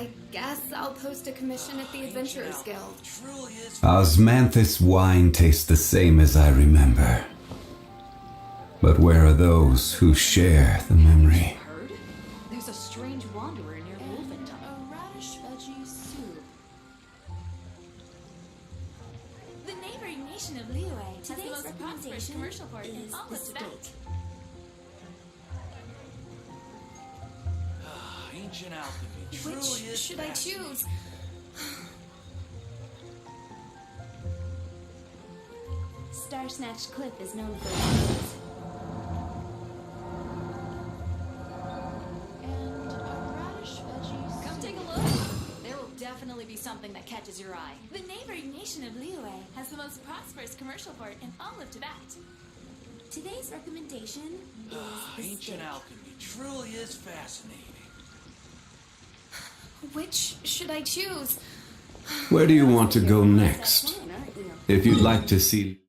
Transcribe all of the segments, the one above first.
I guess I'll post a commission at the Adventurers Guild. Osmanthus wine tastes the same as I remember. But where are those who share the memory? Heard? There's a strange wanderer near Wolfenton. A radish veggie soup. The neighboring nation of Liyue has the most prosperous commercial port in all of Teyvat. Ancient alchemy truly Which is should I choose? Star Snatch Cliff is known for its And a radish veggie soup. Come take a look. There will definitely be something that catches your eye. The neighboring nation of Liyue has the most prosperous commercial port in all of Teyvat. Today's recommendation is the Ancient steak. alchemy truly is fascinating. Which should I choose? Where do you want to go next? If you'd like to see...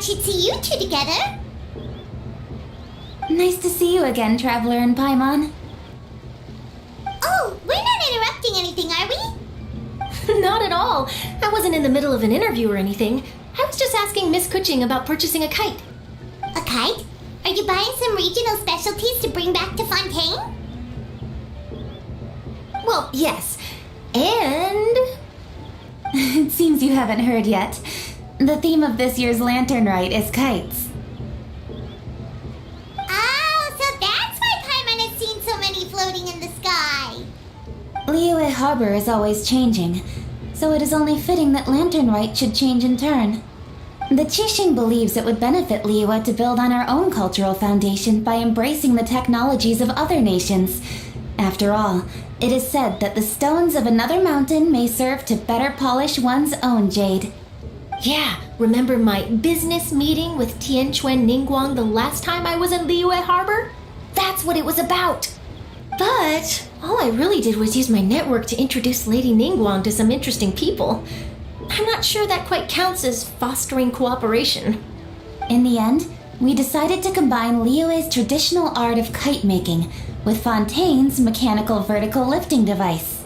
She'd see you two together. Nice to see you again, Traveler and Paimon. Oh, we're not interrupting anything, are we? Not at all. I wasn't in the middle of an interview or anything. I was just asking Miss Kuching about purchasing a kite. A kite? Are you buying some regional specialties to bring back to Fontaine? Well, yes. And... It seems you haven't heard yet. The theme of this year's Lantern Rite is kites. Oh, so that's why Paimon has seen so many floating in the sky. Liyue Harbor is always changing, so it is only fitting that Lantern Rite should change in turn. The Qixing believes it would benefit Liyue to build on our own cultural foundation by embracing the technologies of other nations. After all, it is said that the stones of another mountain may serve to better polish one's own jade. Yeah, remember my business meeting with Tianquan Ningguang the last time I was in Liyue Harbor? That's what it was about. But all I really did was use my network to introduce Lady Ningguang to some interesting people. I'm not sure that quite counts as fostering cooperation. In the end, we decided to combine Liyue's traditional art of kite making with Fontaine's mechanical vertical lifting device.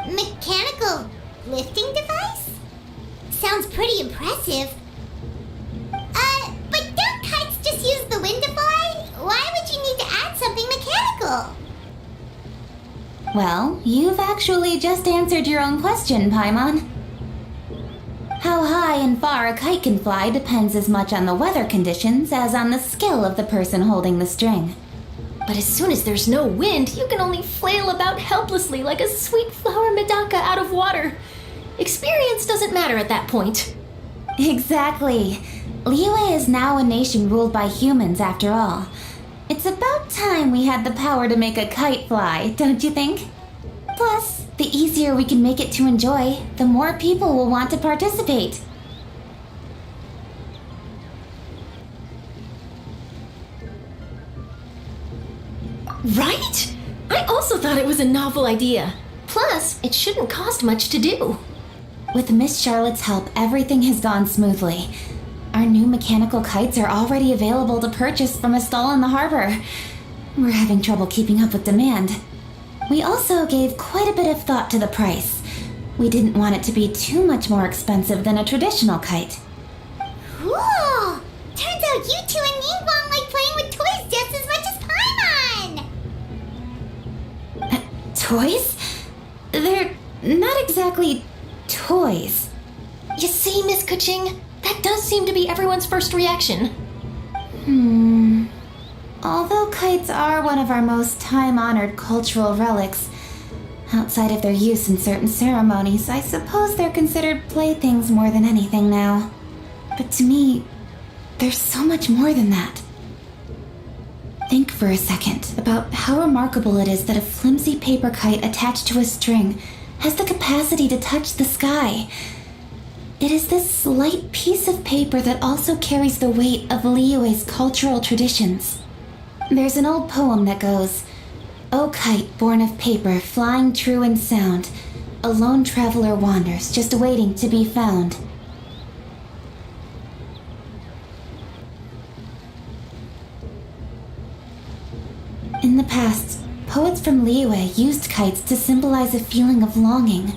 Mechanical lifting device? Sounds pretty impressive. But don't kites just use the wind to fly? Why would you need to add something mechanical? Well, you've actually just answered your own question, Paimon. How high and far a kite can fly depends as much on the weather conditions as on the skill of the person holding the string. But as soon as there's no wind, you can only flail about helplessly like a sweet flower medaka out of water. Experience doesn't matter at that point. Exactly. Liyue is now a nation ruled by humans after all. It's about time we had the power to make a kite fly, don't you think? Plus, the easier we can make it to enjoy, the more people will want to participate. Right? I also thought it was a novel idea. Plus, it shouldn't cost much to do. With Miss Charlotte's help, everything has gone smoothly. Our new mechanical kites are already available to purchase from a stall in the harbor. We're having trouble keeping up with demand. We also gave quite a bit of thought to the price. We didn't want it to be too much more expensive than a traditional kite. Cool! Turns out you two and Ningguang like playing with toys just as much as Paimon! Toys? They're not exactly toys. You see, Miss Kuching? That does seem to be everyone's first reaction. Although kites are one of our most time-honored cultural relics, outside of their use in certain ceremonies, I suppose they're considered playthings more than anything now. But to me, there's so much more than that. Think for a second about how remarkable it is that a flimsy paper kite attached to a string has the capacity to touch the sky. It is this slight piece of paper that also carries the weight of Liyue's cultural traditions. There's an old poem that goes, "O kite born of paper, flying true in sound, a lone traveler wanders, just waiting to be found." In the past, poets from Liyue used kites to symbolize a feeling of longing,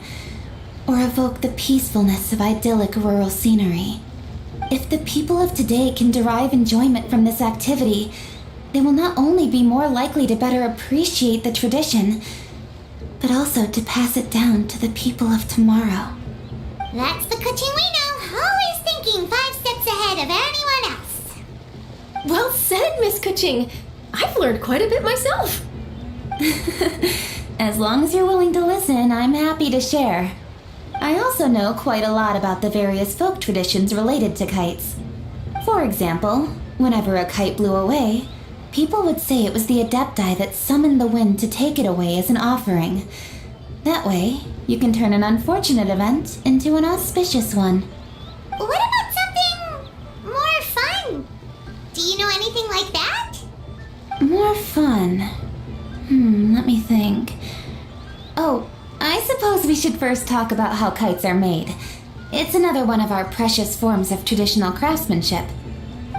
or evoke the peacefulness of idyllic rural scenery. If the people of today can derive enjoyment from this activity, they will not only be more likely to better appreciate the tradition, but also to pass it down to the people of tomorrow. That's the Kuching we know, always thinking 5 steps ahead of anyone else. Well said, Miss Kuching. I've learned quite a bit myself. As long as you're willing to listen, I'm happy to share. I also know quite a lot about the various folk traditions related to kites. For example, whenever a kite blew away, people would say it was the Adepti that summoned the wind to take it away as an offering. That way, you can turn an unfortunate event into an auspicious one. What about something more fun? Do you know anything like that? More fun. Let me think. Oh, I suppose we should first talk about how kites are made. It's another one of our precious forms of traditional craftsmanship.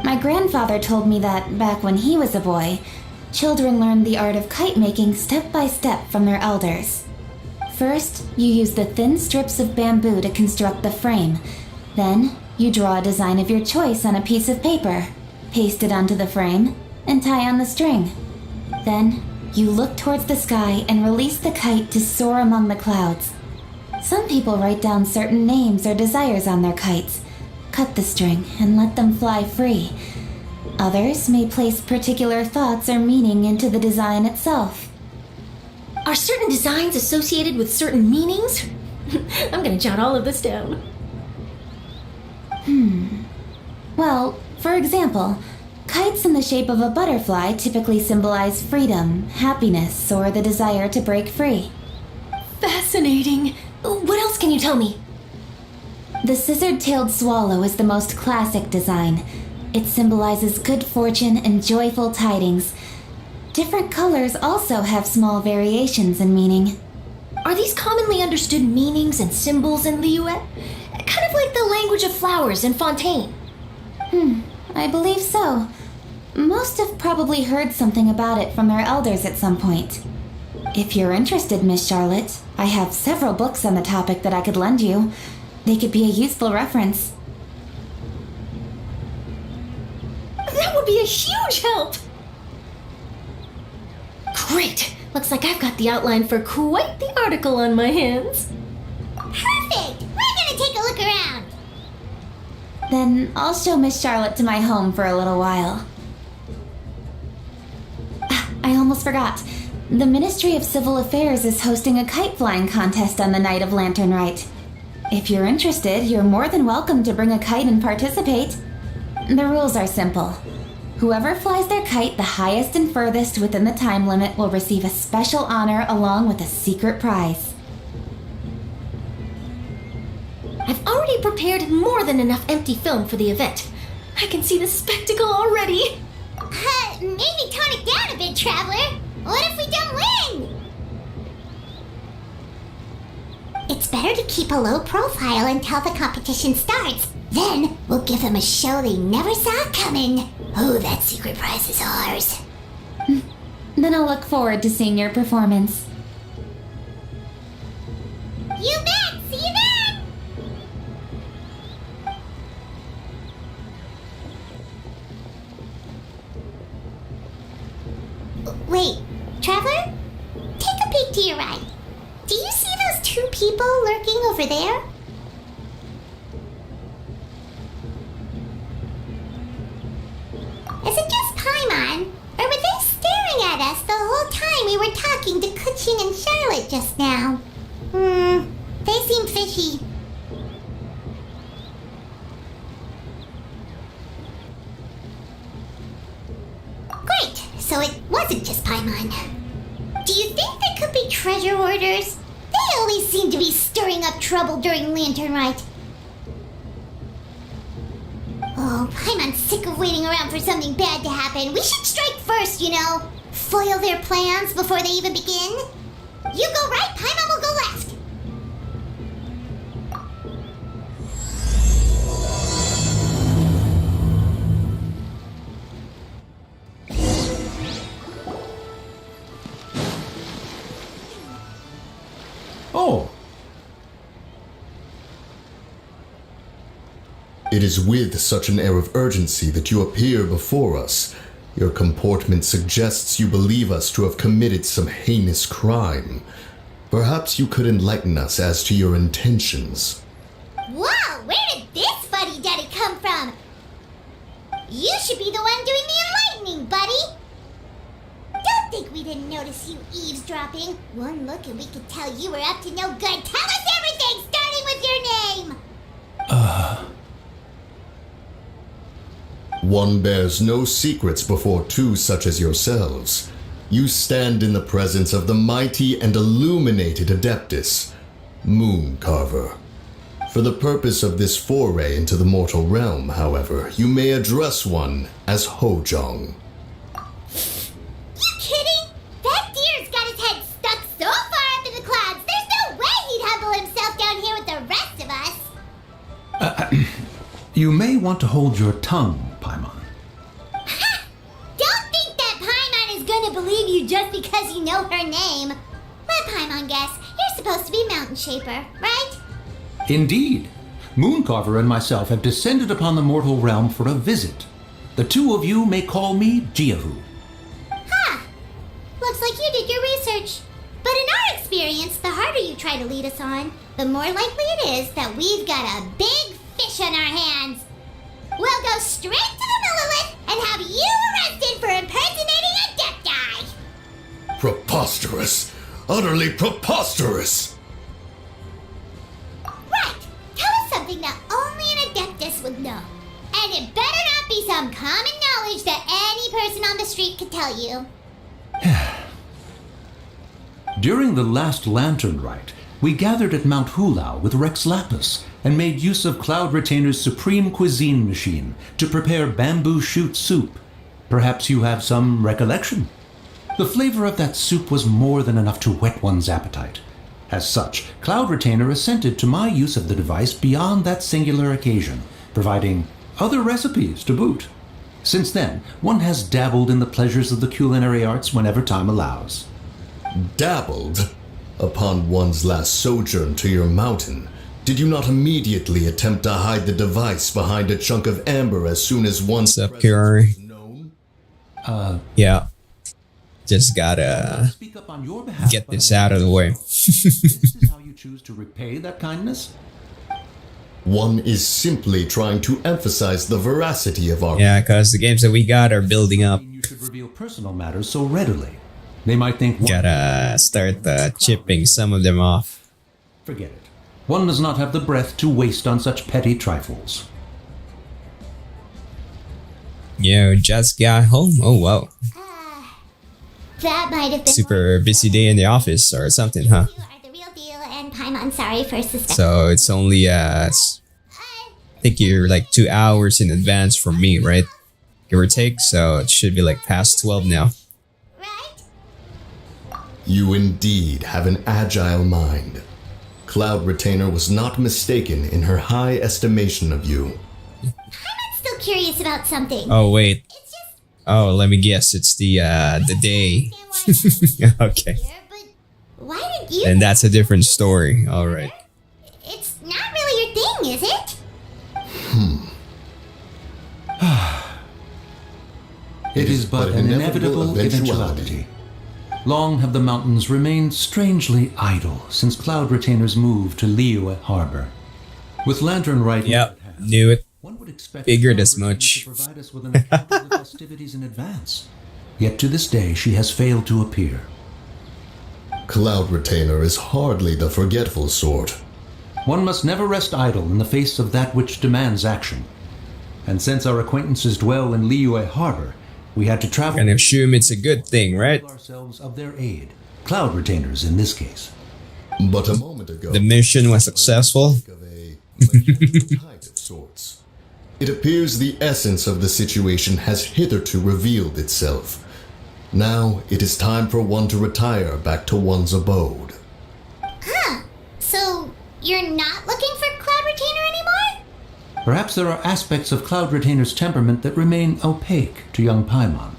My grandfather told me that, back when he was a boy, children learned the art of kite making step by step from their elders. First, you use the thin strips of bamboo to construct the frame. Then, you draw a design of your choice on a piece of paper, paste it onto the frame, and tie on the string. Then, you look towards the sky and release the kite to soar among the clouds. Some people write down certain names or desires on their kites, cut the string, and let them fly free. Others may place particular thoughts or meaning into the design itself. Are certain designs associated with certain meanings? I'm gonna jot all of this down. Well, for example, kites in the shape of a butterfly typically symbolize freedom, happiness, or the desire to break free. Fascinating. What else can you tell me? The scissor-tailed swallow is the most classic design. It symbolizes good fortune and joyful tidings. Different colors also have small variations in meaning. Are these commonly understood meanings and symbols in Liyue? Kind of like the language of flowers in Fontaine. I believe so. Most have probably heard something about it from their elders at some point. If you're interested, Miss Charlotte, I have several books on the topic that I could lend you. They could be a useful reference. That would be a huge help! Great! Looks like I've got the outline for quite the article on my hands. Perfect! We're gonna take a look around. Then I'll show Miss Charlotte to my home for a little while. I almost forgot. The Ministry of Civil Affairs is hosting a kite flying contest on the night of Lantern Rite. If you're interested, you're more than welcome to bring a kite and participate. The rules are simple. Whoever flies their kite the highest and furthest within the time limit will receive a special honor along with a secret prize. I've already prepared more than enough empty film for the event. I can see the spectacle already. Maybe tone it down a bit, Traveler. What if we don't win? It's better to keep a low profile until the competition starts. Then we'll give them a show they never saw coming. Oh, that secret prize is ours. Then I'll look forward to seeing your performance. You bet! See you then! Wait, Traveler? Take a peek to your right. Do you see those two people lurking over there? Is it just Paimon? Or were they staring at us the whole time we were talking to Kuching and Charlotte just now? They seem fishy. Great, so it wasn't just Paimon. Do you think they could be treasure hoarders? They always seem to be stirring up trouble during Lantern Rite. Oh, Paimon's sick of waiting around for something bad to happen. We should strike first, you know. Foil their plans before they even begin. You go right, Paimon will go left. Oh. It is with such an air of urgency that you appear before us. Your comportment suggests you believe us to have committed some heinous crime. Perhaps you could enlighten us as to your intentions. Whoa, where did this fuddy-duddy come from? You should be the one doing the enlightening, buddy. Don't think we didn't notice you eavesdropping. One look and we could tell you were up to no good. Tell us everything, starting with your name. One bears no secrets before two such as yourselves. You stand in the presence of the mighty and illuminated Adeptus, Mooncarver. For the purpose of this foray into the mortal realm, however, you may address one as Hojong. You kidding? That deer's got his head stuck so far up in the clouds, there's no way he'd humble himself down here with the rest of us. You may want to hold your tongue, Paimon. Ha! Don't think that Paimon is gonna believe you just because you know her name. Let Paimon guess. You're supposed to be Mountain Shaper, right? Indeed. Mooncarver and myself have descended upon the mortal realm for a visit. The two of you may call me Jiahu. Ha! Looks like you did your research. But in our experience, the harder you try to lead us on, the more likely it is that we've got a big fish on our hands. We'll go straight to the Millilith and have you arrested for impersonating a Adepti. Preposterous! Utterly preposterous! Right! Tell us something that only an Adeptus would know. And it better not be some common knowledge that any person on the street could tell you. During the last Lantern Rite, we gathered at Mount Hulao with Rex Lapis and made use of Cloud Retainer's supreme cuisine machine to prepare bamboo shoot soup. Perhaps you have some recollection? The flavor of that soup was more than enough to whet one's appetite. As such, Cloud Retainer assented to my use of the device beyond that singular occasion, providing other recipes to boot. Since then, one has dabbled in the pleasures of the culinary arts whenever time allows. Dabbled? Upon one's last sojourn to your mountain, did you not immediately attempt to hide the device behind a chunk of amber as soon as one's What's up, presence Kirari? was known? Yeah. Just gotta Speak up on your behalf, get but this out of the way. this is how you choose to repay that kindness? One is simply trying to emphasize the veracity of our... Yeah, because the games that we got are building up. You should reveal personal matters so readily. They might think... Gotta start chipping some of them off. Forget it. One does not have the breath to waste on such petty trifles. You just got home? Oh, wow. That might have been Super busy day in the office or something, huh? You are the real deal, and Paimon, sorry for suspecting. So it's only, I think you're like 2 hours in advance from me, right? Give or take, so it should be like past 12 now. Right? You indeed have an agile mind. Cloud Retainer was not mistaken in her high estimation of you. I'm still curious about something. Oh, wait. It's just Oh, let me guess. It's the day. Okay. here, but why did you? And that's a different story. All right. It's not really your thing, is it? It is but an inevitable eventuality. Long have the mountains remained strangely idle since Cloud Retainer's move to Liyue Harbor. With Lantern Right Yep, knew it. one would expect Figured Cloud as Retainer much. to provide us with an account of the festivities in advance. Yet to this day she has failed to appear. Cloud Retainer is hardly the forgetful sort. One must never rest idle in the face of that which demands action. And since our acquaintances dwell in Liyue Harbor, we had to travel And assume it's a good thing, right? ourselves of their aid. Cloud Retainers in this case. But a moment ago, The mission was successful. of a mechanical type of sorts. It appears the essence of the situation has hitherto revealed itself. Now it is time for one to retire back to one's abode. So you're not looking for Cloud Retainer anymore? Perhaps there are aspects of Cloud Retainer's temperament that remain opaque to young Paimon.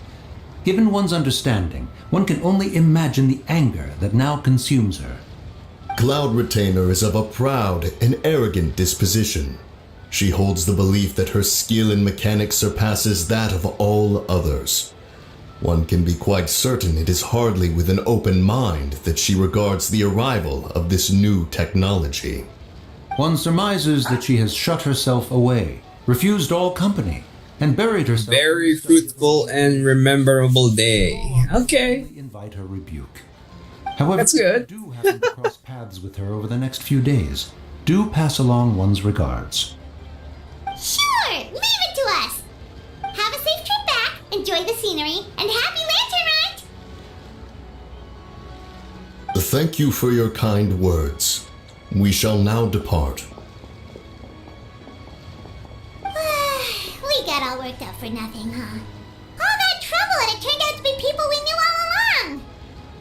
Given one's understanding, one can only imagine the anger that now consumes her. Cloud Retainer is of a proud and arrogant disposition. She holds the belief that her skill in mechanics surpasses that of all others. One can be quite certain it is hardly with an open mind that she regards the arrival of this new technology. One surmises that she has shut herself away, refused all company, and buried herself. Very fruitful and rememberable day. Okay. Invite her rebuke. However, That's good. if you do happen to cross paths with her over the next few days, do pass along one's regards. Sure, leave it to us. Have a safe trip back, enjoy the scenery, and happy Lantern Ride! Thank you for your kind words. We shall now depart. We got all worked up for nothing, huh? All that trouble and it turned out to be people we knew all along!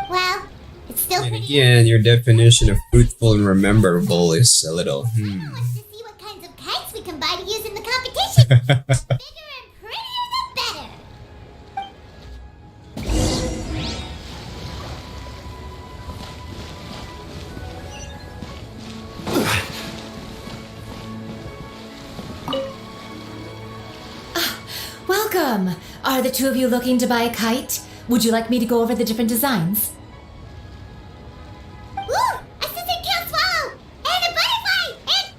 Well, it's still And pretty again, your definition of fruitful and rememberable is a little. wants to see what kinds of kites we can buy to use in the competition. Bigger and prettier the better. Welcome! Are the two of you looking to buy a kite? Would you like me to go over the different designs? Ooh! A scissor tail swallow! And a butterfly! And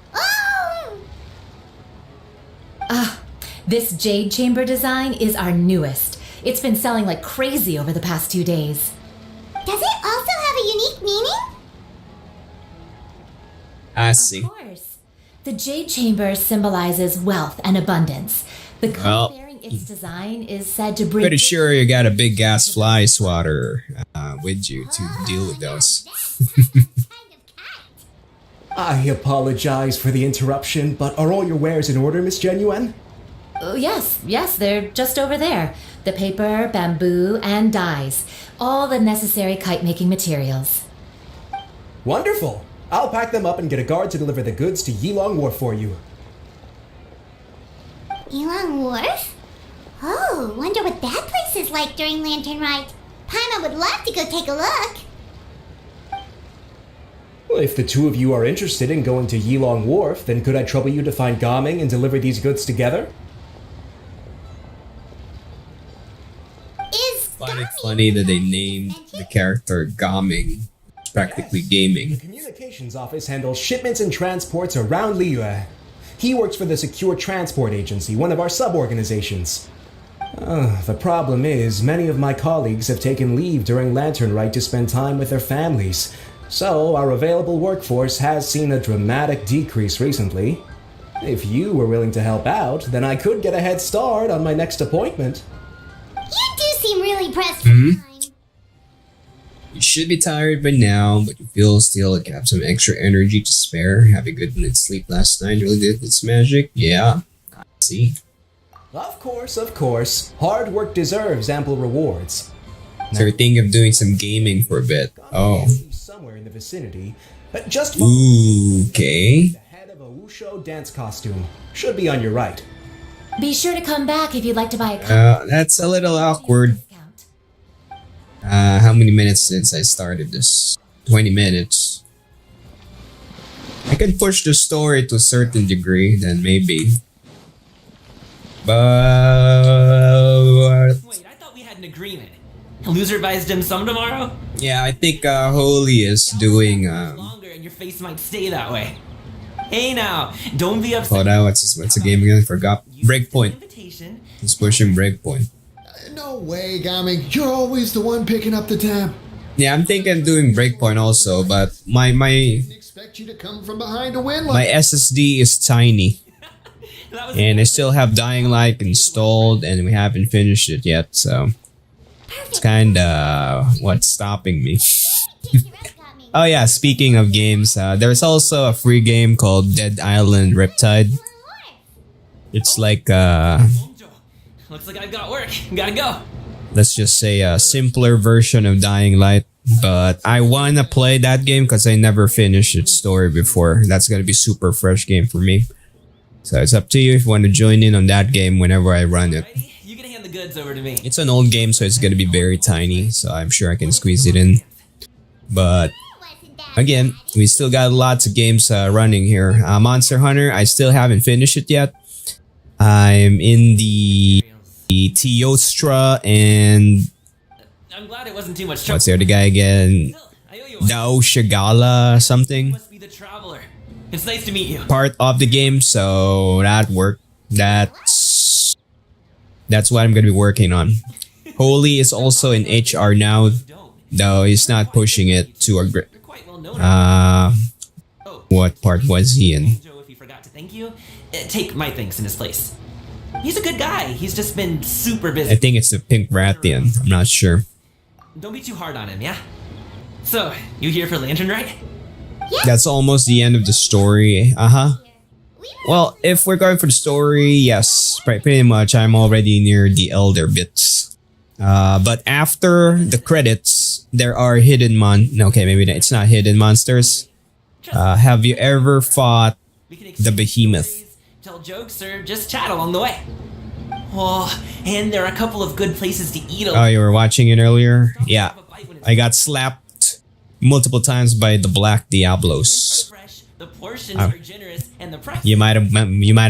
oh! This jade chamber design is our newest. It's been selling like crazy over the past 2 days. Does it also have a unique meaning? I see. Of course. The jade chamber symbolizes wealth and abundance. The kite Well, bearing its design is said to bring... Pretty sure you got a big gas fly swatter with you to deal with those. Kind of kite. I apologize for the interruption, but are all your wares in order, Miss Genuine? Yes, they're just over there. The paper, bamboo, and dyes. All the necessary kite-making materials. Wonderful! I'll pack them up and get a guard to deliver the goods to Yilong Wharf for you. Yilong Wharf? Oh, wonder what that place is like during Lantern Ride. Paimon would love to go take a look. Well, if the two of you are interested in going to Yilong Wharf, then could I trouble you to find Gaming and deliver these goods together? Is Funny, Gami funny that they named the character Gaming. It's practically gaming. The communications office handles shipments and transports around Liyue. He works for the Secure Transport Agency, one of our sub-organizations. The problem is, many of my colleagues have taken leave during Lantern Rite to spend time with their families, so our available workforce has seen a dramatic decrease recently. If you were willing to help out, then I could get a head start on my next appointment. You do seem really pressed for time. You should be tired by now, but you feel still like you have some extra energy to spare. Have a good night's sleep last night really did its magic. Yeah, I see. Of course. Hard work deserves ample rewards. So you're thinking of doing some gaming for a bit. Oh. Somewhere in the vicinity. Just Ooh, okay. the head of a Wushu dance costume. Should be on your right. Be sure to come back if you'd like to buy a cup. That's a little awkward. How many minutes since I started this? 20 minutes. I can push the story to a certain degree, then maybe. But Wait, I thought we had an agreement. Loser buys dim sum tomorrow? yeah, I think Holy is doing Longer and your face might stay that way. Hey now, don't be upset. hold on, what's the game again? Forgot. Breakpoint. Invitation. He's pushing Breakpoint. No way, Gaming. You're always the one picking up the tab. Yeah, I'm thinking of doing Breakpoint also, but my Didn't expect you to come from behind to win my like SSD is tiny. And I still have Dying Light installed and we haven't finished it yet, so it's kinda what's stopping me. Oh yeah, speaking of games, there's also a free game called Dead Island Riptide. It's like Looks like I've got work. Gotta go. let's just say a simpler version of Dying Light, but I wanna play that game because I never finished its story before. That's gonna be super fresh game for me. So it's up to you if you want to join in on that game whenever I run it. You can hand the goods over to me. It's an old game, so it's gonna be very tiny, so I'm sure I can squeeze it in. But again, we still got lots of games running here. Monster Hunter, I still haven't finished it yet. I'm in the Teostra and I'm glad it wasn't too much trouble. what's the other guy again? I owe you one. Dao Shigala something. Must be the traveler. It's nice to meet you. Part of the game, so that worked. That's what I'm gonna be working on. Holy is also in HR now, though he's not pushing it to a Quite well known. what part was he in? Joe, if he forgot to thank you, take my thanks in his place. He's a good guy. He's just been super busy. I think it's the Pink Rathian. I'm not sure. Don't be too hard on him, yeah? So, you here for Lantern, right? That's almost the end of the story. Well, if we're going for the story, yes, pretty much. I'm already near the elder bits. But after the credits, there are hidden okay, maybe it's not hidden monsters. Have you ever fought the behemoth? Tell jokes or just chat along the way. Oh, and there are a couple of good places to eat. Oh, you were watching it earlier? Yeah. I got slapped multiple times by the Black Diablos. The portions are generous and the price. You might have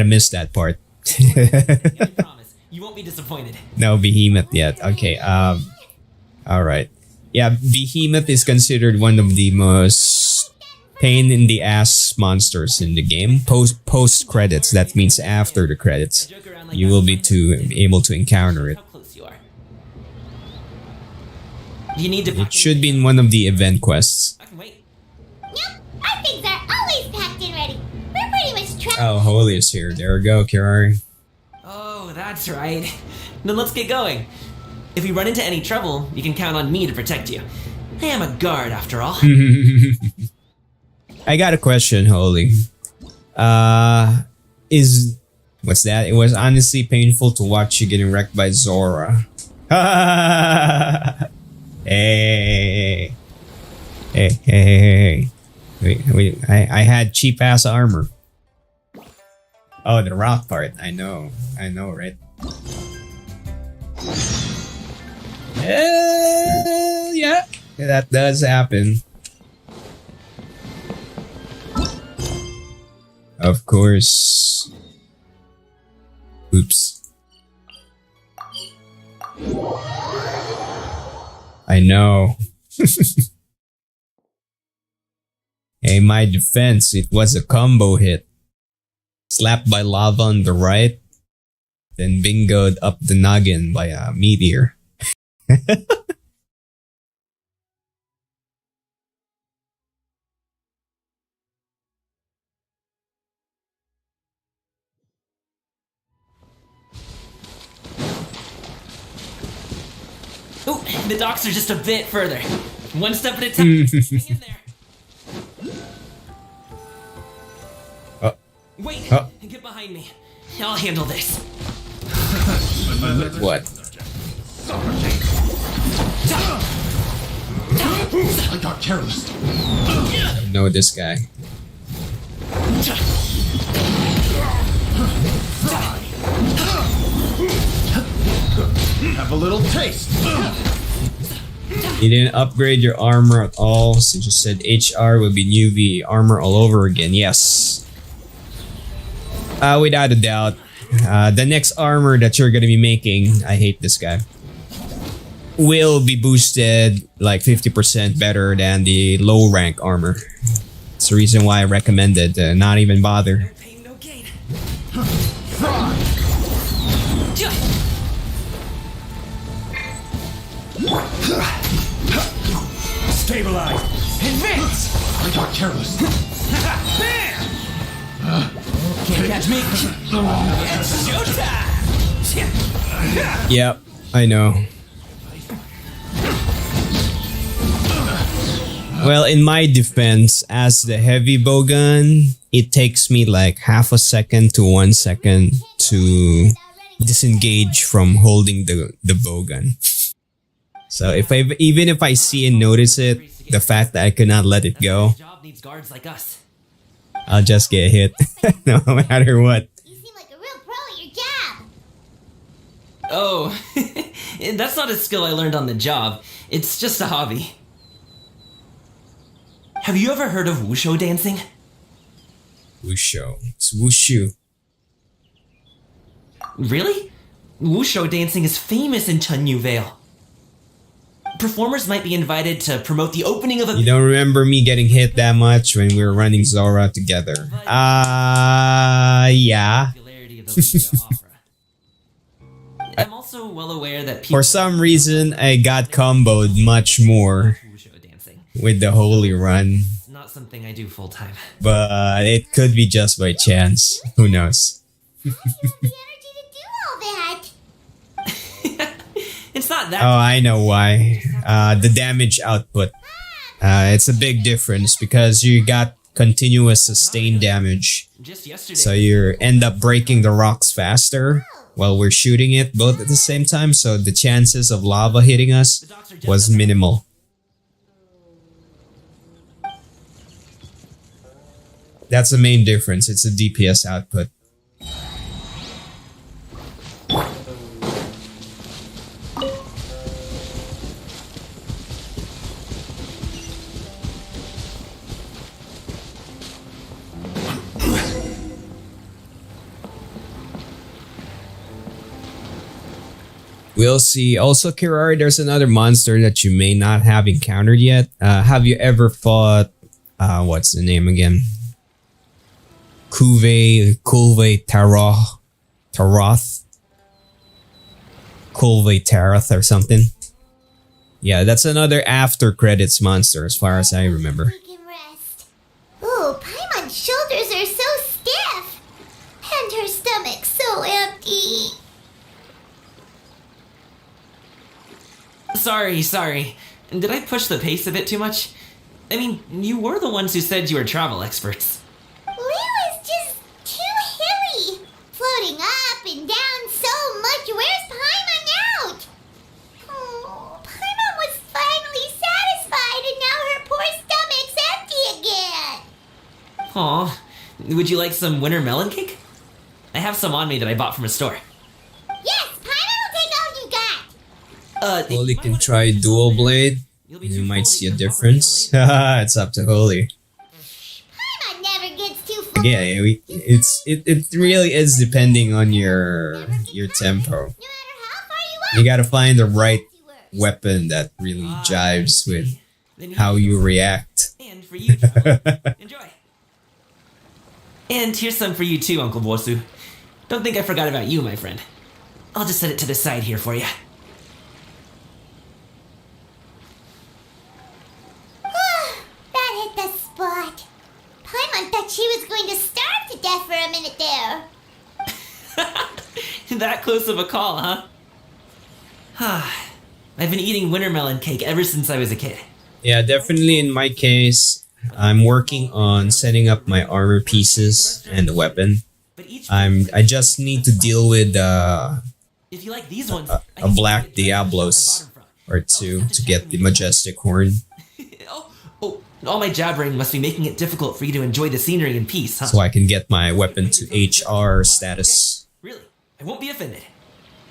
missed that part. I promise, you won't be disappointed. No behemoth yet. Okay. All right. Yeah, behemoth is considered one of the most pain in the ass monsters in the game. Post credits. That means after the credits, you will be able to encounter it. How close you are. You need to. It should be in one of the event quests. I can wait. Yep, our things are always packed and ready. We're pretty much trapped. Oh, Holy is here. There we go, Kirari. Oh, that's right. Then let's get going. If we run into any trouble, you can count on me to protect you. I am a guard, after all. I got a question, Holy. What's that? It was honestly painful to watch you getting wrecked by Zora. Hey. Wait. I had cheap ass armor. Oh, the rock part. I know, right? Yeah, that does happen. Of course. Oops. I know. Hey, my defense, it was a combo hit. Slapped by lava on the right, then bingoed up the noggin by a meteor. Ooh, the docks are just a bit further. One step at a time. Hang in there. Wait, get behind me. I'll handle this. What? I got careless. I don't know this guy. Have a little taste. You didn't upgrade your armor at all, so you just said HR would be new V armor all over again. Yes. Without a doubt. The next armor that you're gonna be making, I hate this guy, will be boosted like 50% better than the low rank armor. It's the reason why I recommended not even bother. Stabilize. Advance. I got careless. Can't catch me. It's showtime. Yep, I know. Well, in my defense, as the heavy bowgun, it takes me like half a second to 1 second to disengage from holding the bowgun. So even if I see and notice it, the fact that I could not let it go, Job needs guards like us. I'll just get hit no matter what. You seem like a real pro at your job. Oh, that's not a skill I learned on the job. It's just a hobby. Have you ever heard of wushu dancing? Wushu. It's wushu. Really? Wushu dancing is famous in Chunyu Vale. Performers might be invited to promote the opening of a... You don't remember me getting hit that much when we were running Zora together. Yeah. I'm also well aware that people... For some reason, I got comboed much more with the Holy Run. It's not something I do full time. But it could be just by chance. Who knows? It's not that... Oh, I know why. The damage output. It's a big difference because you got continuous sustained damage. So you end up breaking the rocks faster while we're shooting it both at the same time. So the chances of lava hitting us was minimal. That's the main difference. It's the DPS output. We'll see. Also, Kirari, there's another monster that you may not have encountered yet. Have you ever fought... what's the name again? Kulve Taroth? Kulve Taroth or something? Yeah, that's another after credits monster as far as I remember. Ooh, Paimon's shoulders are so stiff. And her stomach's so empty. Sorry. Did I push the pace a bit too much? I mean, you were the ones who said you were travel experts. Liyue's just too hilly. Floating up and down so much. Where's Paimon out? Oh, Paimon was finally satisfied and now her poor stomach's empty again. Aw, would you like some winter melon cake? I have some on me that I bought from a store. Yes, Paimon will take all you got. Holy can try dual blade. You might see a difference. Haha, it's up to Holy. Paimon never gets too full. Yeah, it really is depending on your tempo. You gotta find the right weapon that really jives with how you react. And for you, traveler. Enjoy. And here's some for you too, Uncle Bosu. Don't think I forgot about you, my friend. I'll just set it to the side here for you. That hit the spot. Paimon thought she was going to starve to death for a minute there. That close of a call, huh? I've been eating wintermelon cake ever since I was a kid. Yeah, definitely in my case, I'm working on setting up my armor pieces and the weapon. I just need to deal with If you like these ones, a black Diablos or two to get the majestic horn. All my jabbering must be making it difficult for you to enjoy the scenery in peace, huh? So I can get my weapon to HR status. Really? I won't be offended.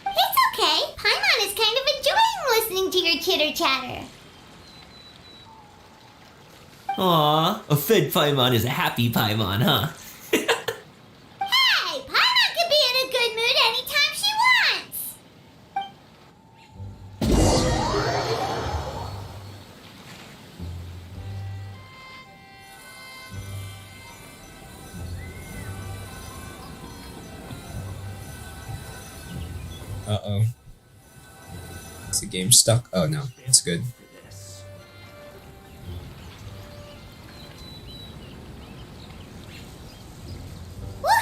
It's okay. Paimon is kind of enjoying listening to your chitter chatter. Aw, a fed Paimon is a happy Paimon, huh? Hey, Paimon can be in a good mood anytime she wants. Uh-oh. Is the game stuck? Oh no, it's good.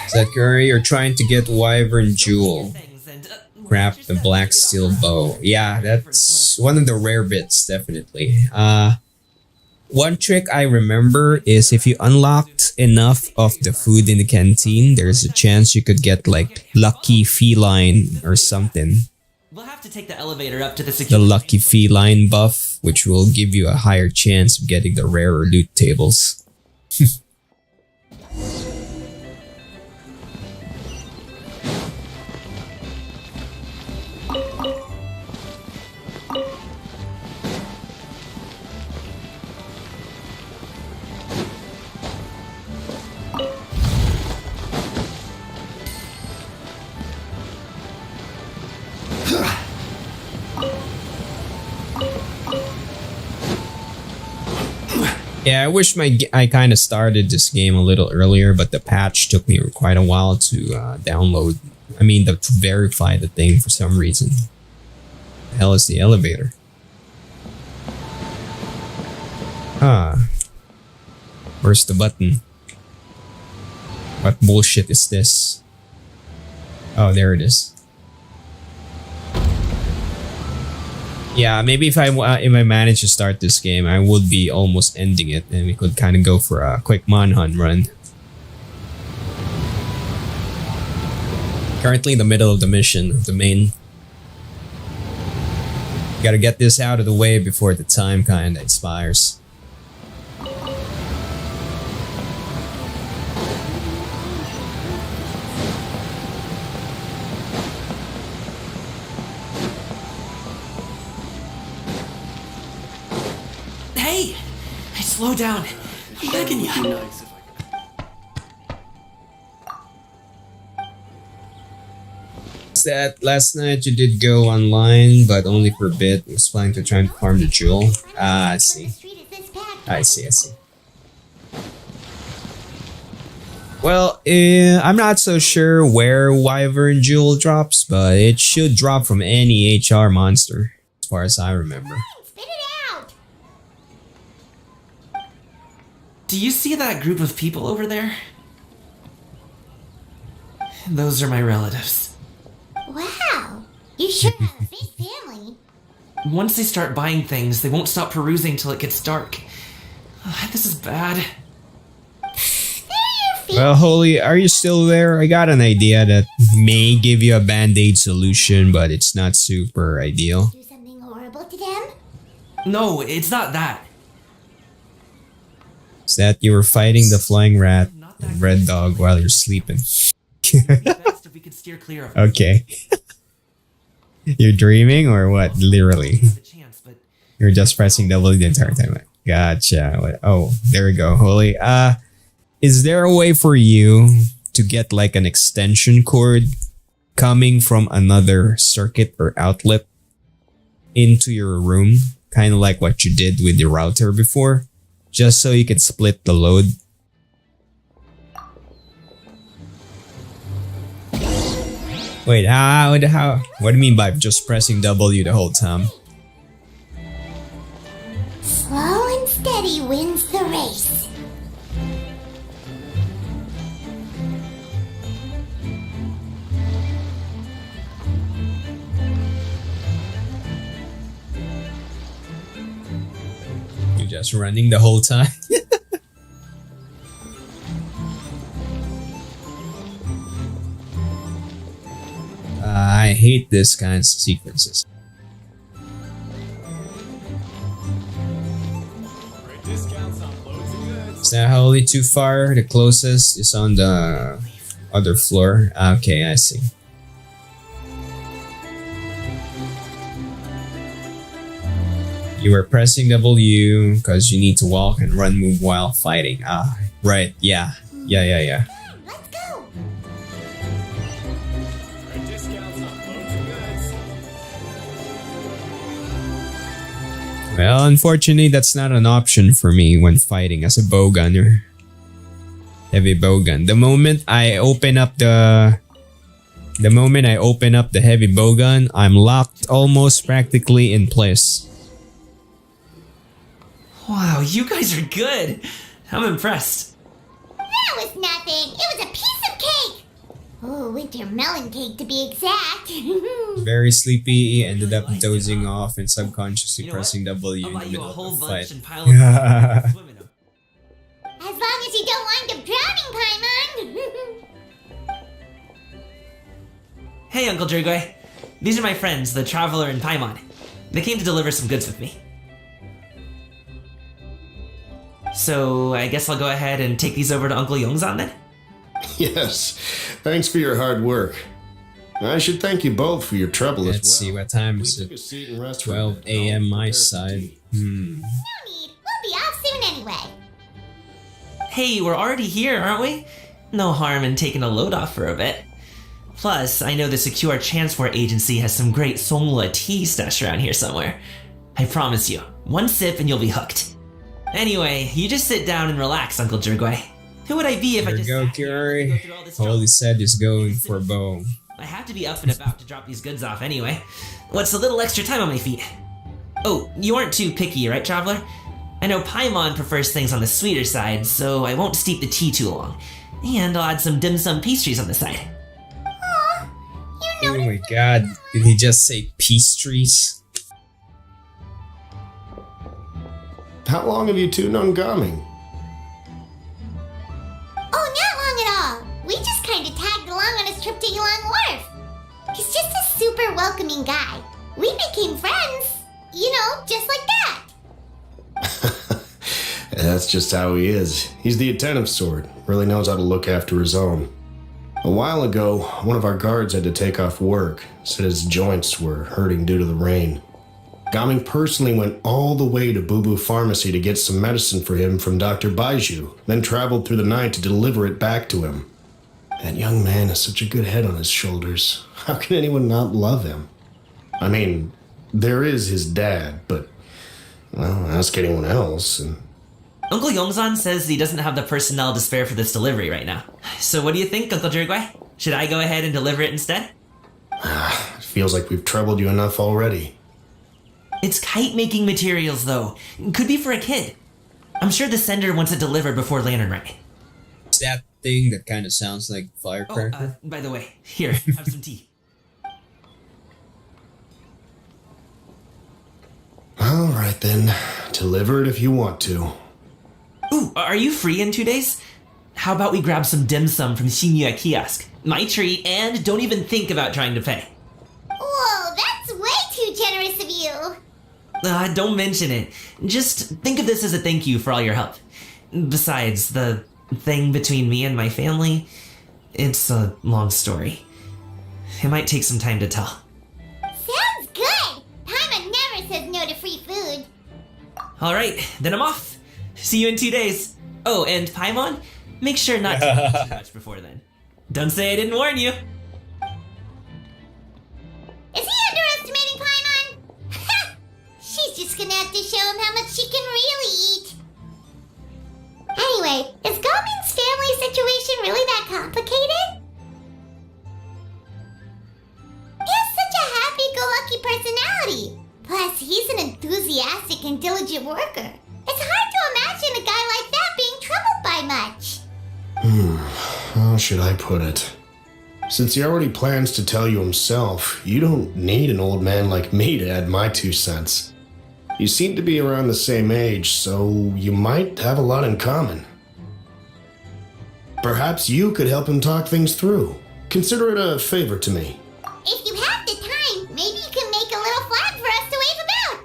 Sakura, you're trying to get Wyvern Jewel. Craft the black steel bow. Yeah, that's one of the rare bits, definitely. One trick I remember is if you unlocked enough of the food in the canteen, there's a chance you could get like lucky feline or something. We'll have to take the elevator up to the The security. lucky feline buff, which will give you a higher chance of getting the rarer loot tables. Yeah, I wish I kind of started this game a little earlier, but the patch took me quite a while to download. I mean, to verify the thing for some reason. The hell is the elevator? Where's the button? What bullshit is this? Oh, there it is. Yeah, maybe if I manage to start this game, I would be almost ending it, and we could kind of go for a quick manhunt run. Currently in the middle of the mission, of the main. Gotta get this out of the way before the time kind of expires. Hey! Slow down. I'm begging you. That last night you did go online, but only for a bit. Was planning to try and farm the jewel. Ah, I see. I see. Well, I'm not so sure where Wyvern Jewel drops, but it should drop from any HR monster, as far as I remember. Do you see that group of people over there? Those are my relatives. Wow, you sure have a big family. Once they start buying things, they won't stop perusing till it gets dark. This is bad. Well, Holy, are you still there? I got an idea that may give you a band-aid solution, but it's not super ideal. Do something horrible to them? No, it's not that. Is that you were fighting the flying rat and red dog while you're sleeping? Best if we could steer clear of it. Okay. You're dreaming or what? Literally. You're just pressing W the entire time. Gotcha. Oh, there we go. Holy. Is there a way for you to get like an extension cord coming from another circuit or outlet into your room, kind of like what you did with the router before, just so you can split the load. Wait, how? What do you mean by just pressing W the whole time? Slow and steady wins the race. You're just running the whole time? I hate this kind of sequences. Is that wholly too far? The closest is on the other floor. Okay, I see. You were pressing W because you need to walk and run move while fighting. Ah, right. Yeah. Yeah. Let's go. Well, unfortunately, that's not an option for me when fighting as a bow gunner. Heavy bow gun. The moment I open up the heavy bow gun, I'm locked almost practically in place. Wow, you guys are good. I'm impressed. That was nothing. It was a piece of cake. Oh, winter melon cake to be exact. Very sleepy, ended up dozing off and subconsciously pressing W in the middle of the fight. As long as you don't wind up drowning, Paimon. Hey, Uncle Drugoi. These are my friends, the Traveler and Paimon. They came to deliver some goods with me. So, I guess I'll go ahead and take these over to Uncle Yongzan then? Yes, thanks for your hard work. I should thank you both for your trouble as well. Let's see, what time is it? 12 a.m. my side. No need. We'll be off soon anyway. Hey, we're already here, aren't we? No harm in taking a load off for a bit. Plus, I know the Secure Transport Agency has some great Songla tea stashed around here somewhere. I promise you, one sip and you'll be hooked. Anyway, you just sit down and relax, Uncle Drugoi. Who would I be if I just go, Kiri. All he said is going for a bow. I have to be up and about to drop these goods off anyway. What's a little extra time on my feet? Oh, you aren't too picky, right, Traveler? I know Paimon prefers things on the sweeter side, so I won't steep the tea too long. And I'll add some dim sum pastries on the side. Aw, you know. Oh my god, did he just say pastries? How long have you two known Gaming? Oh, not long at all. We just kind of tagged along on his trip to Yulong Wharf. He's just a super welcoming guy. We became friends. You know, just like that. That's just how he is. He's the attentive sort. Really knows how to look after his own. A while ago, one of our guards had to take off work. Said his joints were hurting due to the rain. Gaming personally went all the way to Boo Boo Pharmacy to get some medicine for him from Dr. Baiju, then traveled through the night to deliver it back to him. That young man has such a good head on his shoulders. How can anyone not love him? I mean, there is his dad, but, well, ask anyone else and... Uncle Yongzan says he doesn't have the personnel to spare for this delivery right now. So what do you think, Uncle Drugoi? Should I go ahead and deliver it instead? It feels like we've troubled you enough already. It's kite-making materials, though. Could be for a kid. I'm sure the sender wants it delivered before Lantern Rite. It's that thing that kind of sounds like firecracker. By the way, here, have some tea. Alright then, deliver it if you want to. Ooh, are you free in 2 days? How about we grab some dim sum from Shinya Kiosk? My treat, and don't even think about trying to pay. Whoa, that's way too generous of you. Don't mention it. Just think of this as a thank you for all your help. Besides, the thing between me and my family, it's a long story. It might take some time to tell. Sounds good. Paimon never says no to free food. Alright, then I'm off. See you in 2 days. Oh, and Paimon, make sure not to eat too much before then. Don't say I didn't warn you. Is he underestimating Paimon? to show him how much she can really eat. Anyway, is Goming's family situation really that complicated? He has such a happy-go-lucky personality. Plus, he's an enthusiastic and diligent worker. It's hard to imagine a guy like that being troubled by much. How should I put it? Since he already plans to tell you himself, you don't need an old man like me to add my 2 cents. You seem to be around the same age, so you might have a lot in common. Perhaps you could help him talk things through. Consider it a favor to me. If you have the time, maybe you can make a little flag for us to wave about.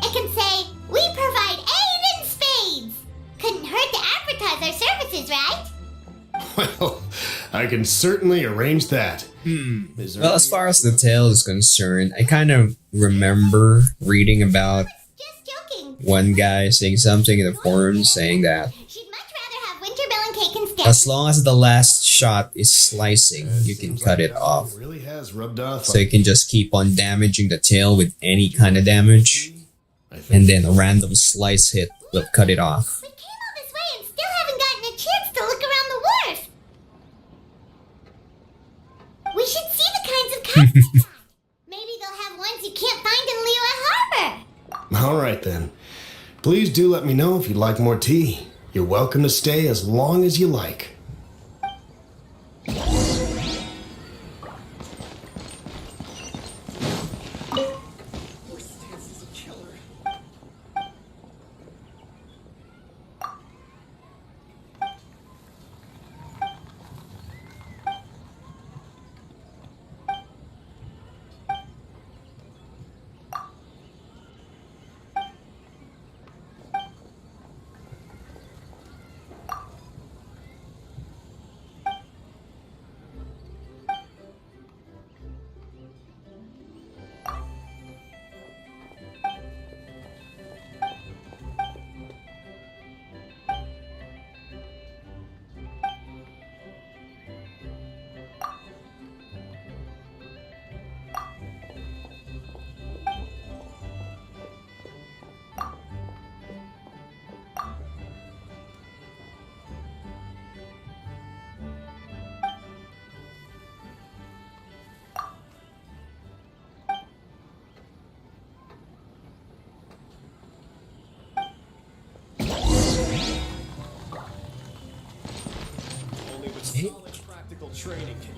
It can say, "We provide aid in spades." Couldn't hurt to advertise our services, right? Well, I can certainly arrange that. Well, as far as the tale is concerned, I kind of remember reading about one guy saying something in the forums saying that She'd much rather have winter melon cake instead. as long as the last shot is slicing, you can cut it off. Really has rubbed off. So you can just keep on damaging the tail with any kind of damage, and then a random slice hit will cut it off. We came all this way and still haven't gotten a chance to look around the wharf. We should see the kinds of kites they got. Maybe they'll have ones you can't find in Liyue Harbor. All right then. Please do let me know if you'd like more tea. You're welcome to stay as long as you like.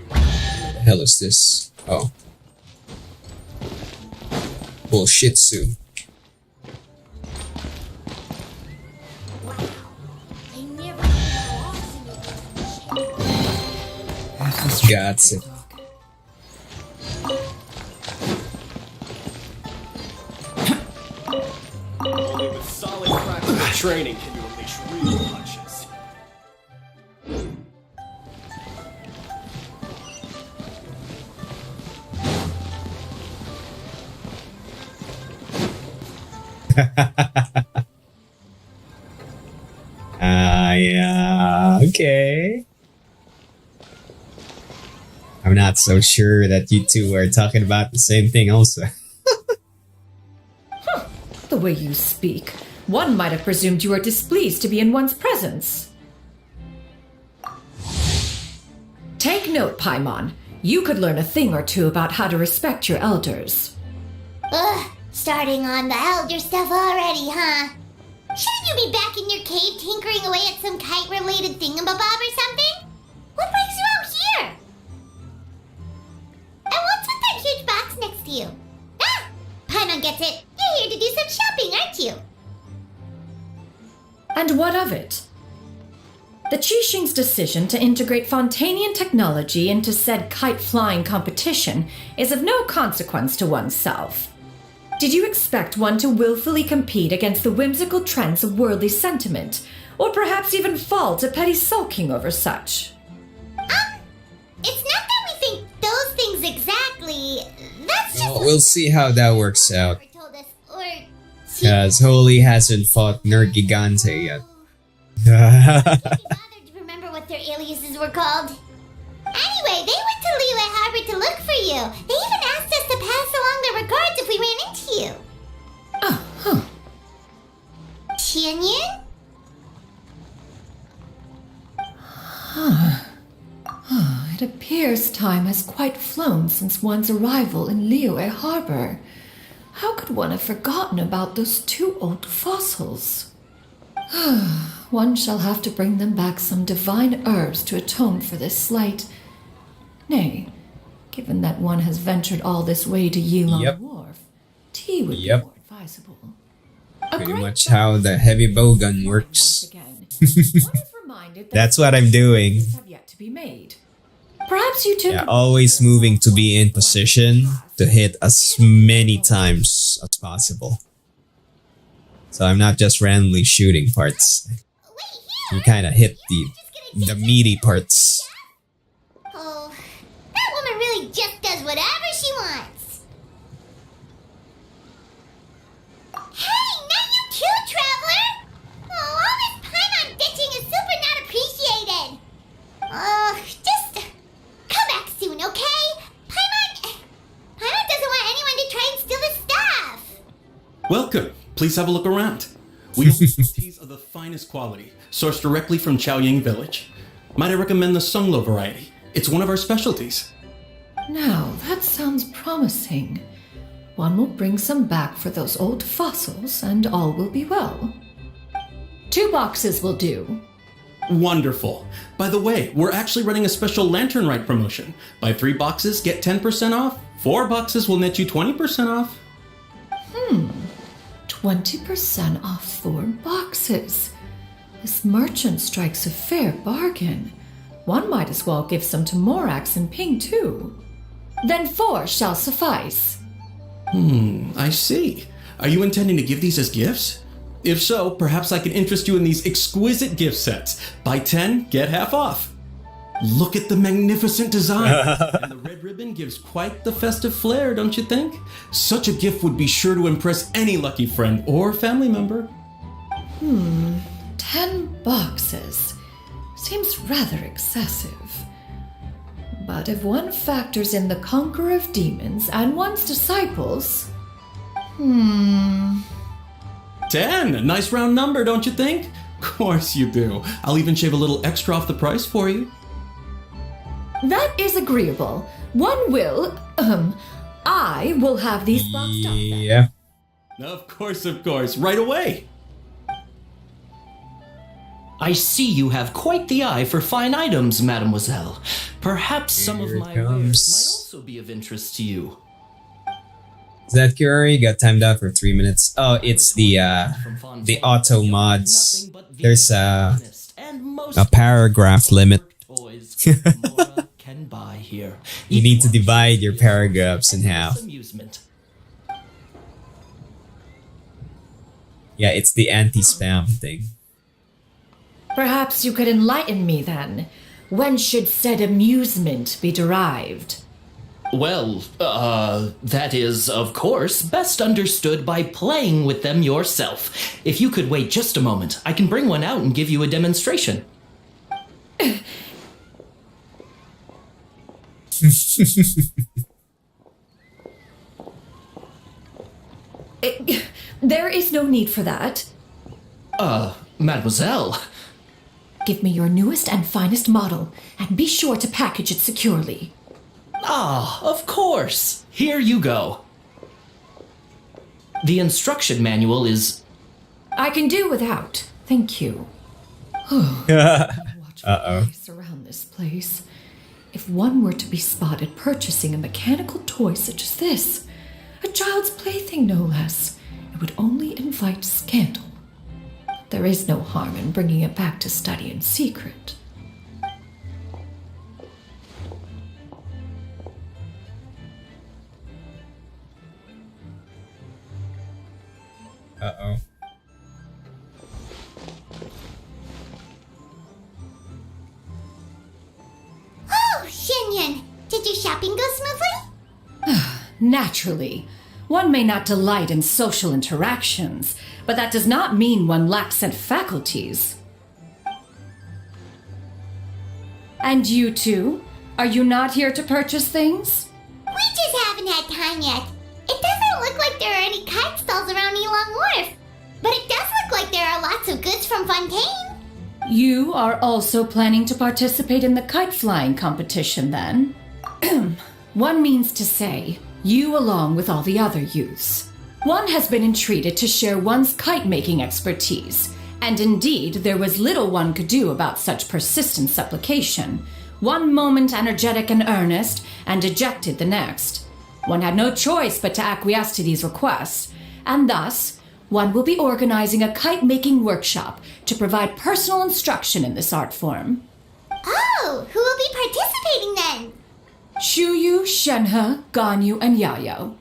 What the hell is this? Oh. Bullshitsu. Got it. Only with solid practical training can you unleash real punches. Yeah, okay. I'm not so sure that you two are talking about the same thing also. The way you speak, one might have presumed you were displeased to be in one's presence. Take note, Paimon. You could learn a thing or two about how to respect your elders. Ugh, starting on the elder stuff already, huh? Shouldn't you be back in your cave tinkering away at some kite-related thingamabob or something? What brings you out here? And what's with that huge box next to you? Ah! Paimon gets it. You're here to do some shopping, aren't you? And what of it? The Qixing's decision to integrate Fontanian technology into said kite-flying competition is of no consequence to oneself. Did you expect one to willfully compete against the whimsical trends of worldly sentiment, or perhaps even fall to petty sulking over such? It's not that we think those things exactly. That's just Well, we'll see how that works out. told us, or Because Holy hasn't fought Nergigante yet. bothered to remember what their aliases were called. Anyway, they went to Liyue Harbor to look for you. They even asked us to pass along their regards if we ran into you. Oh, Tianyun? It appears time has quite flown since one's arrival in Liyue Harbor. How could one have forgotten about those two old fossils? One shall have to bring them back some divine herbs to atone for this slight. Nay, given that one has ventured all this way to Yilong Wharf, tea would be more advisable. Pretty much how the heavy bow gun works. That's what I'm doing. Have yet to be made. Perhaps you two. Yeah, always moving to be in position to hit as many times as possible. So I'm not just randomly shooting parts. You kind of hit the meaty parts. Oh, that woman really just does whatever she wants. Hey, not you too, Traveler! Oh, all this Paimon bitching is super not appreciated. Just come back soon, okay? Paimon doesn't want anyone to try and steal his stuff. Welcome. Please have a look around. We only sell teas of the finest quality, sourced directly from Chaoying Village. Might I recommend the Sunglo variety? It's one of our specialties. Now, that sounds promising. One will bring some back for those old fossils, and all will be well. 2 boxes will do. Wonderful. By the way, we're actually running a special Lantern Rite promotion. Buy 3 boxes, get 10% off. 4 boxes will net you 20% off. 20% off 4 boxes. This merchant strikes a fair bargain. One might as well give some to Morax and Ping too. Then 4 shall suffice. I see. Are you intending to give these as gifts? If so, perhaps I can interest you in these exquisite gift sets. Buy 10, get half off. Look at the magnificent design. And the red ribbon gives quite the festive flair, don't you think? Such a gift would be sure to impress any lucky friend or family member. 10 boxes. Seems rather excessive. But if one factors in the conqueror of demons and one's disciples... 10! A nice round number, don't you think? Of course you do. I'll even shave a little extra off the price for you. That is agreeable. One will, I will have these boxed up then. Yeah. Of course, right away. I see you have quite the eye for fine items, mademoiselle. Perhaps some of my wares might also be of interest to you. Is that Curie? Got timed out for 3 minutes. Oh, it's the auto mods. There's a paragraph limit. Can buy here. You need to divide your paragraphs in half. Yeah, it's the anti-spam thing. Perhaps you could enlighten me then. When should said amusement be derived? Well, that is, of course, best understood by playing with them yourself. If you could wait just a moment, I can bring one out and give you a demonstration. There is no need for that. Mademoiselle. Give me your newest and finest model, and be sure to package it securely. Ah, of course. Here you go. The instruction manual is... I can do without, thank you. Uh-oh. Around this place. If one were to be spotted purchasing a mechanical toy such as this, a child's plaything no less, it would only invite scandal. There is no harm in bringing it back to study in secret. Uh-oh. Oh, Shinyan! Did your shopping go smoothly? Naturally. One may not delight in social interactions, but that does not mean one lacks said faculties. And you two? Are you not here to purchase things? We just haven't had time yet. It doesn't look like there are any kite stalls around Yilong Wharf, but it does look like there are lots Fontaine. You are also planning to participate in the kite flying competition, then? One means to say, you along with all the other youths. One has been entreated to share one's kite-making expertise, and indeed there was little one could do about such persistent supplication. One moment energetic and earnest, and dejected the next. One had no choice but to acquiesce to these requests, and thus, one will be organizing a kite-making workshop to provide personal instruction in this art form. Oh, who will be participating then? Chuyu, Shenhe, Ganyu, and Yayo.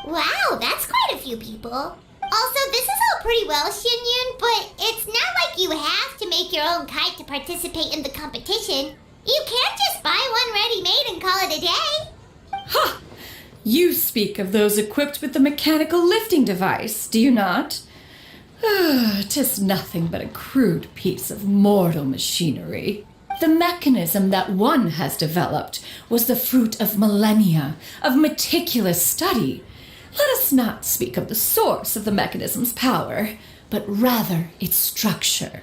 Wow, that's quite a few people. Also, this is all pretty well, Xinyun, but it's not like you have to make your own kite to participate in the competition. You can't just buy one ready-made and call it a day. Ha! You speak of those equipped with the mechanical lifting device, do you not? 'Tis nothing but a crude piece of mortal machinery. The mechanism that one has developed was the fruit of millennia of meticulous study. Let us not speak of the source of the mechanism's power, but rather its structure.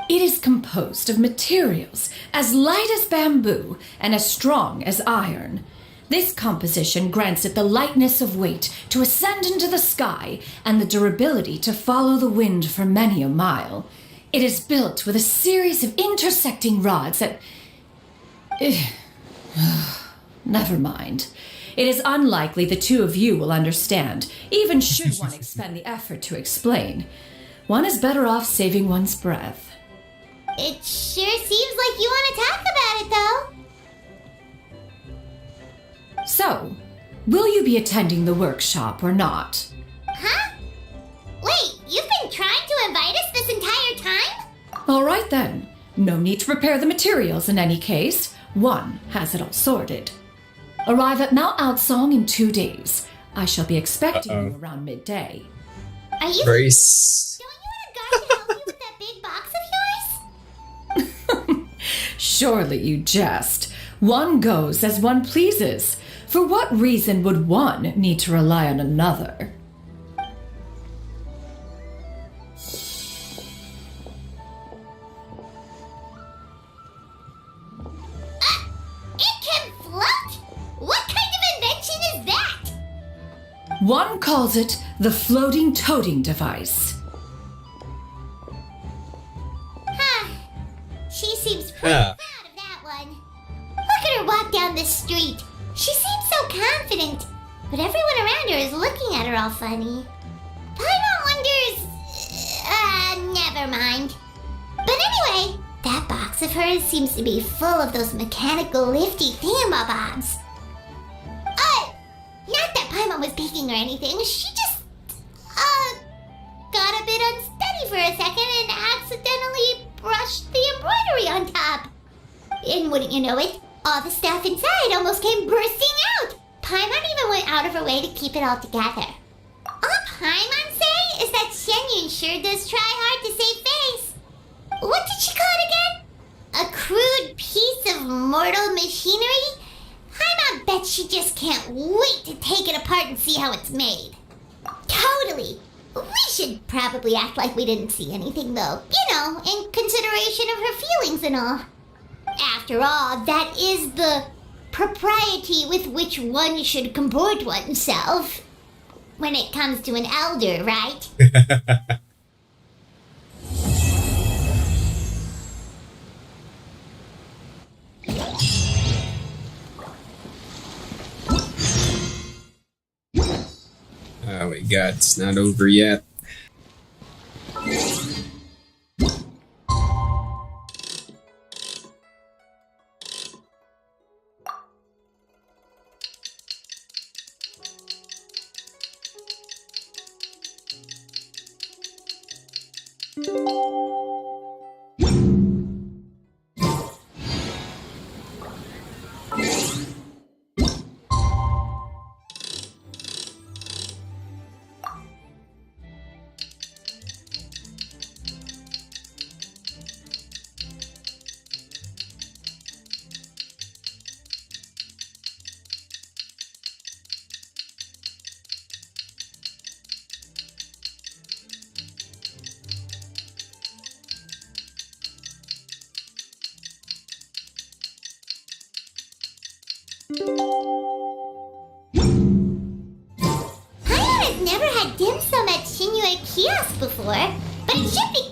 It is composed of materials as light as bamboo and as strong as iron. This composition grants it the lightness of weight to ascend into the sky and the durability to follow the wind for many a mile. It is built with a series of intersecting rods that... Never mind. It is unlikely the two of you will understand, even should one expend the effort to explain. One is better off saving one's breath. It sure seems like you want to talk about it, though. So, will you be attending the workshop or not? Huh? Wait, you've been trying to invite us this entire time? All right then. No need to prepare the materials in any case. One has it all sorted. Arrive at Mount Outsong in 2 days. I shall be expecting you around midday. Are you... Brace. Don't you want a guard to help you with that big box of yours? Surely you jest. One goes as one pleases. For what reason would one need to rely on another? It can float? What kind of invention is that? One calls it the floating toting device. Huh. She seems pretty proud of that one. Look at her walk down the street. She seems so confident, but everyone around her is looking at her all funny. Paimon wonders... never mind. But anyway, that box of hers seems to be full of those mechanical lifty thingamabobs. Not that Paimon was peeking or anything, she just... got a bit unsteady for a second and accidentally brushed the embroidery on top. And wouldn't you know it, all the stuff inside almost came bursting out. Paimon even went out of her way to keep it all together. All Paimon say is that Xianyun sure does try hard to save face. What did she call it again? A crude piece of mortal machinery? Paimon bet she just can't wait to take it apart and see how it's made. Totally. We should probably act like we didn't see anything, though. You know, in consideration of her feelings and all. After all, that is the propriety with which one should comport oneself. When it comes to an elder, right? Oh my god, it's not over yet. asked before, but it should be.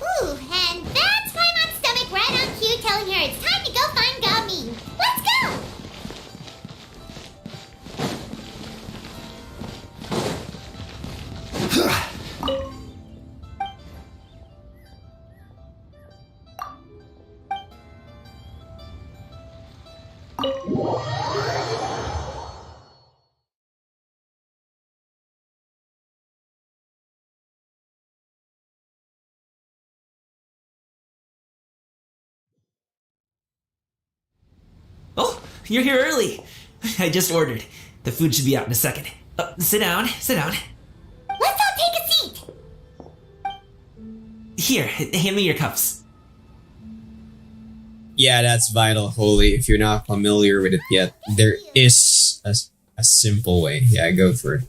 Ooh, and that's Paimon's stomach right on cue telling her it's time to go find Gaming. Let's go! Oh, you're here early. I just ordered. The food should be out in a second. Sit down, sit down. Let's all take a seat! Here, hand me your cups. Yeah, that's vital, Holy. If you're not familiar with it yet, there is a simple way. Yeah, go for it.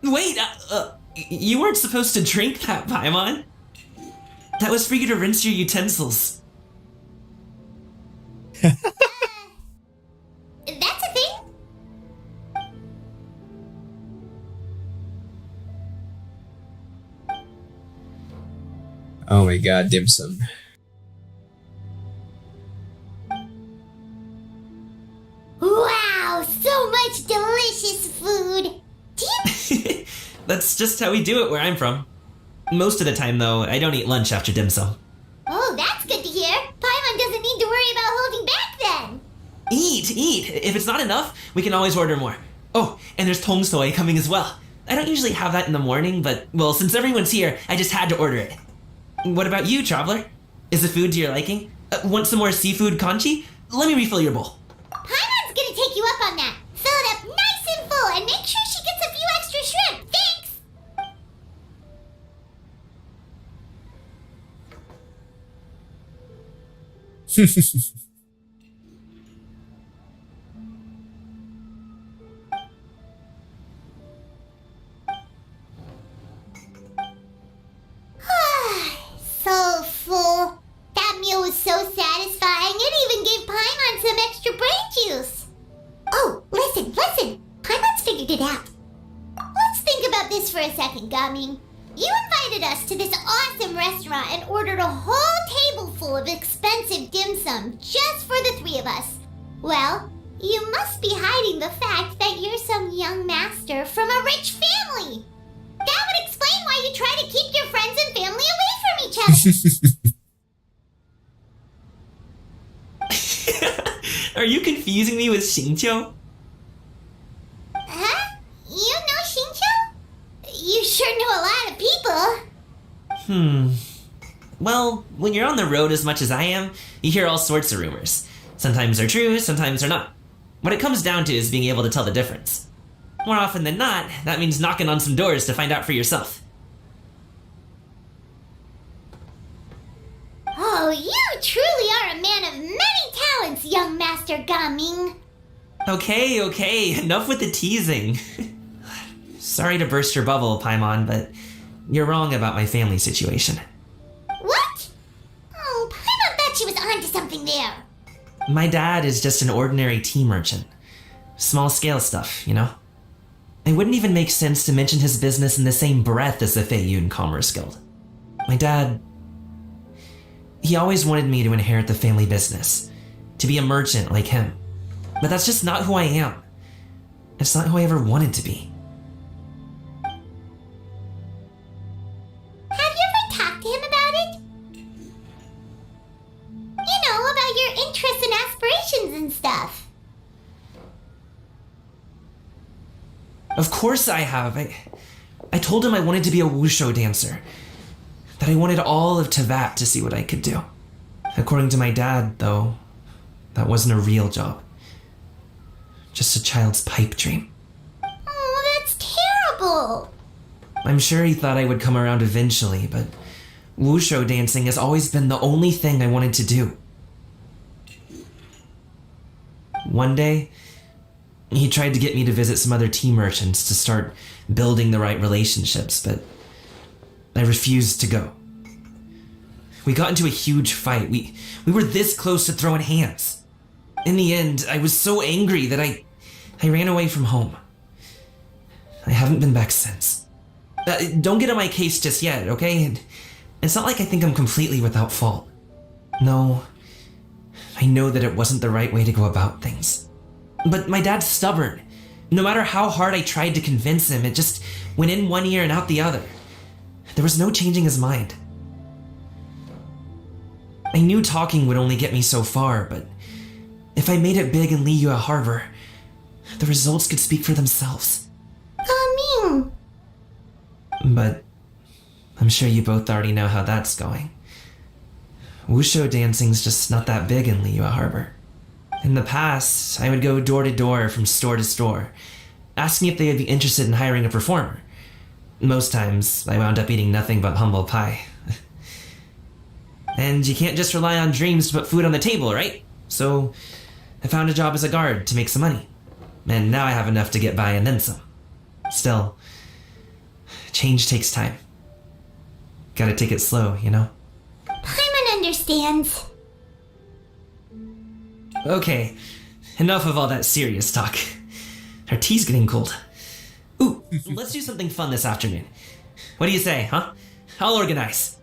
Wait, you weren't supposed to drink that, Paimon. That was for you to rinse your utensils. That's a thing? Oh my god, dim sum. Wow, so much delicious food! That's just how we do it where I'm from. Most of the time, though, I don't eat lunch after dim sum. Oh, that's good to hear. Paimon doesn't need to worry about holding back then. Eat! If it's not enough, we can always order more. Oh, and there's tong soy coming as well. I don't usually have that in the morning, but, well, since everyone's here, I just had to order it. What about you, Traveler? Is the food to your liking? Want some more seafood kanchi? Let me refill your bowl. Paimon's gonna take you up on that. Fill it up nice and full and make sure she gets a few extra shrimp. Thanks! So full. That meal was so satisfying, it even gave Paimon some extra brain juice. Oh, listen. Paimon's figured it out. Let's think about this for a second, Gaming. You invited us to this awesome restaurant and ordered a whole table full of expensive dim sum just for the three of us. Well, you must be hiding the fact that you're some young master from a rich family. That would explain why you try to keep your friends and family away from each other. Are you confusing me with Xingqiu? Huh? You know Xingqiu? You sure know a lot of people. Well, when you're on the road as much as I am, you hear all sorts of rumors. Sometimes they're true, sometimes they're not. What it comes down to is being able to tell the difference. More often than not, that means knocking on some doors to find out for yourself. Oh, you truly are a man of many talents, young Master Gaming. Okay, enough with the teasing. Sorry to burst your bubble, Paimon, but you're wrong about my family situation. What? Oh, Paimon thought she was onto something there. My dad is just an ordinary tea merchant. Small scale stuff, you know? It wouldn't even make sense to mention his business in the same breath as the Feiyun Commerce Guild. My dad... he always wanted me to inherit the family business, to be a merchant like him. But that's just not who I am. It's not who I ever wanted to be. Have you ever talked to him about it? You know, about your interests and aspirations and stuff. Of course I have. I told him I wanted to be a wushu dancer. That I wanted all of Teyvat to see what I could do. According to my dad, though, that wasn't a real job. Just a child's pipe dream. Oh, that's terrible. I'm sure he thought I would come around eventually, but wushu dancing has always been the only thing I wanted to do. One day, He tried to get me to visit some other tea merchants to start building the right relationships, but I refused to go. We got into a huge fight. We were this close to throwing hands. In the end, I was so angry that I ran away from home. I haven't been back since. Don't get on my case just yet, okay? It's not like I think I'm completely without fault. No, I know that it wasn't the right way to go about things. But my dad's stubborn. No matter how hard I tried to convince him, it just went in one ear and out the other. There was no changing his mind. I knew talking would only get me so far, but if I made it big in Liyue Harbor, the results could speak for themselves. But I'm sure you both already know how that's going. Wushu dancing's just not that big in Liyue Harbor. In the past, I would go door to door from store to store, asking if they would be interested in hiring a performer. Most times, I wound up eating nothing but humble pie. And you can't just rely on dreams to put food on the table, right? So I found a job as a guard to make some money. And now I have enough to get by and then some. Still, change takes time. Gotta take it slow, you know? Paimon understands. Okay, enough of all that serious talk. Our tea's getting cold. Ooh, let's do something fun this afternoon. What do you say, huh? I'll organize.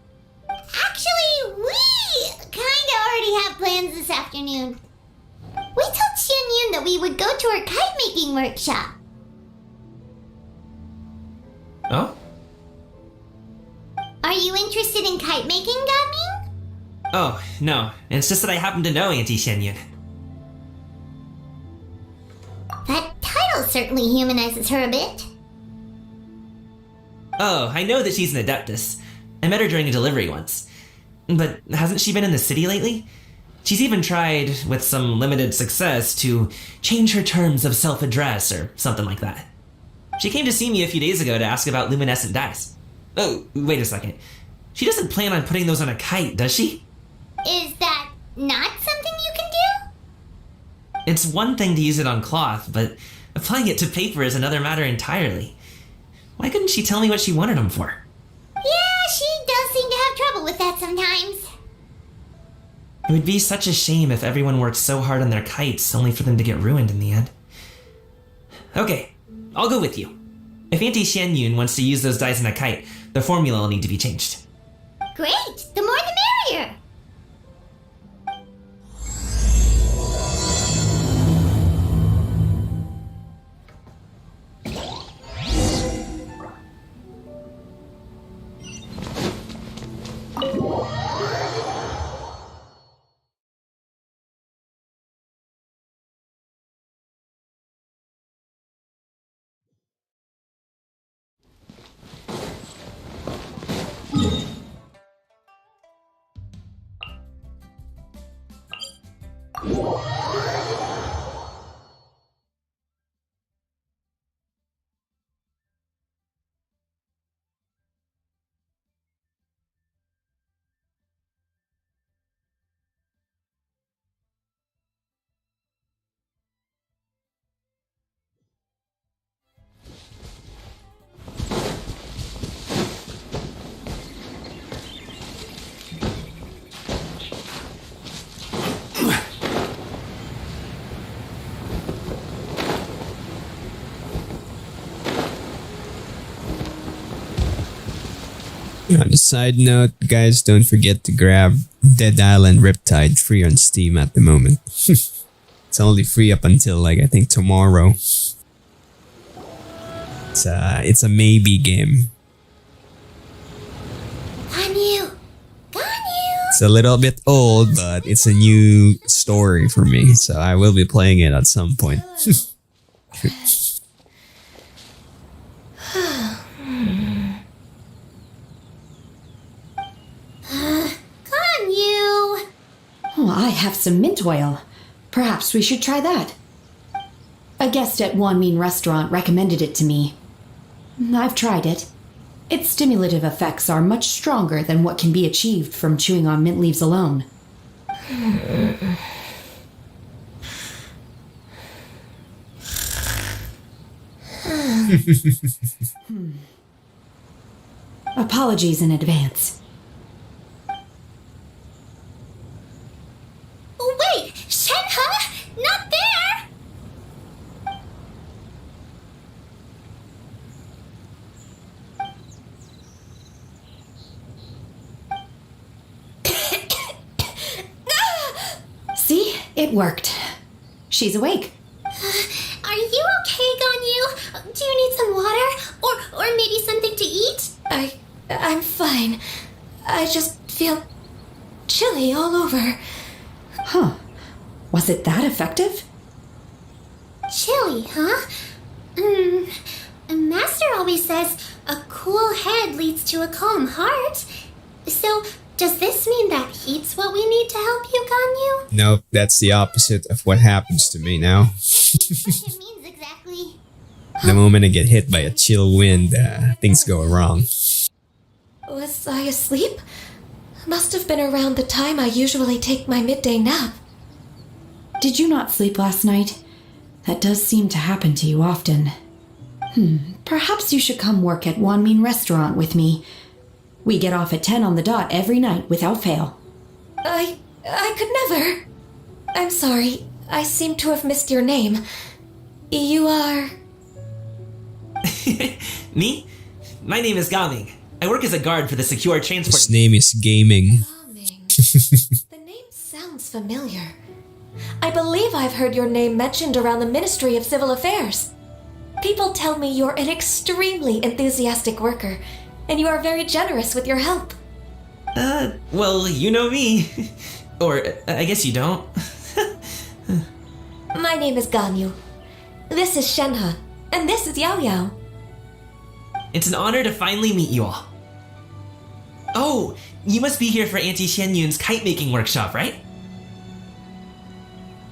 Actually, we kinda already have plans this afternoon. We told Xianyun that we would go to her kite-making workshop. Oh? Are you interested in kite-making, Gaming? Oh, no. It's just that I happen to know Auntie Xianyun. That title certainly humanizes her a bit. Oh, I know that she's an adeptus. I met her during a delivery once. But hasn't she been in the city lately? She's even tried, with some limited success, to change her terms of self-address or something like that. She came to see me a few days ago to ask about luminescent dyes. Oh, wait a second. She doesn't plan on putting those on a kite, does she? Is that not something you can do? It's one thing to use it on cloth, but applying it to paper is another matter entirely. Why couldn't she tell me what she wanted them for? Yeah, she does seem to have trouble with that sometimes. It would be such a shame if everyone worked so hard on their kites only for them to get ruined in the end. Okay, I'll go with you. If Auntie Xianyun wants to use those dyes in a kite, the formula will need to be changed. Great! The more the merrier! On a side note, guys, don't forget to grab Dead Island Riptide free on Steam at the moment. It's only free up until, like, I think tomorrow. It's a maybe game. Ganyu! It's a little bit old, but it's a new story for me, so I will be playing it at some point. Ganyu! Oh, I have some mint oil. Perhaps we should try that. A guest at Wanmin Restaurant recommended it to me. I've tried it. Its stimulative effects are much stronger than what can be achieved from chewing on mint leaves alone. Apologies in advance. Oh, wait! Shenhe? Not there! See? It worked. She's awake. Are you okay, Ganyu? Do you need some water? Or maybe something to eat? I'm fine. I just feel chilly all over. Huh. Was it that effective? Chilly, huh? Master always says a cool head leads to a calm heart. So, does this mean that heat's what we need to help you, Ganyu? Nope, that's the opposite of what happens to me now. It means exactly. The moment I get hit by a chill wind, things go wrong. Was I asleep? Must have been around the time I usually take my midday nap. Did you not sleep last night? That does seem to happen to you often. Perhaps you should come work at Wanmin Restaurant with me. We get off at 10 on the dot every night without fail. I could never. I'm sorry. I seem to have missed your name. You are... Me? My name is Gaming. I work as a guard for the secure transport. His name is Gaming. The name sounds familiar. I believe I've heard your name mentioned around the Ministry of Civil Affairs. People tell me you're an extremely enthusiastic worker, and you are very generous with your help. Well, you know me. Or, I guess you don't. My name is Ganyu. This is Shenhe, and this is Yao Yao. It's an honor to finally meet you all. Oh, you must be here for Auntie Xianyun's kite-making workshop, right?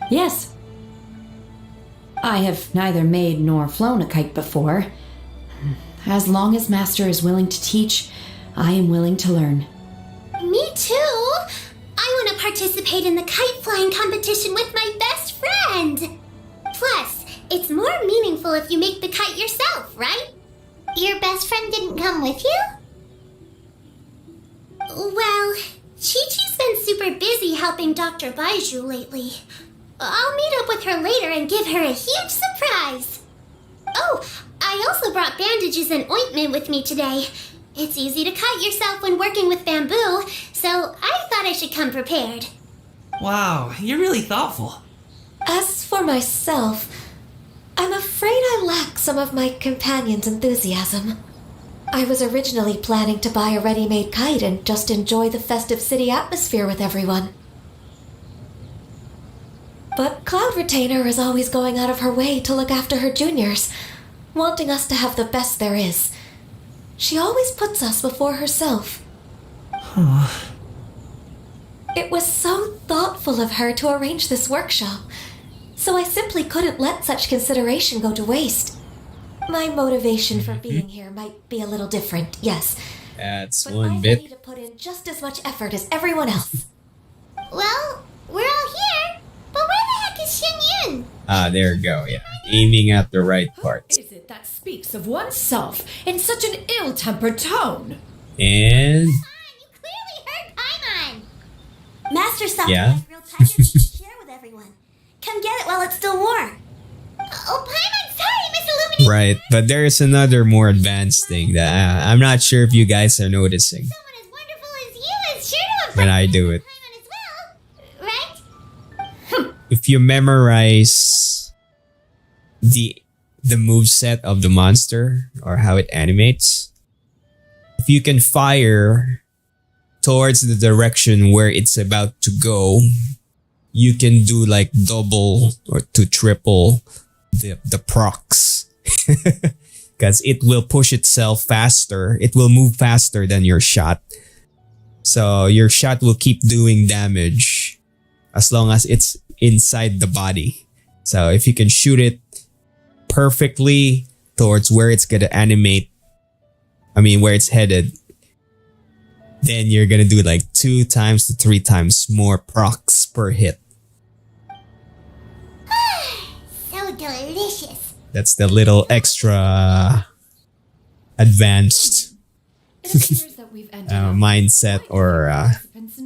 Yes. I have neither made nor flown a kite before. As long as Master is willing to teach, I am willing to learn. Me too! I want to participate in the kite flying competition with my best friend! Plus, it's more meaningful if you make the kite yourself, right? Your best friend didn't come with you? Well, Chi-Chi's been super busy helping Dr. Baiju lately. I'll meet up with her later and give her a huge surprise. Oh, I also brought bandages and ointment with me today. It's easy to cut yourself when working with bamboo, so I thought I should come prepared. Wow, you're really thoughtful. As for myself, I'm afraid I lack some of my companion's enthusiasm. I was originally planning to buy a ready-made kite and just enjoy the festive city atmosphere with everyone. But Cloud Retainer is always going out of her way to look after her juniors, wanting us to have the best there is. She always puts us before herself. It was so thoughtful of her to arrange this workshop, so I simply couldn't let such consideration go to waste. My motivation for being here might be a little different, yes. That's but one I'm bit. ready to put in just as much effort as everyone else. Well, we're all here, but where the heck is Xianyun? Ah, there you go, yeah. Aiming at the right part. Is it that speaks of oneself in such an ill-tempered tone? And... You clearly heard Paimon. Master Saki Yeah. has real packages to share with everyone. Come get it while it's still warm. Oh, Paimon, sorry, Miss Illuminate. Right, but there's another more advanced thing that I'm not sure if you guys are noticing Someone as wonderful as you is sure to have when I do it. Paimon as well, right? If you memorize the moveset of the monster or how it animates, if you can fire towards the direction where it's about to go, you can do like double or to triple the procs. Because it will push itself faster. It will move faster than your shot. So your shot will keep doing damage as long as it's inside the body. So if you can shoot it perfectly towards where it's gonna animate, where it's headed, then you're gonna do like 2 times to 3 times more procs per hit. So delicious. That's the little extra advanced mindset or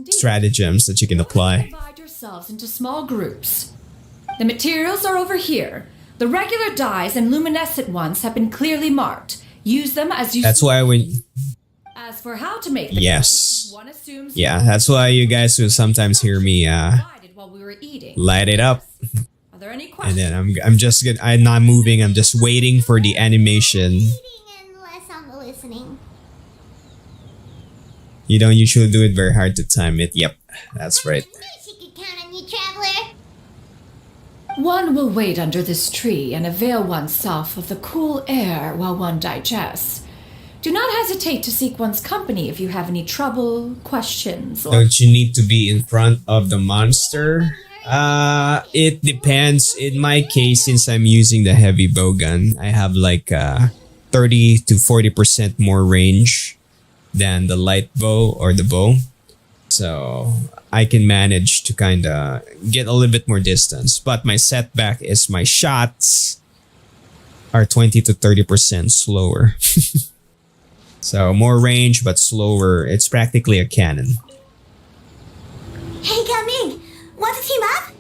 stratagems that you can apply. Divide yourselves into small groups. The materials are over here. The regular dyes and luminescent ones have been clearly marked. Use them as you That's why when As for how to make them, yes. one assumes Yeah, that's why you guys will sometimes hear me while we were eating. light it up. Are there any And questions? then I'm just good. I'm not moving. I'm just waiting for the animation. Unless I'm listening. You don't usually do it very hard to time it. Yep, that's right. She could count on you, traveler. One will wait under this tree and avail oneself of the cool air while one digests. Do not hesitate to seek one's company if you have any trouble, questions, or... Don't you need to be in front of the monster? It depends. In my case, since I'm using the heavy bow gun, I have like 30 to 40% more range than the light bow or the bow. So I can manage to kind of get a little bit more distance. But my setback is my shots are 20 to 30% slower. So more range but slower. It's practically a cannon. Hey, Gaming! Want to team up?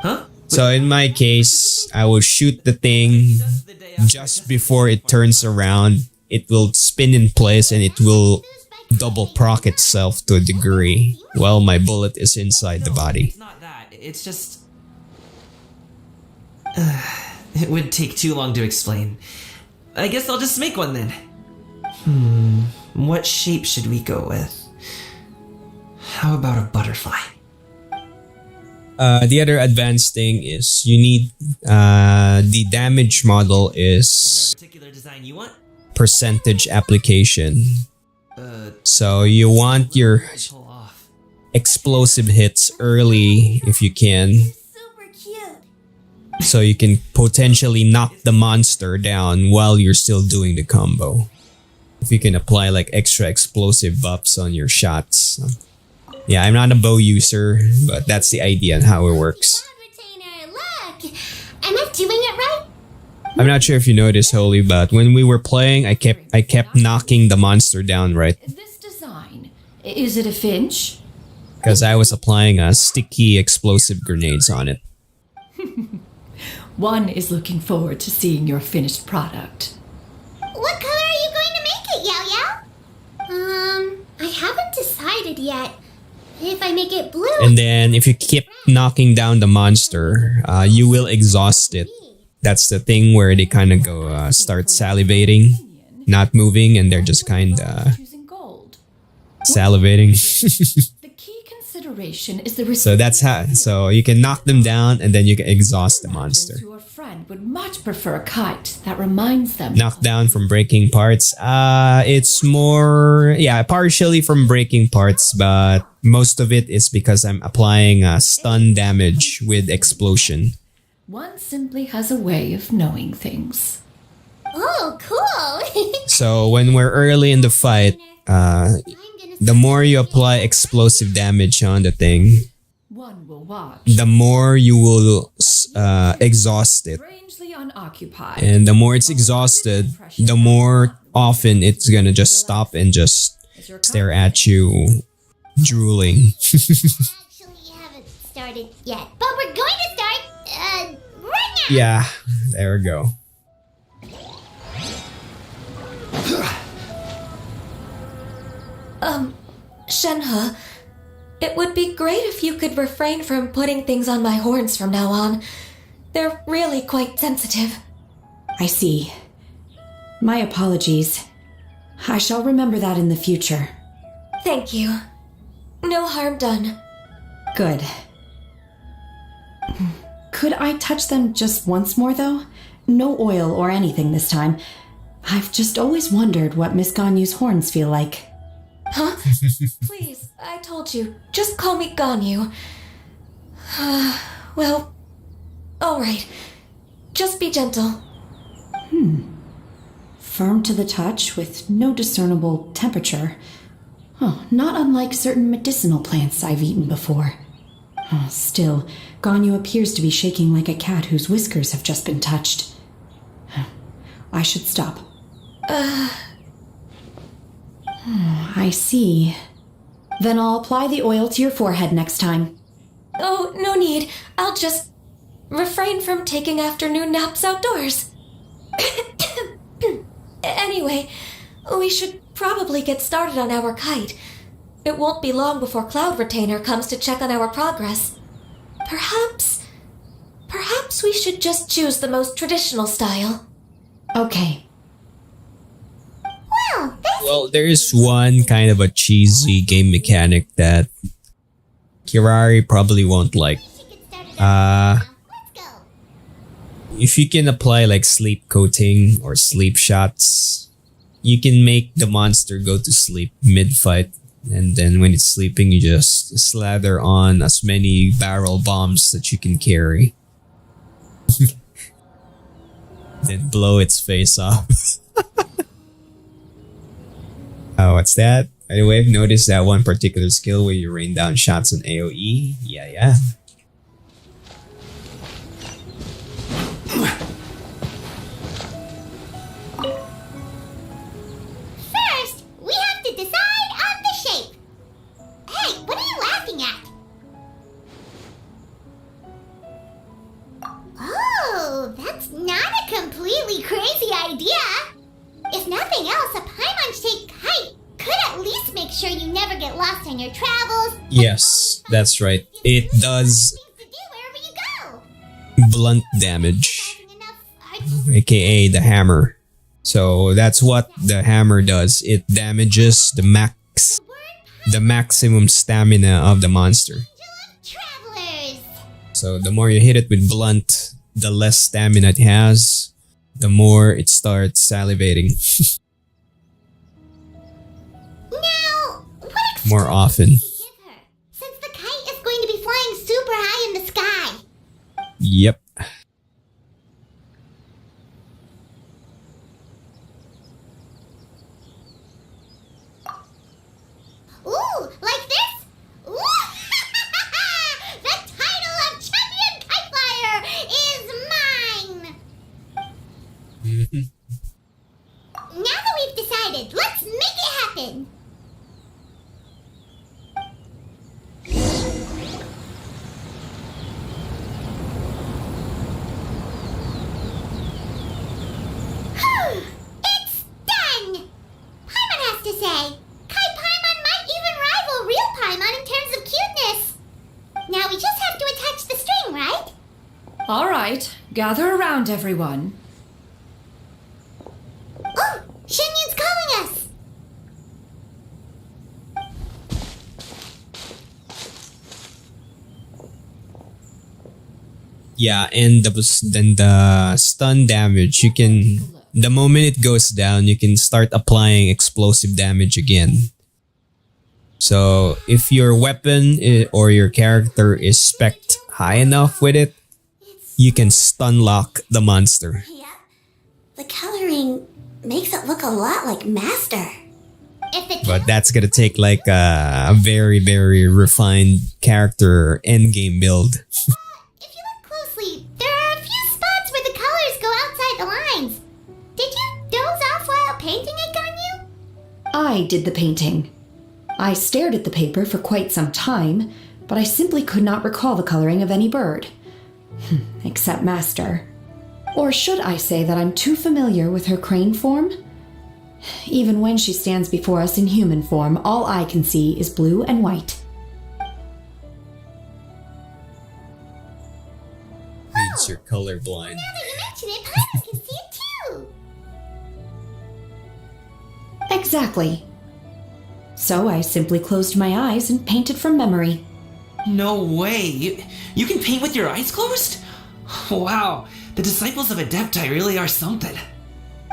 Huh? So in my case, I will shoot the thing just before it turns around. It will spin in place and it will double proc itself to a degree while my bullet is inside the body. It's not that. It's just... it would take too long to explain. I guess I'll just make one then. What shape should we go with? How about a butterfly? The other advanced thing is you need the damage model is Particular design you want? percentage application. So you want your explosive hits early if you can. So you can potentially knock the monster down while you're still doing the combo. If you can apply like extra explosive buffs on your shots. Yeah, I'm not a bow user, but that's the idea and how it works. Look! Am I doing it right? I'm not sure if you noticed, Holy, but when we were playing, I kept knocking the monster down, right? This design, is it a finch? Because I was applying sticky explosive grenades on it. One is looking forward to seeing your finished product. What color are you going to make it, Yao Yao? I haven't decided yet. If I make it blue... And then if you keep knocking down the monster, you will exhaust it. That's the thing where they kind of go start salivating, not moving, and they're just kind of salivating. Consideration is the So that's how. So you can knock them down, and then you can exhaust the monster. to a friend would much prefer a kite that reminds them. Knocked down from breaking parts. It's more, yeah, partially from breaking parts, but most of it is because I'm applying stun damage with explosion. One simply has a way of knowing things. Oh, cool! So when we're early in the fight, the more you apply explosive damage on the thing, One will watch. the more you will exhaust it. Strangely unoccupied. And the more it's exhausted, the more often it's gonna just stop and just stare at you, drooling. Started yet, but we're going to start, right now! Yeah, there we go. Shenhe, it would be great if you could refrain from putting things on my horns from now on. They're really quite sensitive. I see. My apologies. I shall remember that in the future. Thank you. No harm done. Good. Could I touch them just once more, though? No oil or anything this time. I've just always wondered what Miss Ganyu's horns feel like. Huh? Please, I told you. Just call me Ganyu. Well, alright. Just be gentle. Firm to the touch with no discernible temperature. Not unlike certain medicinal plants I've eaten before. Still, Ganyu appears to be shaking like a cat whose whiskers have just been touched. I should stop. I see. Then I'll apply the oil to your forehead next time. Oh, no need. I'll just refrain from taking afternoon naps outdoors. Anyway, we should probably get started on our kite. It won't be long before Cloud Retainer comes to check on our progress. Perhaps we should just choose the most traditional style. Okay. Well, there is one kind of a cheesy game mechanic that Kirari probably won't like. If you can apply like sleep coating or sleep shots, you can make the monster go to sleep mid-fight. And then when it's sleeping, you just slather on as many barrel bombs that you can carry. Then blow its face off. Oh, what's that? Anyway, I've noticed that one particular skill where you rain down shots on AoE. Yeah. First, we have to decide on the shape. Hey, what are you laughing at? Oh, that's not a completely crazy idea. If nothing else, a Paimon-shaped kite could at least make sure you never get lost on your travels. Yes, that's right. It does blunt damage, aka the hammer. So that's what the hammer does. It damages the maximum stamina of the monster. So the more you hit it with blunt, the less stamina it has, the more it starts salivating. Now, what more often. since the kite is going to be flying super high in the sky? Yep. Ooh, like this? Ooh! The title of Champion Kite Flyer is mine! Now that we've decided, let's make it happen! It's done! Paimon has to say. Kai Paimon might even rival real Paimon in terms of cuteness. Now we just have to attach the string, right? All right, gather around, everyone. Oh, Shenyun's calling us. Yeah, and then the stun damage, you can, the moment it goes down, you can start applying explosive damage again. So if your weapon or your character is spec'd high enough with it, you can stun lock the monster. The coloring makes it look a lot like Master. But that's gonna take like a very, very refined character endgame build. Closely, there are a few spots where the colors go outside the lines. Did you doze off while painting it, Ganyu? I did the painting. I stared at the paper for quite some time, but I simply could not recall the coloring of any bird. Except Master. Or should I say that I'm too familiar with her crane form? Even when she stands before us in human form, all I can see is blue and white. Means you're colorblind. Now that you mention it, Paimon can see it too. Exactly. So I simply closed my eyes and painted from memory. No way! You can paint with your eyes closed? Wow, the disciples of Adepti really are something.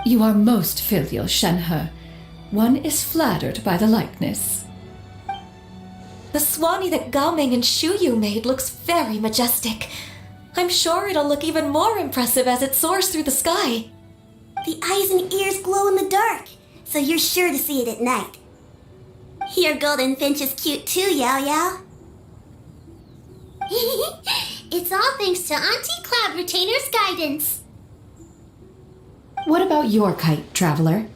You are most filial, Shenhe. One is flattered by the likeness. The Swanee that Gaoming and Shuyu made looks very majestic. I'm sure it'll look even more impressive as it soars through the sky. The eyes and ears glow in the dark, so you're sure to see it at night. Your golden finch is cute too, Yao Yao. It's all thanks to Auntie Cloud Retainer's guidance. What about your kite, Traveler?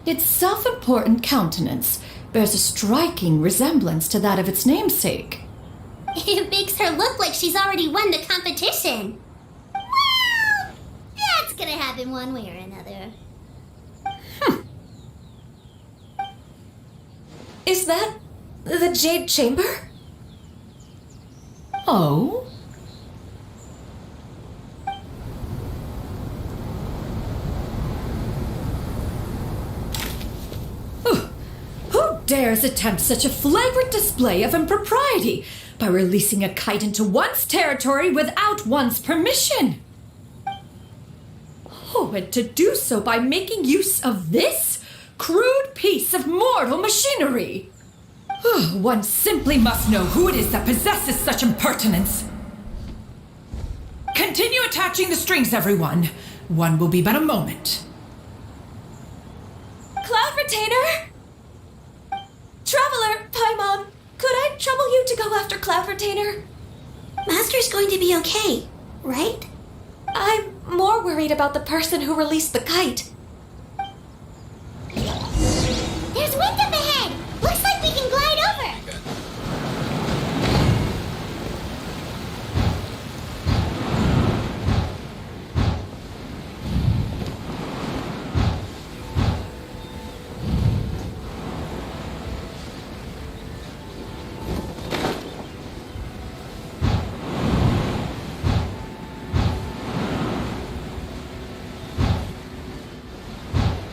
Its self-important countenance bears a striking resemblance to that of its namesake. It makes her look like she's already won the competition. Well, that's gonna happen one way or another. Is that the Jade Chamber? Oh? Who dares attempt such a flagrant display of impropriety by releasing a kite into one's territory without one's permission? Oh, and to do so by making use of this crude piece of mortal machinery. One simply must know who it is that possesses such impertinence. Continue attaching the strings, everyone. One will be but a moment. Cloud Retainer? Traveler, Paimon, could I trouble you to go after Cloud Retainer? Master's going to be okay, right? I'm more worried about the person who released the kite. There's wind up ahead! Looks like we can glide over!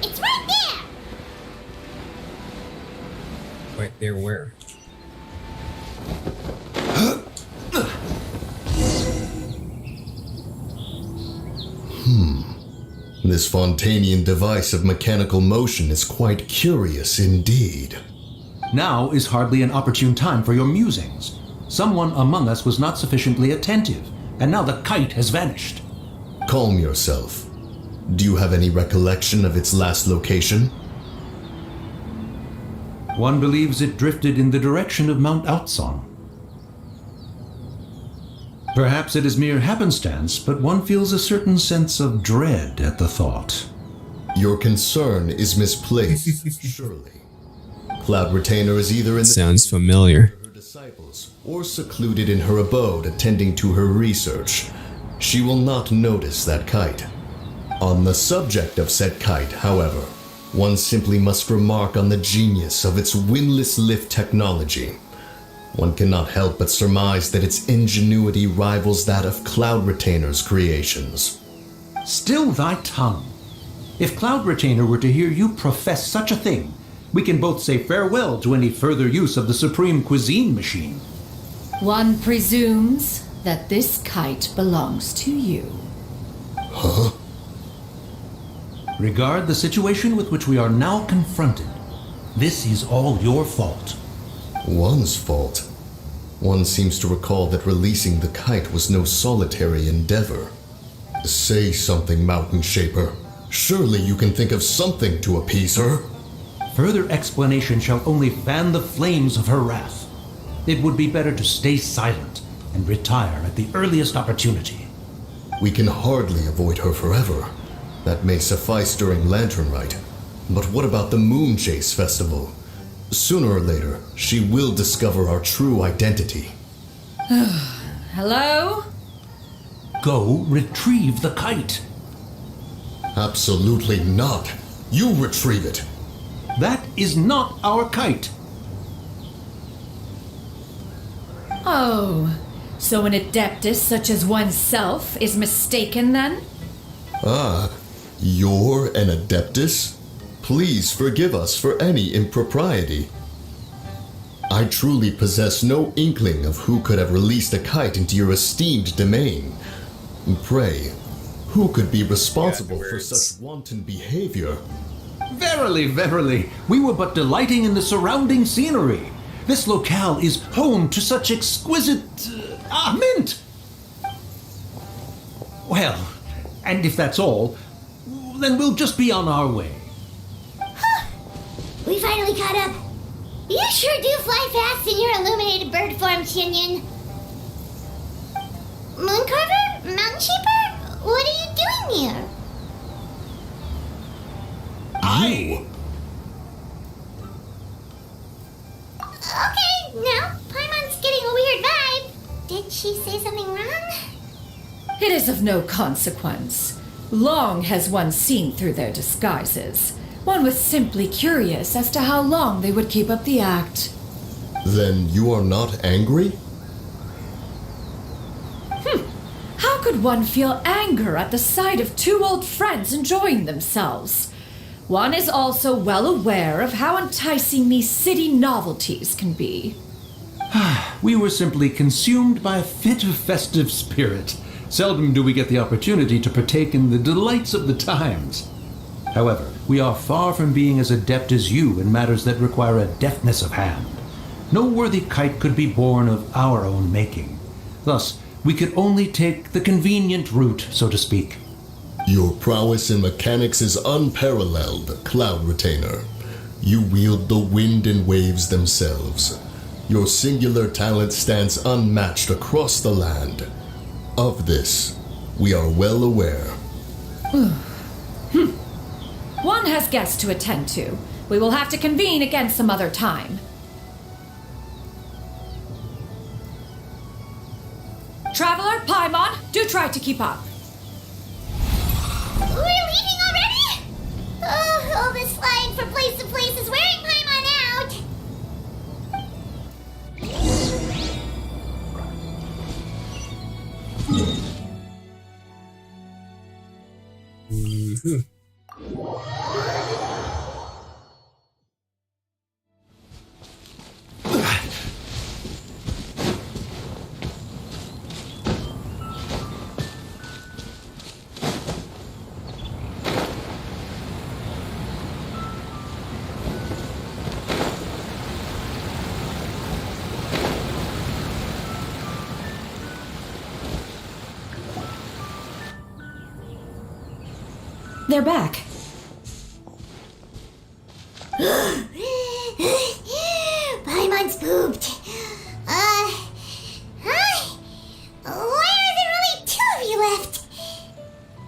It's right there! Right there, where? This Fontanian device of mechanical motion is quite curious indeed. Now is hardly an opportune time for your musings. Someone among us was not sufficiently attentive, and now the kite has vanished. Calm yourself. Do you have any recollection of its last location? One believes it drifted in the direction of Mount Outsong. Perhaps it is mere happenstance, but one feels a certain sense of dread at the thought. Your concern is misplaced, surely. Cloud Retainer is either in the Sounds familiar. her disciples or secluded in her abode attending to her research. She will not notice that kite. On the subject of said kite, however, one simply must remark on the genius of its windless lift technology. One cannot help but surmise that its ingenuity rivals that of Cloud Retainer's creations. Still thy tongue. If Cloud Retainer were to hear you profess such a thing, we can both say farewell to any further use of the Supreme Cuisine machine. One presumes that this kite belongs to you. Huh? Regard the situation with which we are now confronted. This is all your fault. One's fault. One seems to recall that releasing the kite was no solitary endeavor. Say something, Mountain Shaper. Surely you can think of something to appease her. Further explanation shall only fan the flames of her wrath. It would be better to stay silent and retire at the earliest opportunity. We can hardly avoid her forever. That may suffice during Lantern Rite. But what about the Moon Chase Festival? Sooner or later, she will discover our true identity. Hello? Go retrieve the kite. Absolutely not. You retrieve it. That is not our kite. Oh, so an adeptus such as oneself is mistaken then? Ah, you're an adeptus? Please forgive us for any impropriety. I truly possess no inkling of who could have released a kite into your esteemed domain. Pray, who could be responsible for such wanton behavior? Verily, verily, we were but delighting in the surrounding scenery. This locale is home to such exquisite... mint! Well, and if that's all, then we'll just be on our way. We finally caught up. You sure do fly fast in your illuminated bird form, Chinyan. Mooncarver? Mountain Sheeper? What are you doing here? Okay, now, Paimon's getting a weird vibe. Did she say something wrong? It is of no consequence. Long has one seen through their disguises. One was simply curious as to how long they would keep up the act. Then you are not angry? How could one feel anger at the sight of two old friends enjoying themselves? One is also well aware of how enticing these city novelties can be. We were simply consumed by a fit of festive spirit. Seldom do we get the opportunity to partake in the delights of the times. However, we are far from being as adept as you in matters that require a deftness of hand. No worthy kite could be born of our own making. Thus, we could only take the convenient route, so to speak. Your prowess in mechanics is unparalleled, Cloud Retainer. You wield the wind and waves themselves. Your singular talent stands unmatched across the land. Of this, we are well aware. One has guests to attend to. We will have to convene again some other time. Traveler, Paimon, do try to keep up. We're leaving already? Oh, all this flying from place to place is wearing Paimon out. They're back. Paimon's pooped. Hi. Why are there only two of you left?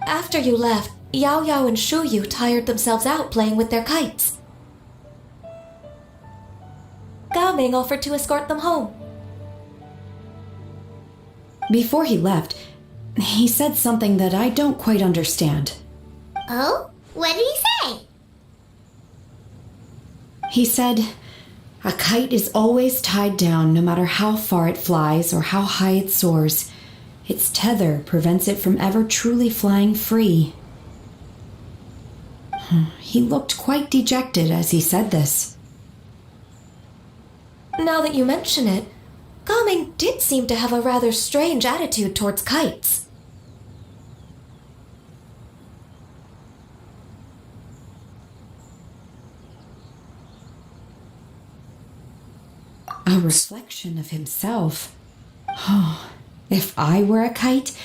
After you left, Yao Yao and Shu Yu tired themselves out playing with their kites. Gao Ming offered to escort them home. Before he left, he said something that I don't quite understand. Oh? What did he say? He said, a kite is always tied down no matter how far it flies or how high it soars. Its tether prevents it from ever truly flying free. He looked quite dejected as he said this. Now that you mention it, Gao Ming did seem to have a rather strange attitude towards kites. A reflection of himself. Oh, if I were a kite,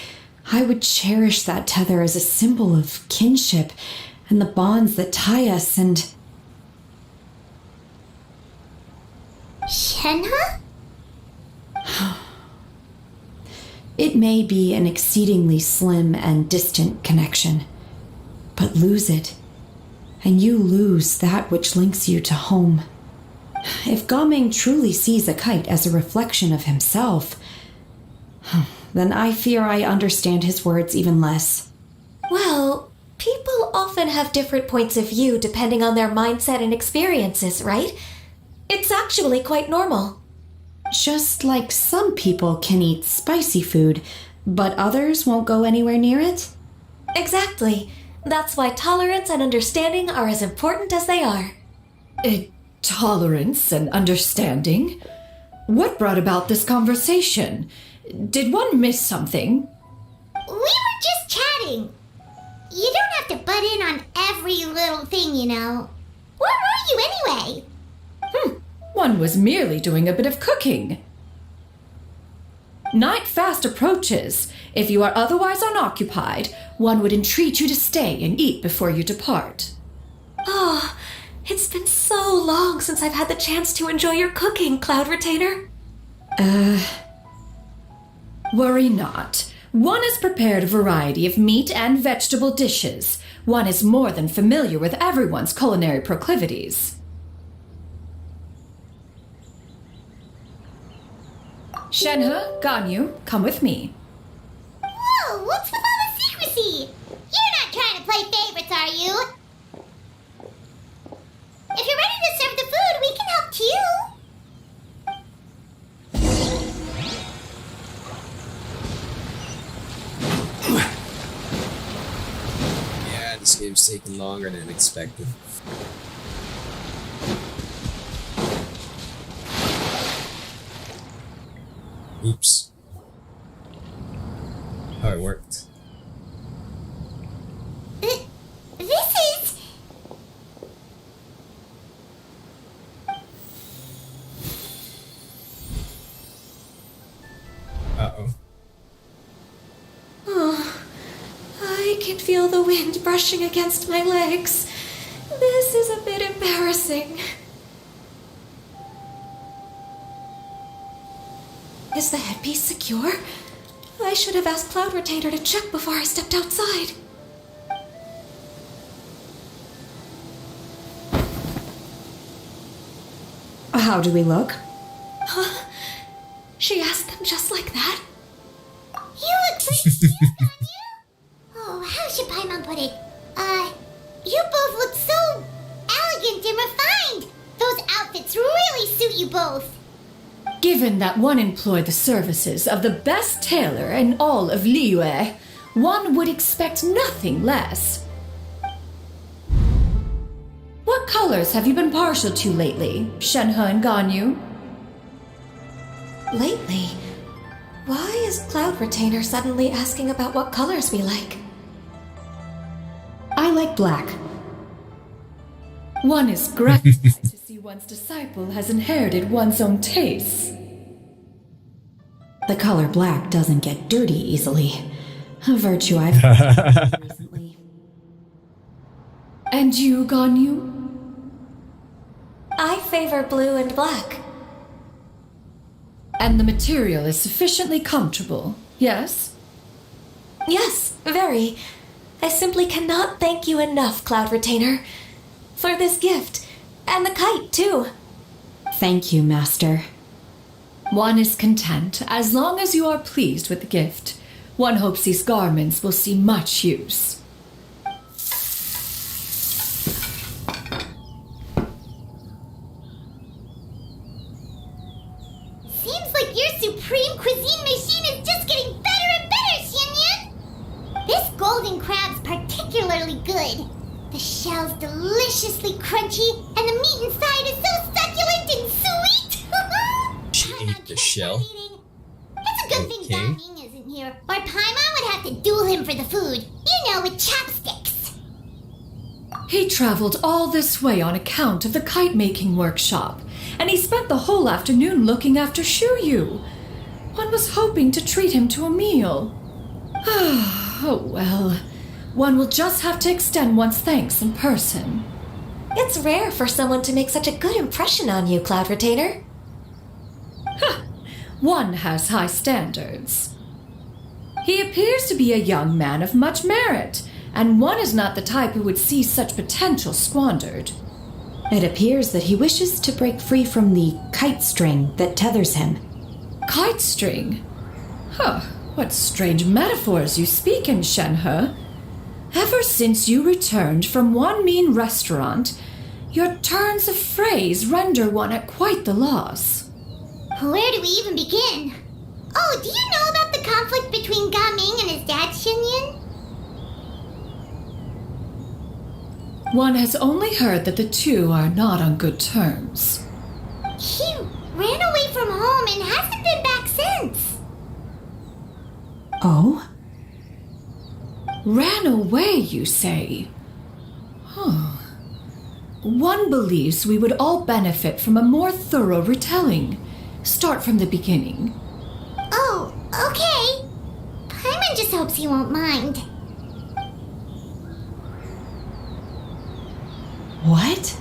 I would cherish that tether as a symbol of kinship and the bonds that tie us and... Shenhe? It may be an exceedingly slim and distant connection, but lose it, and you lose that which links you to home. If Gaming truly sees a kite as a reflection of himself, then I fear I understand his words even less. Well, people often have different points of view depending on their mindset and experiences, right? It's actually quite normal. Just like some people can eat spicy food, but others won't go anywhere near it? Exactly. That's why tolerance and understanding are as important as they are. Tolerance and understanding? What brought about this conversation? Did one miss something? We were just chatting. You don't have to butt in on every little thing, you know. Where were you anyway? One was merely doing a bit of cooking. Night fast approaches. If you are otherwise unoccupied, one would entreat you to stay and eat before you depart. Oh, it's been so long since I've had the chance to enjoy your cooking, Cloud Retainer. Worry not. One has prepared a variety of meat and vegetable dishes. One is more than familiar with everyone's culinary proclivities. Shenhe, Ganyu, come with me. Whoa, what's with all the secrecy? You're not trying to play favorites, are you? If you're ready to serve the food, we can help too. Yeah, this game's taking longer than expected. Oops. Oh, it worked. This is... Uh-oh. Oh, I can feel the wind brushing against my legs. This is a bit embarrassing. Is the headpiece secure? I should have asked Cloud Retainer to check before I stepped outside. How do we look? Huh? She asked them just like that? You look pretty cute, don't you? Oh, how should Paimon put it? You both look so elegant and refined. Those outfits really suit you both. Given that one employed the services of the best tailor in all of Liyue, one would expect nothing less. What colors have you been partial to lately, Shenhe and Ganyu? Lately? Why is Cloud Retainer suddenly asking about what colors we like? I like black. One is gratified to see one's disciple has inherited one's own tastes. The color black doesn't get dirty easily. A virtue I've recently. And you, Ganyu? I favor blue and black. And the material is sufficiently comfortable, yes? Yes, very. I simply cannot thank you enough, Cloud Retainer, for this gift. And the kite, too. Thank you, Master. One is content as long as you are pleased with the gift. One hopes these garments will see much use. Seems like your supreme cuisine machine is just getting better and better, Xianyan. This golden crab's particularly good. The shell's deliciously crunchy, and the meat inside is so succulent and sweet. She ate the shell. It's a good thing Daming isn't here, or Paimon would have to duel him for the food. You know, with chopsticks. He traveled all this way on account of the kite-making workshop, and he spent the whole afternoon looking after Shuyu. One was hoping to treat him to a meal. Oh well, one will just have to extend one's thanks in person. It's rare for someone to make such a good impression on you, Cloud Retainer. One has high standards. He appears to be a young man of much merit, and one is not the type who would see such potential squandered. It appears that he wishes to break free from the kite string that tethers him. Kite string? Huh, what strange metaphors you speak in, Shenhe. Ever since you returned from one mean restaurant, your turns of phrase render one at quite the loss. Where do we even begin? Oh, do you know about the conflict between Gaming and his dad, Xianyan? One has only heard that the two are not on good terms. He ran away from home and hasn't been back since. Oh? Ran away, you say? Huh. One believes we would all benefit from a more thorough retelling. Start from the beginning. Oh, Okay. Paimon just hopes you won't mind. What?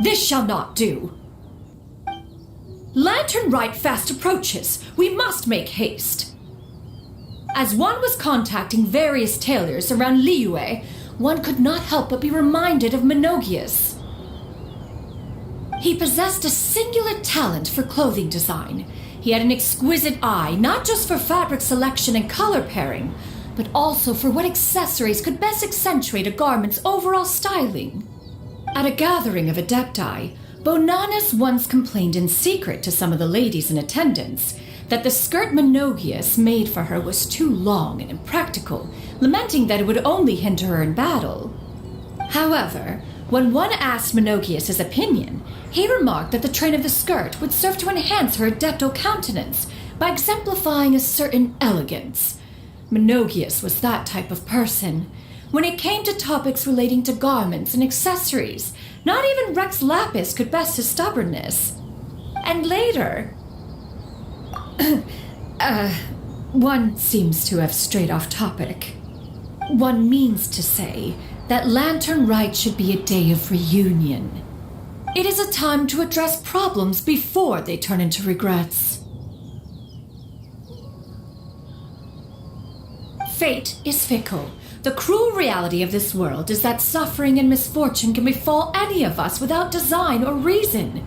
This shall not do. Lantern Rite fast approaches. We must make haste. As one was contacting various tailors around Liyue, one could not help but be reminded of Menogius. He possessed a singular talent for clothing design. He had an exquisite eye, not just for fabric selection and color pairing, but also for what accessories could best accentuate a garment's overall styling. At a gathering of Adepti, Bonanis once complained in secret to some of the ladies in attendance that the skirt Menogius made for her was too long and impractical, lamenting that it would only hinder her in battle. However, when one asked Menogius his opinion, he remarked that the train of the skirt would serve to enhance her adeptal countenance by exemplifying a certain elegance. Menogius was that type of person. When it came to topics relating to garments and accessories, not even Rex Lapis could best his stubbornness. And later... one seems to have strayed off topic. One means to say that Lantern Rite should be a day of reunion. It is a time to address problems before they turn into regrets. Fate is fickle. The cruel reality of this world is that suffering and misfortune can befall any of us without design or reason.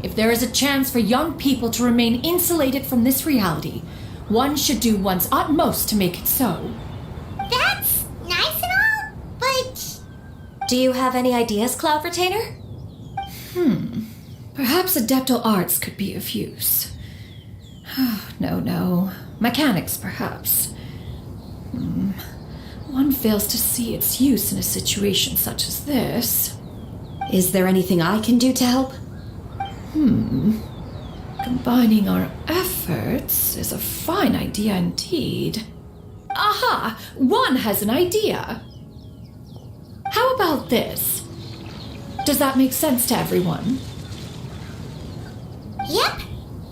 If there is a chance for young people to remain insulated from this reality, one should do one's utmost to make it so. That's nice and all, but... Do you have any ideas, Cloud Retainer? Perhaps adeptal arts could be of use. No. Mechanics, perhaps. One fails to see its use in a situation such as this. Is there anything I can do to help? Combining our efforts is a fine idea indeed. Aha! One has an idea. How about this? Does that make sense to everyone? Yep.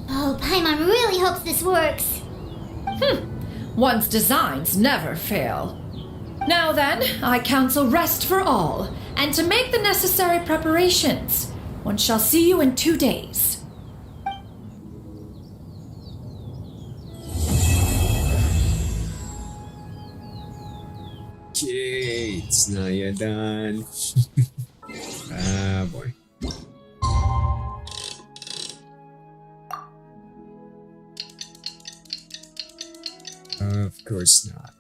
Oh, Paimon really hopes this works. One's designs never fail. Now then, I counsel rest for all, and to make the necessary preparations. One shall see you in 2 days. Okay, it's not yet done. Ah, boy. Of course not.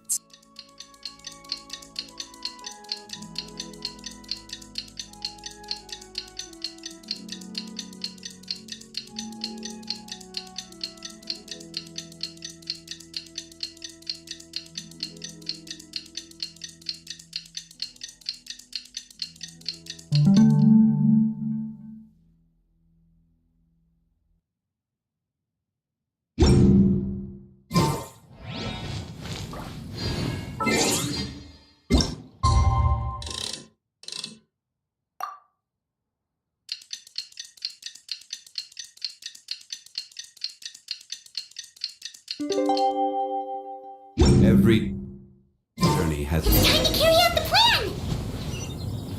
Every journey has... Time to carry out the plan!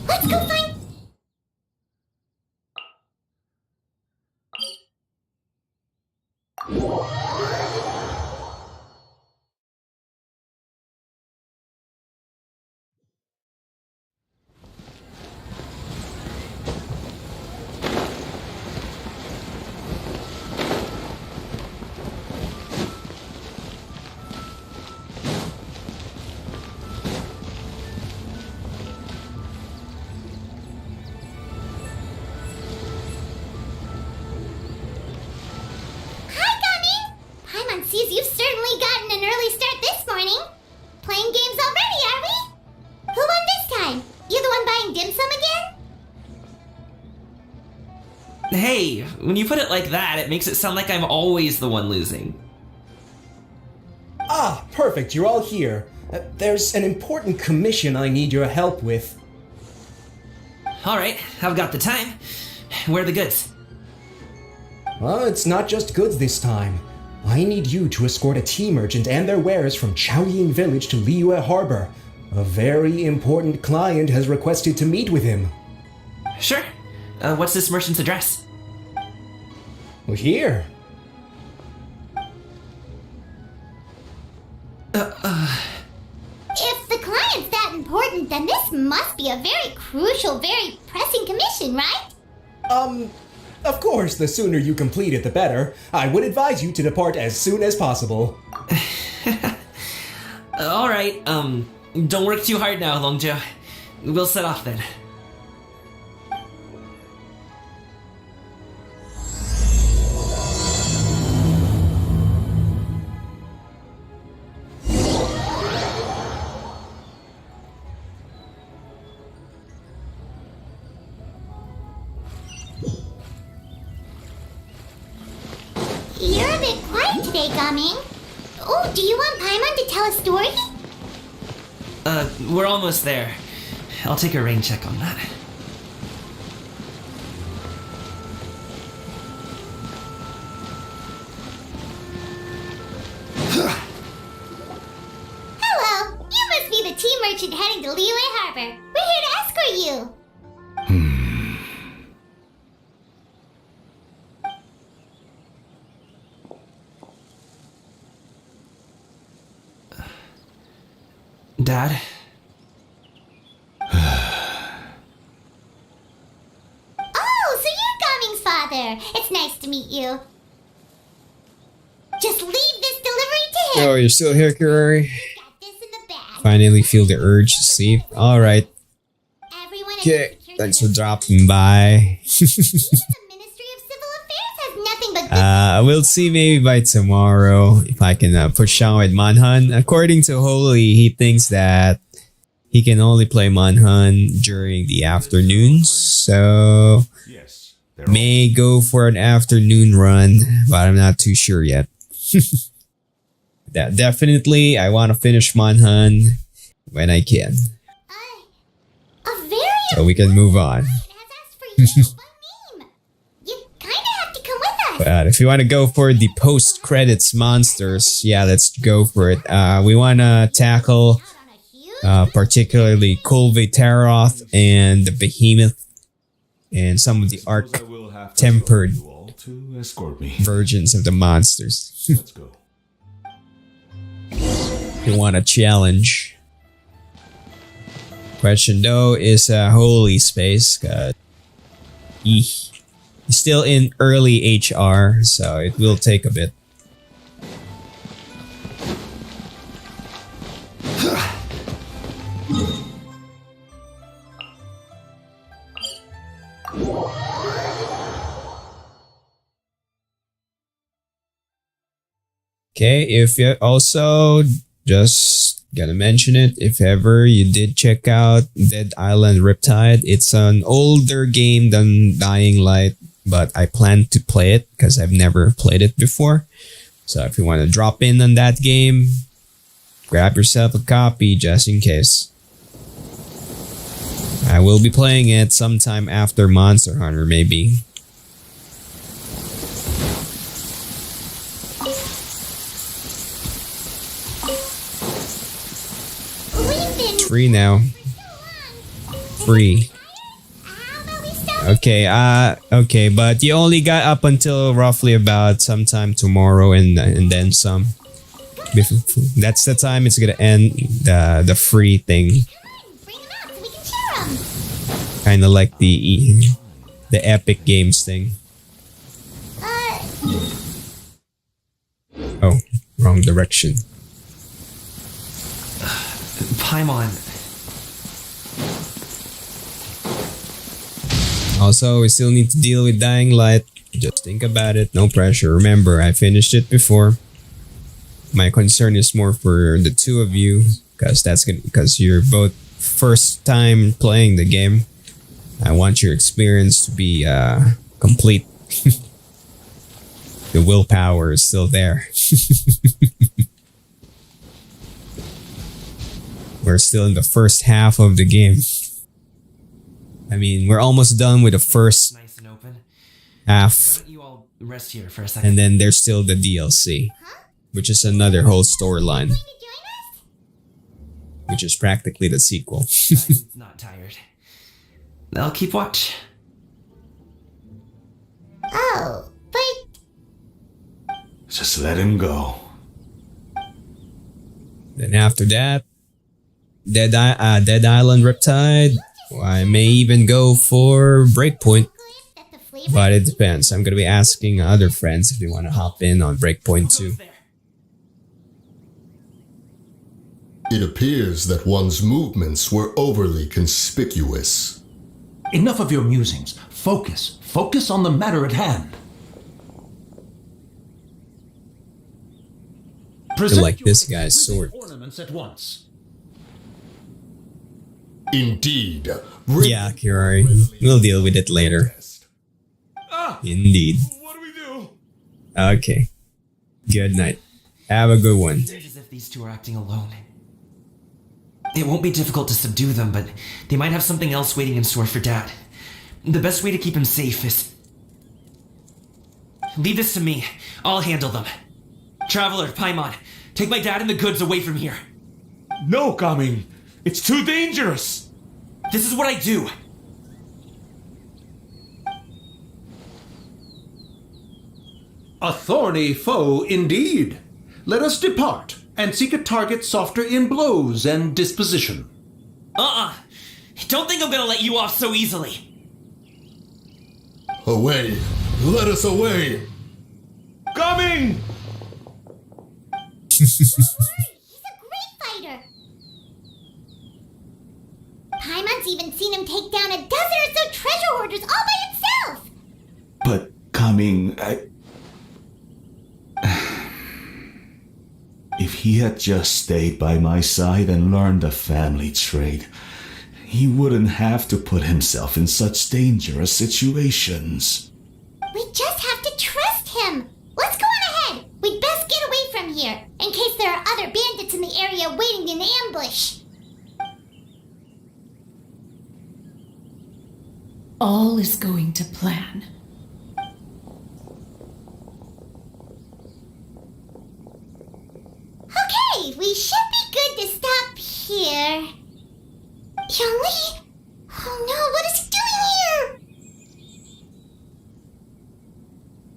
Let's go find... sees you've certainly gotten an early start this morning. Playing games already, are we? Who won this time? You the one buying dim sum again? Hey, when you put it like that, it makes it sound like I'm always the one losing. Ah, perfect, you're all here. There's an important commission I need your help with. Alright, I've got the time. Where are the goods? Well, it's not just goods this time. I need you to escort a tea merchant and their wares from Chaoying Village to Liyue Harbor. A very important client has requested to meet with him. Sure. What's this merchant's address? Well, here. If the client's that important, then this must be a very crucial, very pressing commission, right? Of course, the sooner you complete it, the better. I would advise you to depart as soon as possible. Alright, don't work too hard now, Longjo. We'll set off then. You're a bit quiet today, Gaming. Oh, do you want Paimon to tell a story? We're almost there. I'll take a rain check on that. Hello, you must be the tea merchant heading to Liyue Harbor. We're here to escort you. Dad? Oh, so you're Gaming's father. It's nice to meet you. Just leave this delivery to him. Oh, you're still here, Kirari? Finally feel the urge to sleep. Alright. Okay, thanks for dropping by. We'll see maybe by tomorrow if I can push on with Manhunt. According to Holy, he thinks that he can only play Manhunt during the afternoons. So, may go for an afternoon run, but I'm not too sure yet. Definitely, I want to finish Manhunt when I can. So we can move on. But if you want to go for the post-credits monsters, yeah, let's go for it. We want to tackle particularly Kulve-Taroth and the Behemoth and some of the arc-tempered versions of the monsters. Let's go. You want a challenge. Question though is Holy Space. He's still in early HR, so it will take a bit. Okay, if you also just gotta mention it, if ever you did check out Dead Island Riptide, it's an older game than Dying Light, but I plan to play it because I've never played it before. So if you want to drop in on that game, grab yourself a copy just in case. I will be playing it sometime after Monster Hunter, maybe. Free now. Free. Okay, okay, but you only got up until roughly about sometime tomorrow and then some. That's the time it's gonna end the free thing. Kinda like the Epic Games thing. Oh, wrong direction. Paimon. Also, we still need to deal with Dying Light. Just think about it, no pressure. Remember, I finished it before. My concern is more for the two of you, because you're both first time playing the game. I want your experience to be complete. The willpower is still there. We're still in the first half of the game. I mean, we're almost done with the first half. Rest here for a second. And then there's still the DLC, which is another whole storyline, which is practically the sequel. I'm not tired. I'll keep watch. Oh, but Just let him go. Then after that, Dead Island Riptide. I may even go for Breakpoint, but it depends. I'm gonna be asking other friends if they want to hop in on Breakpoint too. It appears that one's movements were overly conspicuous. Enough of your musings. Focus. Focus on the matter at hand. I like this guy's sword. Ornaments at once. Indeed. Yeah, Kirari. We'll deal with it later. Indeed. What do we do? Okay. Good night. Have a good one. It's as if these two are acting alone. It won't be difficult to subdue them, but they might have something else waiting in store for Dad. The best way to keep him safe is... Leave this to me. I'll handle them. Traveler, Paimon, take my dad and the goods away from here. No, Gaming. It's too dangerous. This is what I do. A thorny foe indeed. Let us depart and seek a target softer in blows and disposition. Don't think I'm gonna let you off so easily. Away! Let us away! Coming! he's a great fighter. Paimon's even seen him take down a dozen or so treasure hoarders all by himself. But Coming, if he had just stayed by my side and learned the family trade, he wouldn't have to put himself in such dangerous situations. We just have to trust him. Let's go on ahead. We'd best get away from here, in case there are other bandits in the area waiting in ambush. All is going to plan. Okay, we should be good to stop here. Yongli? Oh no, what is he doing here?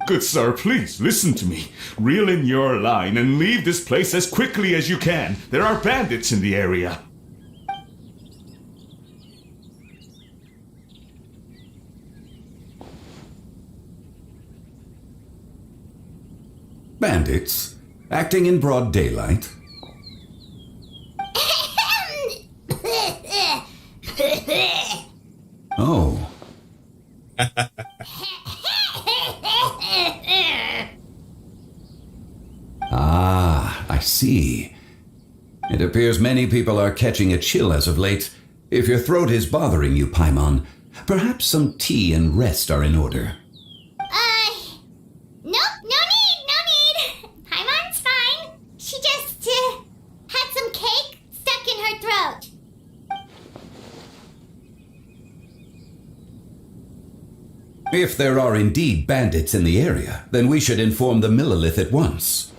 Good sir, please listen to me. Reel in your line and leave this place as quickly as you can. There are bandits in the area. Bandits? Acting in broad daylight? Oh. Ah, I see. It appears many people are catching a chill as of late. If your throat is bothering you, Paimon, perhaps some tea and rest are in order. Nope, no need. Paimon's fine. She just, had some cake stuck in her throat. If there are indeed bandits in the area, then we should inform the Millilith at once.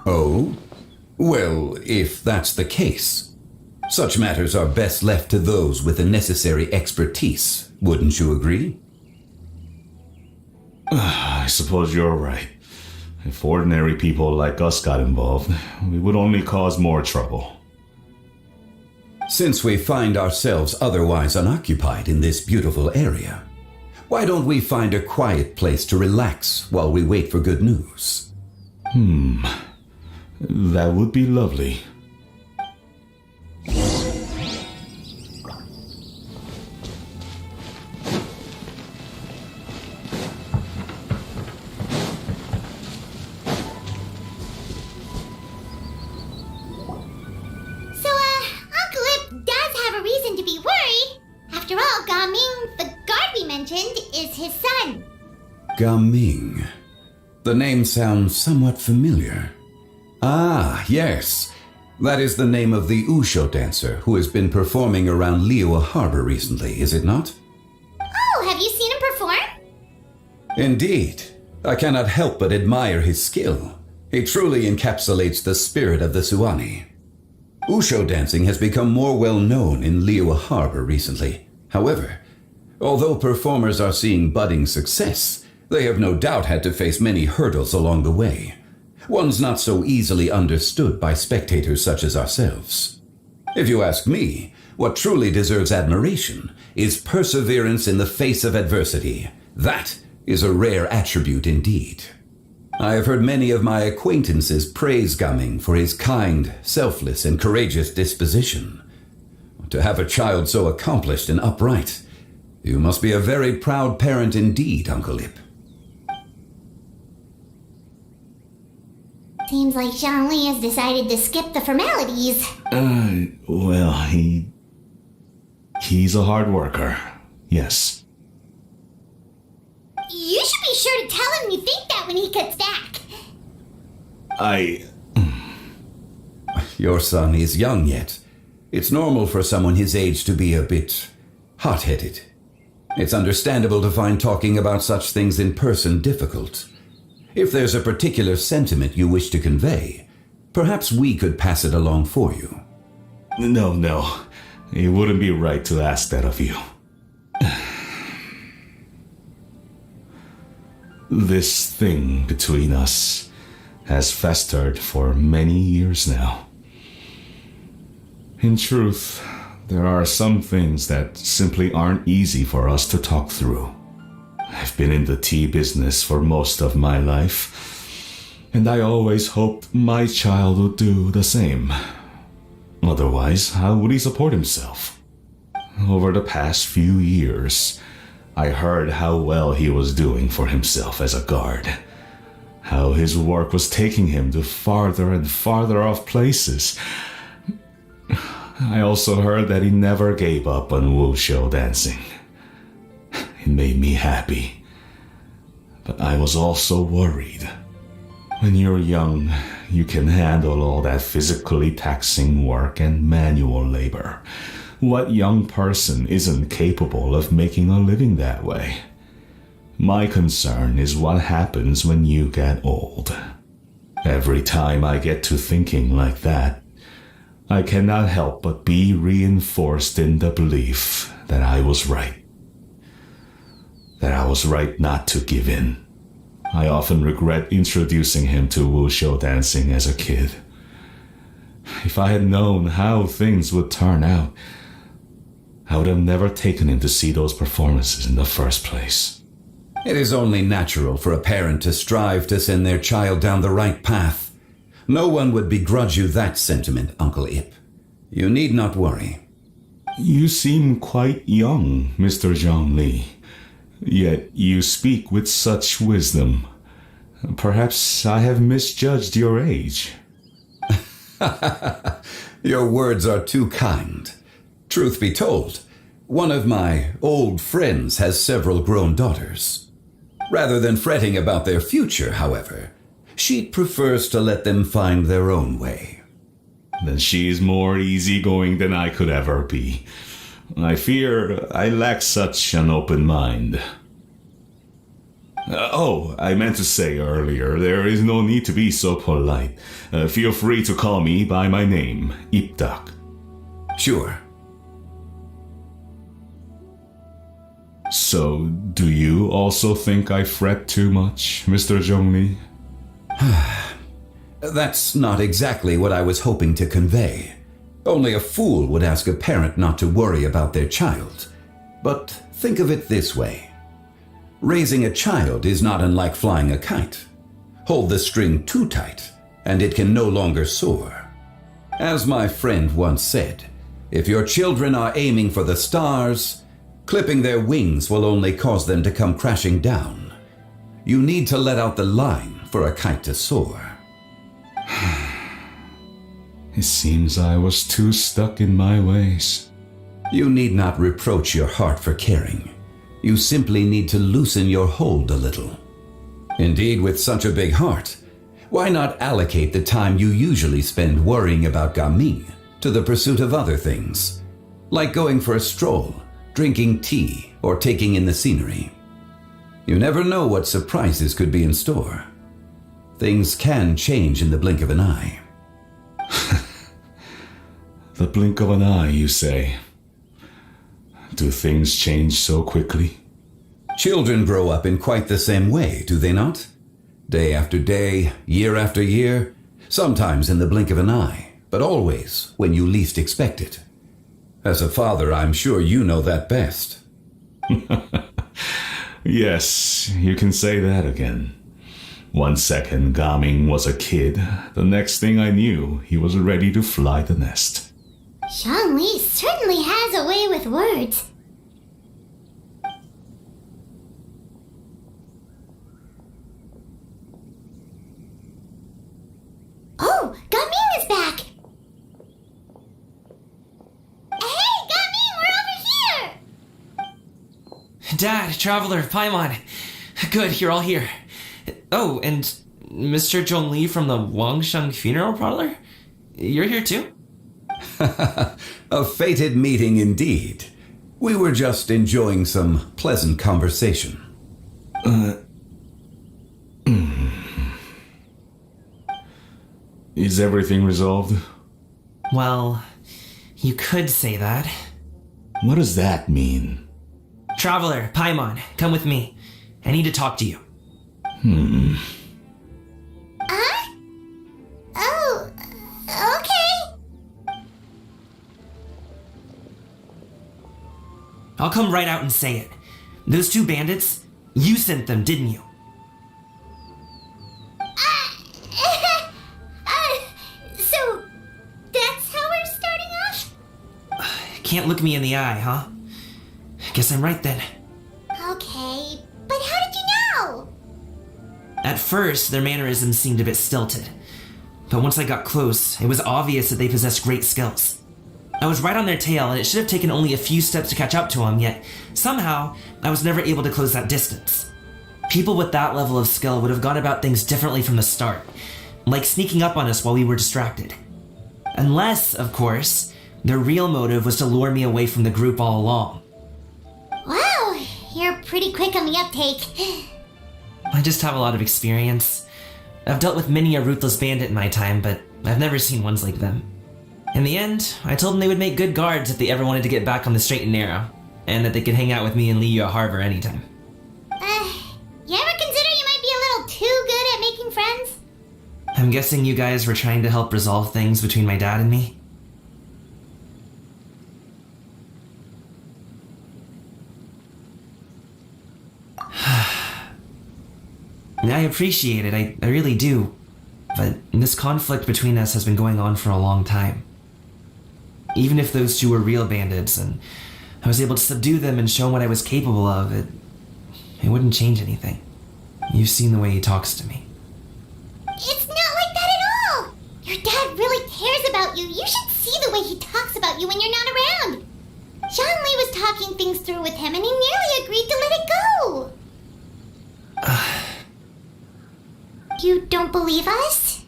Oh? Well, if that's the case, such matters are best left to those with the necessary expertise, wouldn't you agree? I suppose you're right. If ordinary people like us got involved, we would only cause more trouble. Since we find ourselves otherwise unoccupied in this beautiful area, why don't we find a quiet place to relax while we wait for good news? That would be lovely. His son. Gaming. The name sounds somewhat familiar. Ah, yes. That is the name of the Usho dancer who has been performing around Liyue Harbor recently, is it not? Oh, have you seen him perform? Indeed, I cannot help but admire his skill. He truly encapsulates the spirit of the Suwani. Wushu dancing has become more well known in Liyue Harbor recently. However, although performers are seeing budding success, they have no doubt had to face many hurdles along the way. Ones not so easily understood by spectators such as ourselves. If you ask me, what truly deserves admiration is perseverance in the face of adversity. That is a rare attribute indeed. I have heard many of my acquaintances praise Gaming for his kind, selfless, and courageous disposition. To have a child so accomplished and upright, you must be a very proud parent indeed, Uncle Ip. Seems like Zhongli has decided to skip the formalities. Well, he's a hard worker. Yes. You should be sure to tell him you think that when he gets back. Your son is young yet. It's normal for someone his age to be a bit hot-headed. It's understandable to find talking about such things in person difficult. If there's a particular sentiment you wish to convey, perhaps we could pass it along for you. No. It wouldn't be right to ask that of you. This thing between us has festered for many years now. In truth, there are some things that simply aren't easy for us to talk through. I've been in the tea business for most of my life, and I always hoped my child would do the same. Otherwise, how would he support himself? Over the past few years, I heard how well he was doing for himself as a guard. How his work was taking him to farther and farther off places. I also heard that he never gave up on wushu dancing. It made me happy. But I was also worried. When you're young, you can handle all that physically taxing work and manual labor. What young person isn't capable of making a living that way? My concern is what happens when you get old. Every time I get to thinking like that, I cannot help but be reinforced in the belief that I was right. That I was right not to give in. I often regret introducing him to wushu dancing as a kid. If I had known how things would turn out, I would have never taken him to see those performances in the first place. It is only natural for a parent to strive to send their child down the right path. No one would begrudge you that sentiment, Uncle Ip. You need not worry. You seem quite young, Mr. Zhongli. Yet you speak with such wisdom. Perhaps I have misjudged your age. Your words are too kind. Truth be told, one of my old friends has several grown daughters. Rather than fretting about their future, however, she prefers to let them find their own way. Then she is more easygoing than I could ever be. I fear I lack such an open mind. I meant to say earlier, there is no need to be so polite. Feel free to call me by my name, Iptak. Sure. So, do you also think I fret too much, Mr. Zhongli? That's not exactly what I was hoping to convey. Only a fool would ask a parent not to worry about their child. But think of it this way. Raising a child is not unlike flying a kite. Hold the string too tight, and it can no longer soar. As my friend once said, if your children are aiming for the stars, clipping their wings will only cause them to come crashing down. You need to let out the line for a kite to soar. It seems I was too stuck in my ways. You need not reproach your heart for caring. You simply need to loosen your hold a little. Indeed, with such a big heart, why not allocate the time you usually spend worrying about Gaming to the pursuit of other things, like going for a stroll, drinking tea, or taking in the scenery? You never know what surprises could be in store. Things can change in the blink of an eye. The blink of an eye, you say? Do things change so quickly? Children grow up in quite the same way, do they not? Day after day, year after year, sometimes in the blink of an eye, but always when you least expect it. As a father, I'm sure you know that best. Yes, you can say that again. 1 second Gaming was a kid, the next thing I knew, he was ready to fly the nest. Zhongli certainly has a way with words. Oh, Gaming is back! Hey, Gaming, we're over here! Dad, Traveler, Paimon. Good, you're all here. Oh, and Mr. Zhongli from the Wangsheng Funeral Parlor? You're here too? A fated meeting indeed. We were just enjoying some pleasant conversation. Is everything resolved? Well, you could say that. What does that mean? Traveler, Paimon, come with me. I need to talk to you. Oh, okay. I'll come right out and say it. Those 2 bandits, you sent them, didn't you? So, that's how we're starting off? Can't look me in the eye, huh? Guess I'm right then. Okay, but how did you know? At first, their mannerisms seemed a bit stilted. But once I got close, it was obvious that they possessed great skills. I was right on their tail, and it should have taken only a few steps to catch up to them, yet somehow, I was never able to close that distance. People with that level of skill would have gone about things differently from the start, like sneaking up on us while we were distracted. Unless, of course, their real motive was to lure me away from the group all along. Wow, you're pretty quick on the uptake. I just have a lot of experience. I've dealt with many a ruthless bandit in my time, but I've never seen ones like them. In the end, I told them they would make good guards if they ever wanted to get back on the straight and narrow, and that they could hang out with me in Liyue Harbor anytime. You ever consider you might be a little too good at making friends? I'm guessing you guys were trying to help resolve things between my dad and me? I appreciate it, I really do. But this conflict between us has been going on for a long time. Even if those 2 were real bandits and I was able to subdue them and show them what I was capable of, it wouldn't change anything. You've seen the way he talks to me. It's not like that at all! Your dad really cares about you. You should see the way he talks about you when you're not around. Zhongli was talking things through with him and he nearly agreed to let it go. You don't believe us?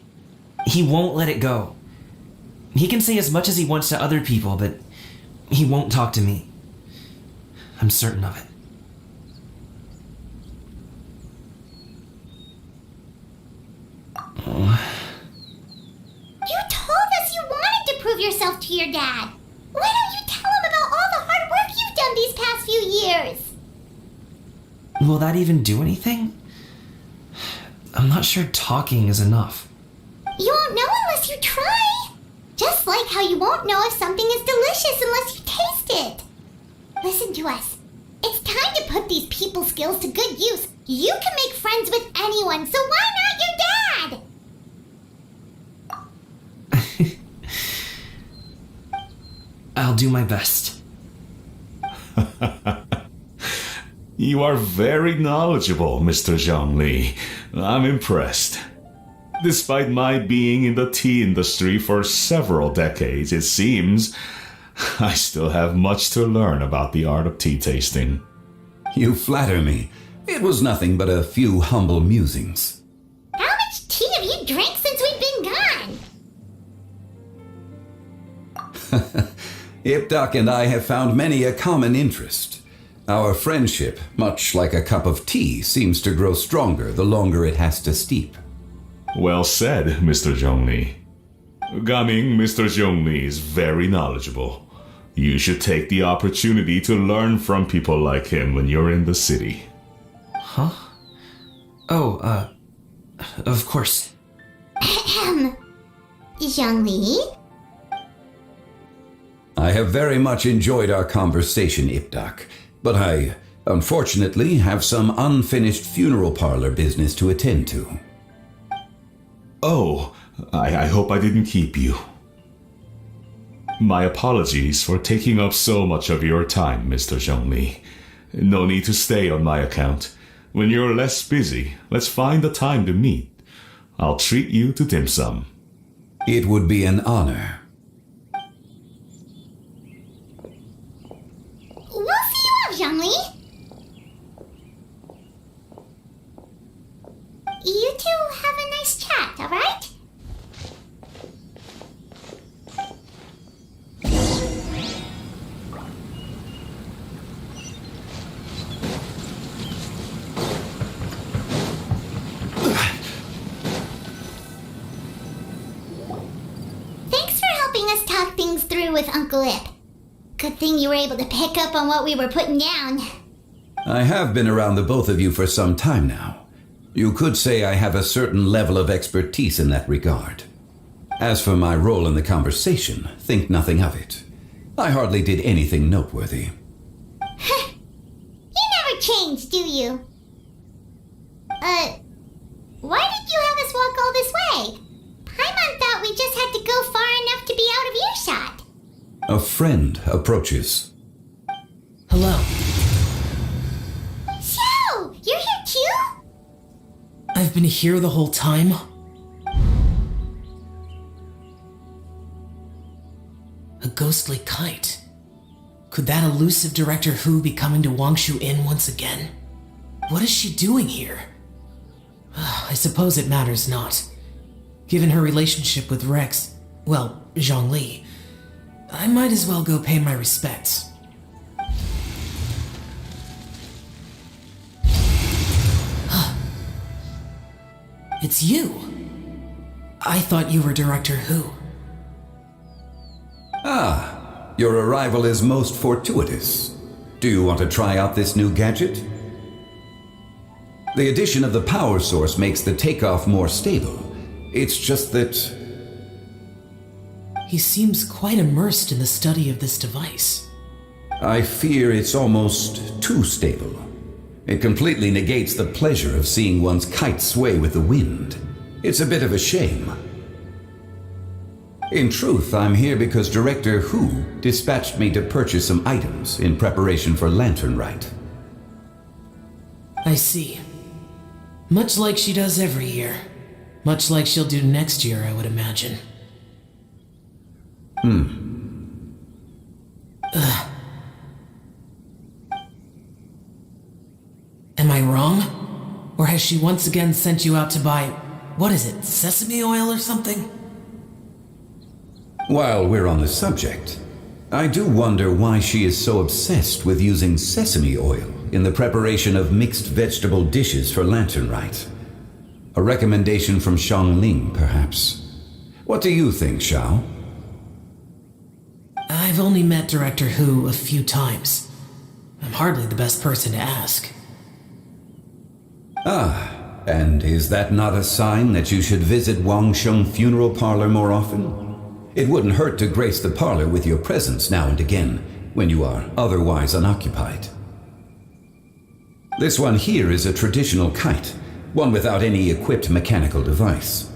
He won't let it go. He can say as much as he wants to other people, but he won't talk to me. I'm certain of it. You told us you wanted to prove yourself to your dad. Why don't you tell him about all the hard work you've done these past few years? Will that even do anything? I'm not sure talking is enough. You won't know unless you try. Just like how you won't know if something is delicious unless you taste it. Listen to us. It's time to put these people skills to good use. You can make friends with anyone, so why not your dad? I'll do my best. You are very knowledgeable, Mr. Zhongli. I'm impressed. Despite my being in the tea industry for several decades, it seems I still have much to learn about the art of tea tasting. You flatter me. It was nothing but a few humble musings. How much tea have you drank since we've been gone? Ipdak and I have found many a common interest. Our friendship, much like a cup of tea, seems to grow stronger the longer it has to steep. Well said, Mr. Zhongli. Gaming, Mr. Zhongli is very knowledgeable. You should take the opportunity to learn from people like him when you're in the city. Huh? Oh, of course. Zhongli? I have very much enjoyed our conversation, Ipdak, but I, unfortunately, have some unfinished funeral parlor business to attend to. Oh, I hope I didn't keep you. My apologies for taking up so much of your time, Mr. Zhongli. No need to stay on my account. When you're less busy, let's find a time to meet. I'll treat you to dim sum. It would be an honor. We'll see you off, Zhongli. You two have a nice chat, alright? Thanks for helping us talk things through with Uncle Ip. Good thing you were able to pick up on what we were putting down. I have been around the both of you for some time now. You could say I have a certain level of expertise in that regard. As for my role in the conversation, think nothing of it. I hardly did anything noteworthy. You never change, do you? Why did you have us walk all this way? Paimon thought we just had to go far enough to be out of earshot. A friend approaches. Hello. So, you're here too? I've been here the whole time? A ghostly kite. Could that elusive Director Hu be coming to Wangshu Inn once again? What is she doing here? I suppose it matters not. Given her relationship with Rex, well, Zhongli, I might as well go pay my respects. It's you. I thought you were Director Hu. Ah, your arrival is most fortuitous. Do you want to try out this new gadget? The addition of the power source makes the takeoff more stable. It's just that... He seems quite immersed in the study of this device. I fear it's almost too stable. It completely negates the pleasure of seeing one's kite sway with the wind. It's a bit of a shame. In truth, I'm here because Director Hu dispatched me to purchase some items in preparation for Lantern Rite. I see. Much like she does every year. Much like she'll do next year, I would imagine. Am I wrong? Or has she once again sent you out to buy, what is it, sesame oil or something? While we're on the subject, I do wonder why she is so obsessed with using sesame oil in the preparation of mixed vegetable dishes for Lantern Rite. A recommendation from Xiangling, perhaps. What do you think, Xiao? I've only met Director Hu a few times. I'm hardly the best person to ask. Ah, and is that not a sign that you should visit Wangsheng Funeral Parlor more often? It wouldn't hurt to grace the parlor with your presence now and again, when you are otherwise unoccupied. This one here is a traditional kite, one without any equipped mechanical device.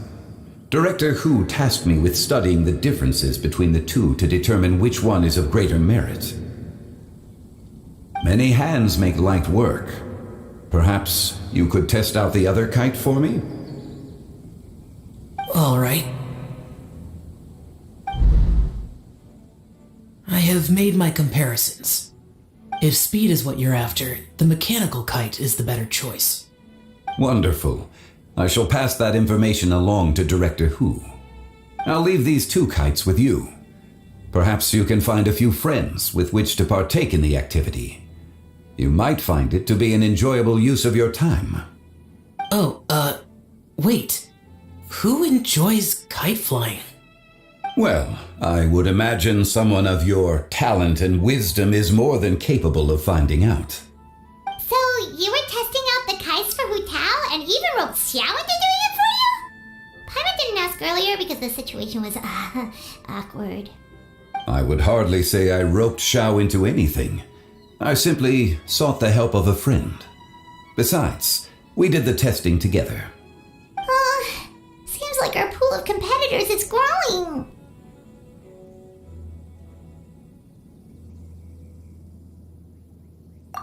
Director Hu tasked me with studying the differences between the two to determine which one is of greater merit. Many hands make light work. Perhaps you could test out the other kite for me? All right. I have made my comparisons. If speed is what you're after, the mechanical kite is the better choice. Wonderful. I shall pass that information along to Director Hu. I'll leave these two kites with you. Perhaps you can find a few friends with which to partake in the activity. You might find it to be an enjoyable use of your time. Oh, wait. Who enjoys kite flying? Well, I would imagine someone of your talent and wisdom is more than capable of finding out. So, you were testing out the kites for Hu Tao and even roped Xiao into doing it for you? Paimon didn't ask earlier because the situation was awkward. I would hardly say I roped Xiao into anything. I simply sought the help of a friend. Besides, we did the testing together. Seems like our pool of competitors is growing.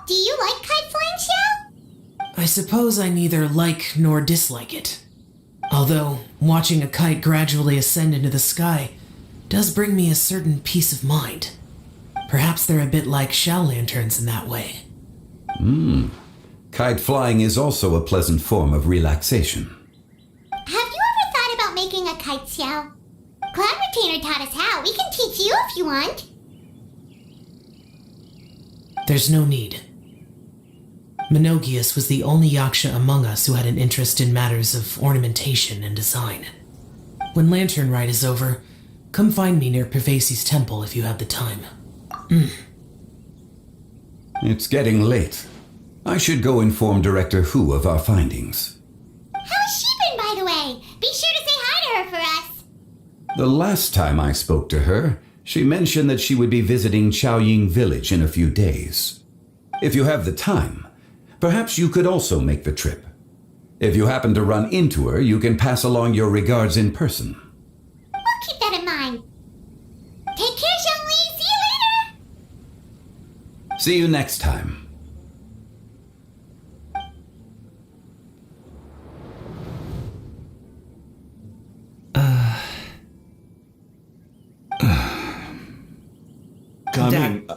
Do you like kite flying, Xiao? I suppose I neither like nor dislike it. Although, watching a kite gradually ascend into the sky does bring me a certain peace of mind. Perhaps they're a bit like shell lanterns in that way. Kite flying is also a pleasant form of relaxation. Have you ever thought about making a kite, Xiao? Cloud Retainer taught us how. We can teach you if you want. There's no need. Menogius was the only yaksha among us who had an interest in matters of ornamentation and design. When Lantern Rite is over, come find me near Pervasi's temple if you have the time. It's getting late. I should go inform Director Hu of our findings. How's she been, by the way? Be sure to say hi to her for us. The last time I spoke to her, she mentioned that she would be visiting Chaoying Village in a few days. If you have the time, perhaps you could also make the trip. If you happen to run into her, you can pass along your regards in person. We'll keep that in mind. Take care, Zhongli. See you later. See you next time. Coming.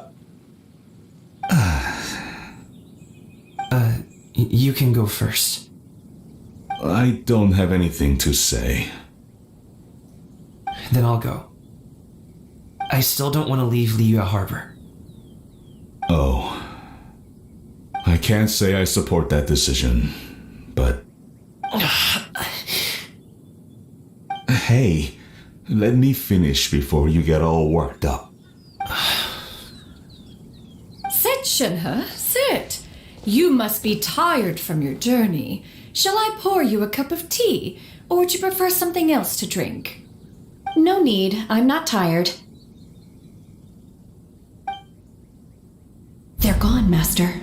You can go first. I don't have anything to say. Then I'll go. I still don't want to leave Liyue Harbor. Oh. I can't say I support that decision, but... Hey, let me finish before you get all worked up. Sit, Shenhe, sit. You must be tired from your journey. Shall I pour you a cup of tea, or would you prefer something else to drink? No need. I'm not tired. They're gone, Master.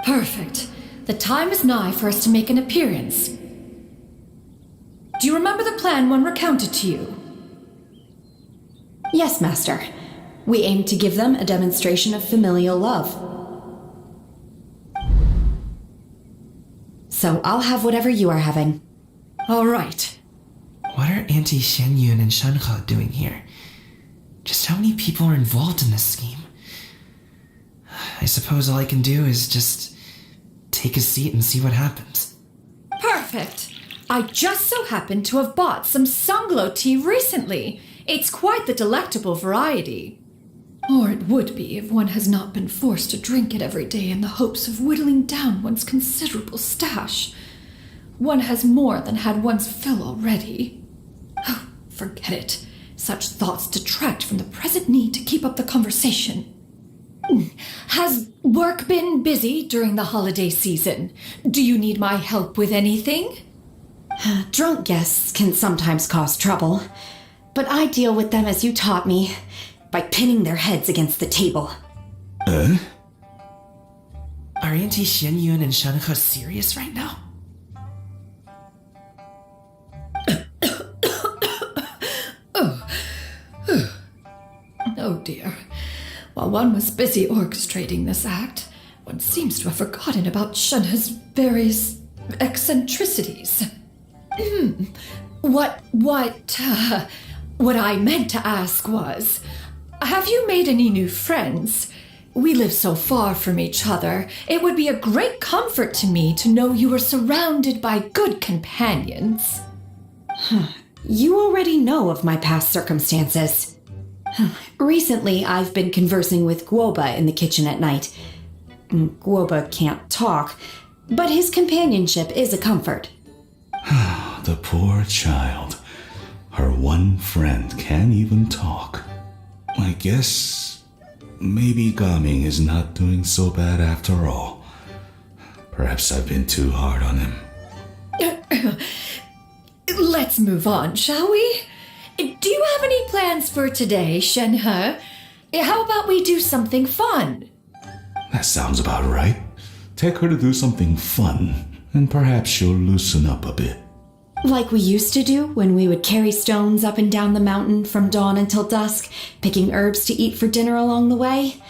Perfect. The time is nigh for us to make an appearance. Do you remember the plan one recounted to you? Yes, Master. We aim to give them a demonstration of familial love. So I'll have whatever you are having. All right. What are Auntie Xianyun and Shanhe doing here? Just how many people are involved in this scheme? I suppose all I can do is just take a seat and see what happens. Perfect. I just so happen to have bought some Sanglo tea recently. It's quite the delectable variety. Or it would be if one has not been forced to drink it every day in the hopes of whittling down one's considerable stash. One has more than had one's fill already. Oh, forget it. Such thoughts detract from the present need to keep up the conversation. Has work been busy during the holiday season? Do you need my help with anything? Drunk guests can sometimes cause trouble, but I deal with them as you taught me, by pinning their heads against the table. Are Auntie Xianyun and Shanhe serious right now? Oh dear. While one was busy orchestrating this act, one seems to have forgotten about Shenhe's various eccentricities. What I meant to ask was, have you made any new friends? We live so far from each other. It would be a great comfort to me to know you were surrounded by good companions. You already know of my past circumstances. Recently, I've been conversing with Guoba in the kitchen at night. Guoba can't talk, but his companionship is a comfort. The poor child. Her one friend can't even talk. I guess maybe Gaming is not doing so bad after all. Perhaps I've been too hard on him. Let's move on, shall we? Do you have any plans for today, Shenhe? How about we do something fun? That sounds about right. Take her to do something fun, and perhaps she'll loosen up a bit. Like we used to do when we would carry stones up and down the mountain from dawn until dusk, picking herbs to eat for dinner along the way?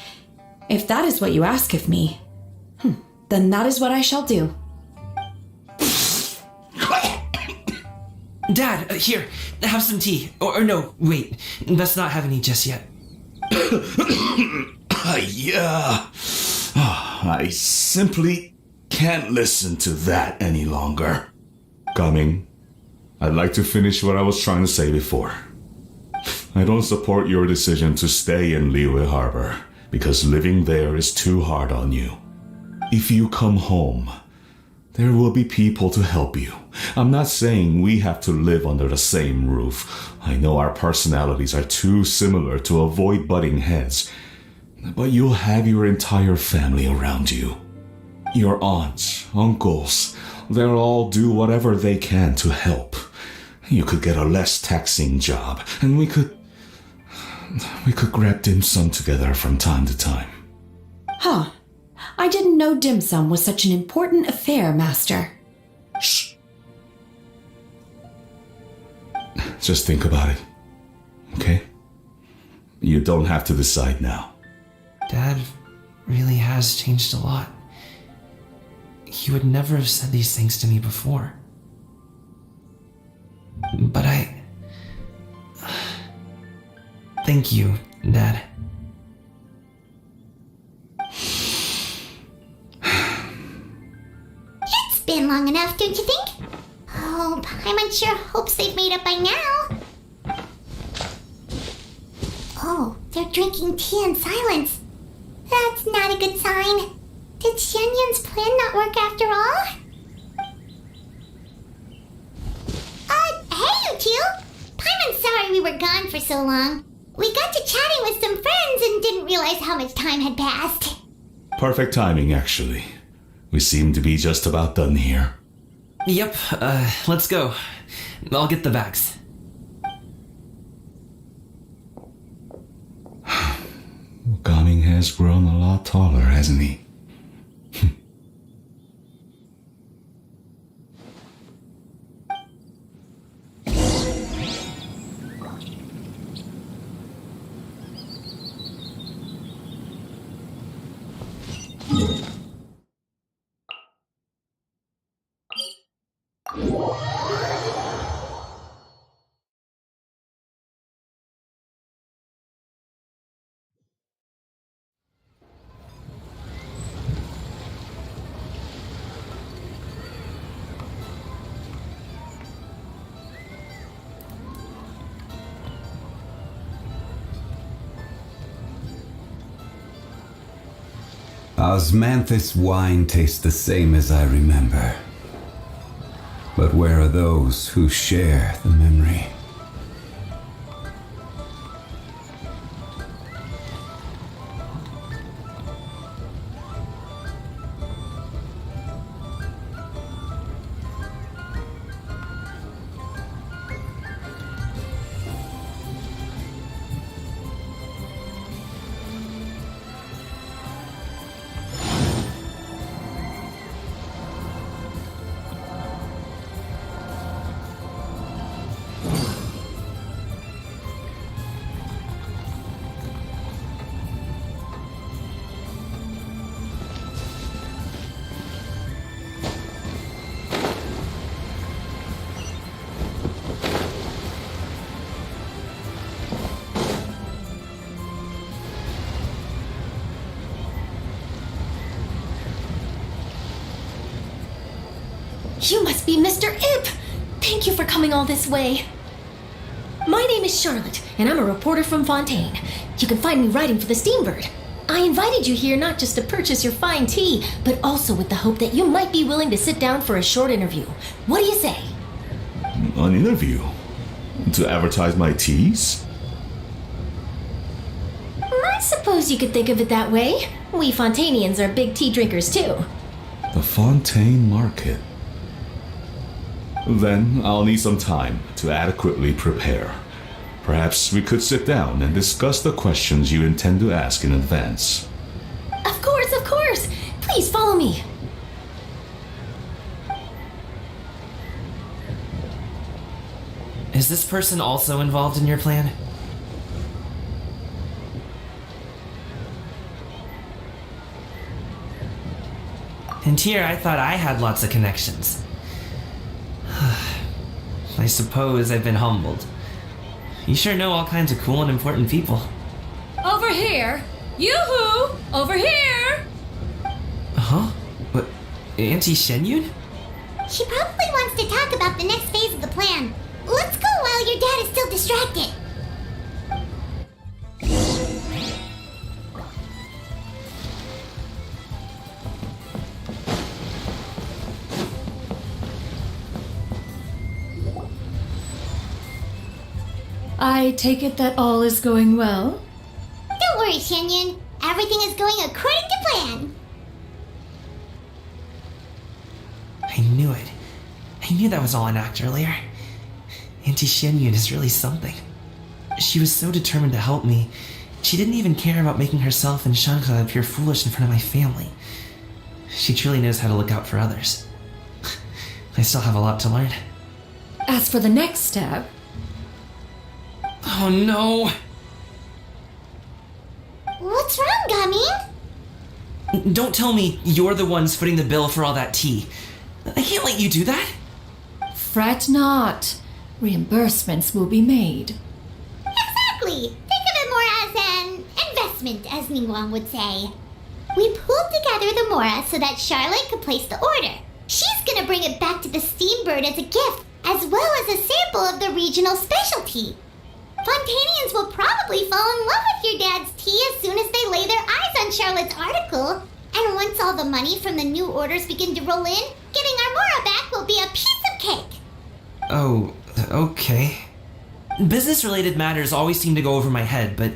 If that is what you ask of me, then that is what I shall do. Dad, here, have some tea. Or no, wait, let's not have any just yet. Yeah. I simply can't listen to that any longer. Coming. I'd like to finish what I was trying to say before. I don't support your decision to stay in Liyue Harbor because living there is too hard on you. If you come home, there will be people to help you. I'm not saying we have to live under the same roof. I know our personalities are too similar to avoid butting heads. But you'll have your entire family around you. Your aunts, uncles, they'll all do whatever they can to help. You could get a less taxing job, and we could grab dim sum together from time to time. Huh. I didn't know dim sum was such an important affair, Master. Shh. Just think about it, okay? You don't have to decide now. Dad really has changed a lot. He would never have said these things to me before. But thank you, Dad. It's been long enough, don't you think? Oh, Paimon sure hopes they've made up by now. Oh, they're drinking tea in silence. That's not a good sign. Did Xianyun's plan not work after all? Hey, you two! Paimon's sorry we were gone for so long. We got to chatting with some friends and didn't realize how much time had passed. Perfect timing, actually. We seem to be just about done here. Yep, let's go. I'll get the bags. Gaming has grown a lot taller, hasn't he? Osmanthus wine tastes the same as I remember. But where are those who share the memory? You must be Mr. Ip! Thank you for coming all this way. My name is Charlotte, and I'm a reporter from Fontaine. You can find me writing for the Steambird. I invited you here not just to purchase your fine tea, but also with the hope that you might be willing to sit down for a short interview. What do you say? An interview? To advertise my teas? I suppose you could think of it that way. We Fontainians are big tea drinkers too. The Fontaine Market. Then I'll need some time to adequately prepare. Perhaps we could sit down and discuss the questions you intend to ask in advance. Of course, of course! Please follow me. Is this person also involved in your plan? And here I thought I had lots of connections. I suppose I've been humbled. You sure know all kinds of cool and important people. Over here! Yoo-hoo! Over here! Huh? What? Auntie Shenyun? She probably wants to talk about the next phase of the plan. Let's go while your dad is still distracted. I take it that all is going well? Don't worry, Shenyun. Everything is going according to plan. I knew it. I knew that was all an act earlier. Auntie Shenyun is really something. She was so determined to help me. She didn't even care about making herself and Shanka appear foolish in front of my family. She truly knows how to look out for others. I still have a lot to learn. As for the next step... Oh no! What's wrong, Gamin? Don't tell me you're the ones footing the bill for all that tea. I can't let you do that. Fret not. Reimbursements will be made. Exactly! Think of it more as an investment, as Ningguang would say. We pooled together the Mora so that Charlotte could place the order. She's gonna bring it back to the Steambird as a gift, as well as a sample of the regional specialty. Fontainians will probably fall in love with your dad's tea as soon as they lay their eyes on Charlotte's article. And once all the money from the new orders begin to roll in, getting our Mora back will be a piece of cake. Oh, okay. Business-related matters always seem to go over my head, but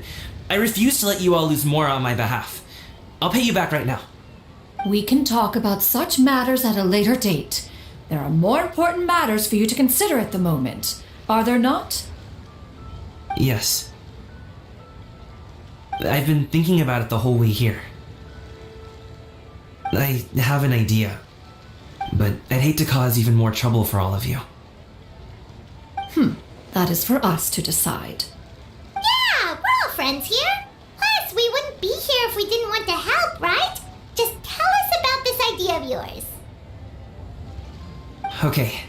I refuse to let you all lose more on my behalf. I'll pay you back right now. We can talk about such matters at a later date. There are more important matters for you to consider at the moment, are there not? Yes. I've been thinking about it the whole way here. I have an idea, but I'd hate to cause even more trouble for all of you. That is for us to decide. Yeah, we're all friends here. Plus, we wouldn't be here if we didn't want to help, right? Just tell us about this idea of yours. Okay.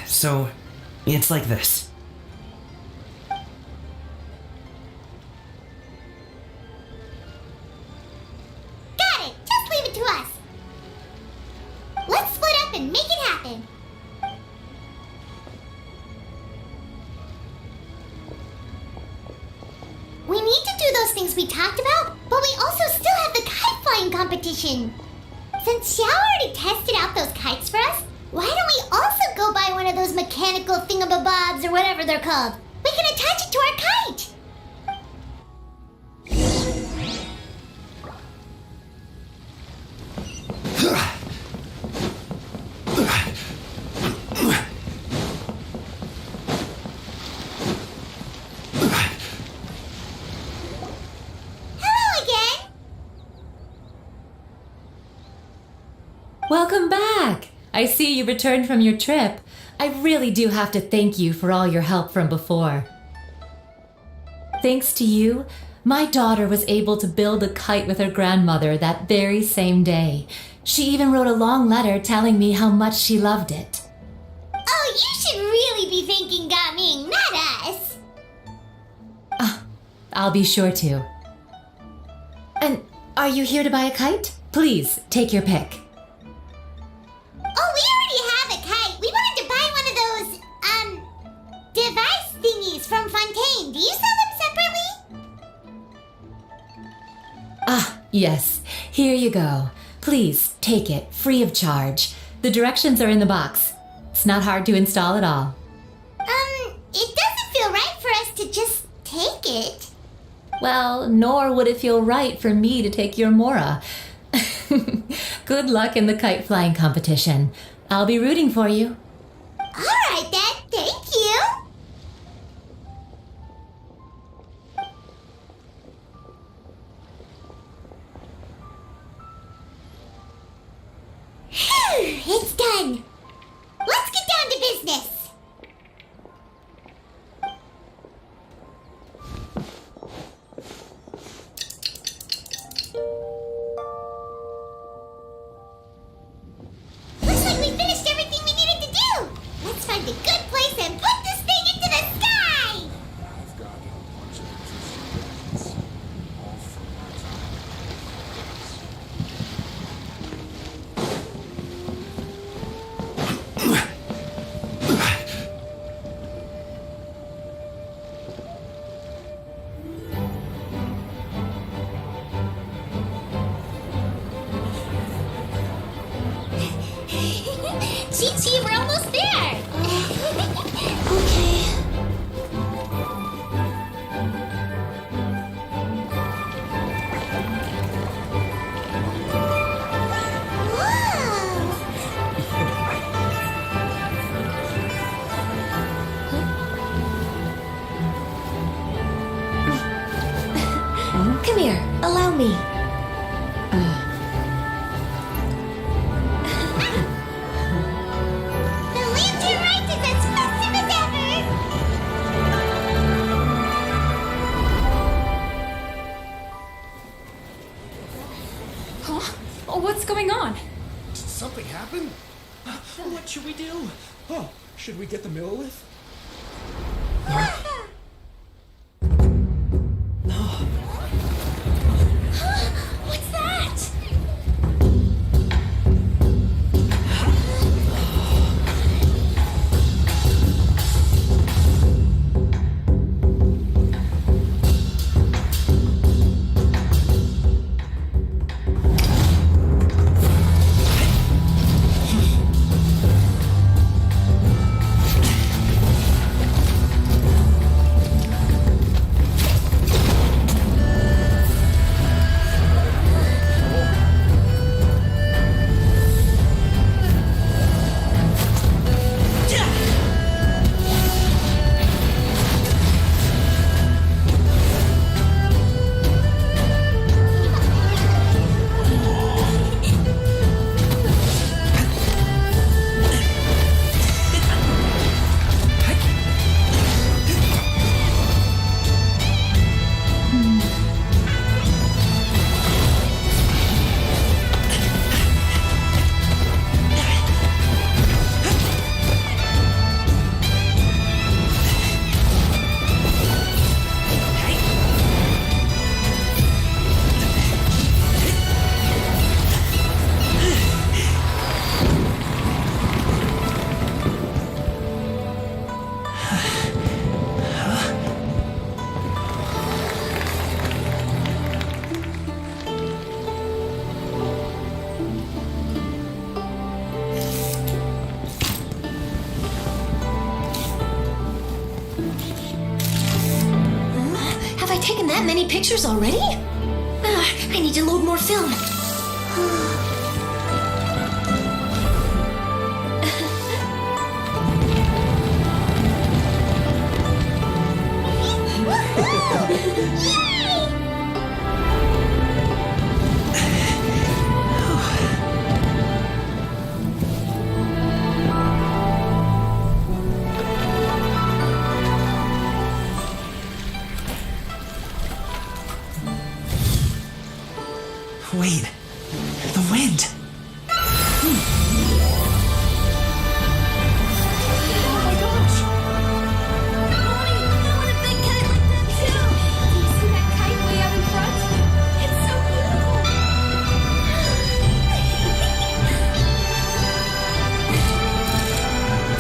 So, it's like this. Got it! Just leave it to us. Let's split up and make it happen. We need to do those things we talked about, but we also still have the kite flying competition. Since Xiao already tested out those kites for us, why don't we also go buy one of those mechanical thingamabobs or whatever they're called? We can attach it to our kite. Hello again. Welcome back! I see you returned from your trip. I really do have to thank you for all your help from before. Thanks to you, my daughter was able to build a kite with her grandmother that very same day. She even wrote a long letter telling me how much she loved it. Oh, you should really be thanking Gaming, not us. I'll be sure to. And are you here to buy a kite? Please, take your pick. Oh, we already have a kite. We wanted to buy one of those, devices. Fontaine, do you sell them separately? Ah, yes. Here you go. Please take it, free of charge. The directions are in the box. It's not hard to install at all. It doesn't feel right for us to just take it. Well, nor would it feel right for me to take your Mora. Good luck in the kite flying competition. I'll be rooting for you. Alright then, thank you. Phew, it's done. Let's get down to business. Looks like we finished everything we needed to do. Let's find a good place and put this thing into the sky. Chi-Chi, we're almost there! Okay. Come here, allow me. The lantern ride is as festive as ever! Huh? Oh, what's going on? Did something happen? What should we do? Oh, should we get the Millilith? What's that? Have I taken that many pictures already? I need to load more film. Wait, the wind.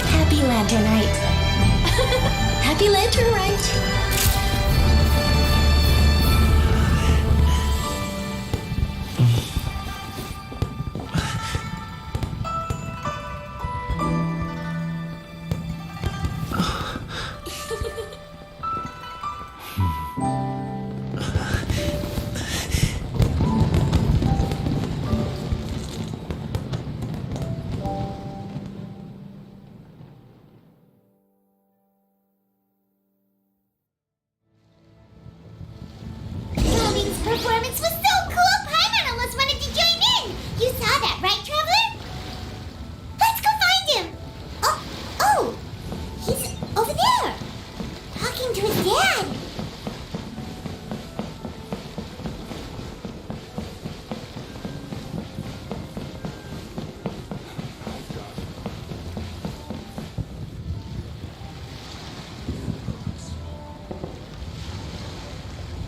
Happy Lantern Night. Happy Lantern Rite! Robin's performance was so cool, Paimon almost wanted to join in. You saw that, right, Traveler? Let's go find him. Oh, he's over there, talking to his dad.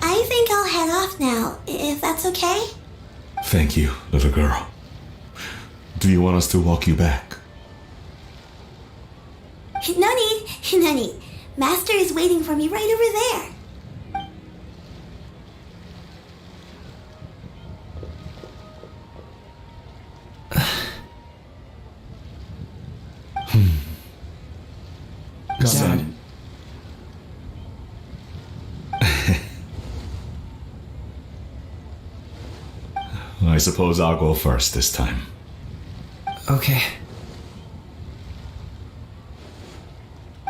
I think I'll head off now, if that's okay. Thank you, little girl. Do you want us to walk you back? No need, no need. Master is waiting for me right over there. Dad. I suppose I'll go first this time. Okay.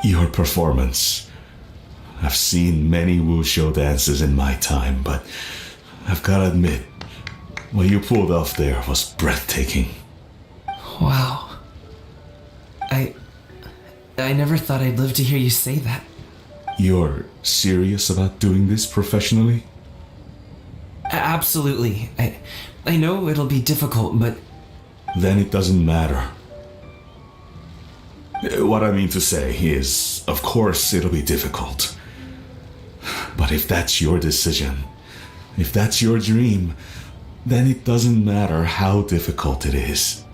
Your performance. I've seen many wuxia dances in my time, but I've gotta admit, what you pulled off there was breathtaking. Wow. I never thought I'd live to hear you say that. You're serious about doing this professionally? Absolutely. I know it'll be difficult, but... Then it doesn't matter. What I mean to say is, of course it'll be difficult. But if that's your decision, if that's your dream, then it doesn't matter how difficult it is.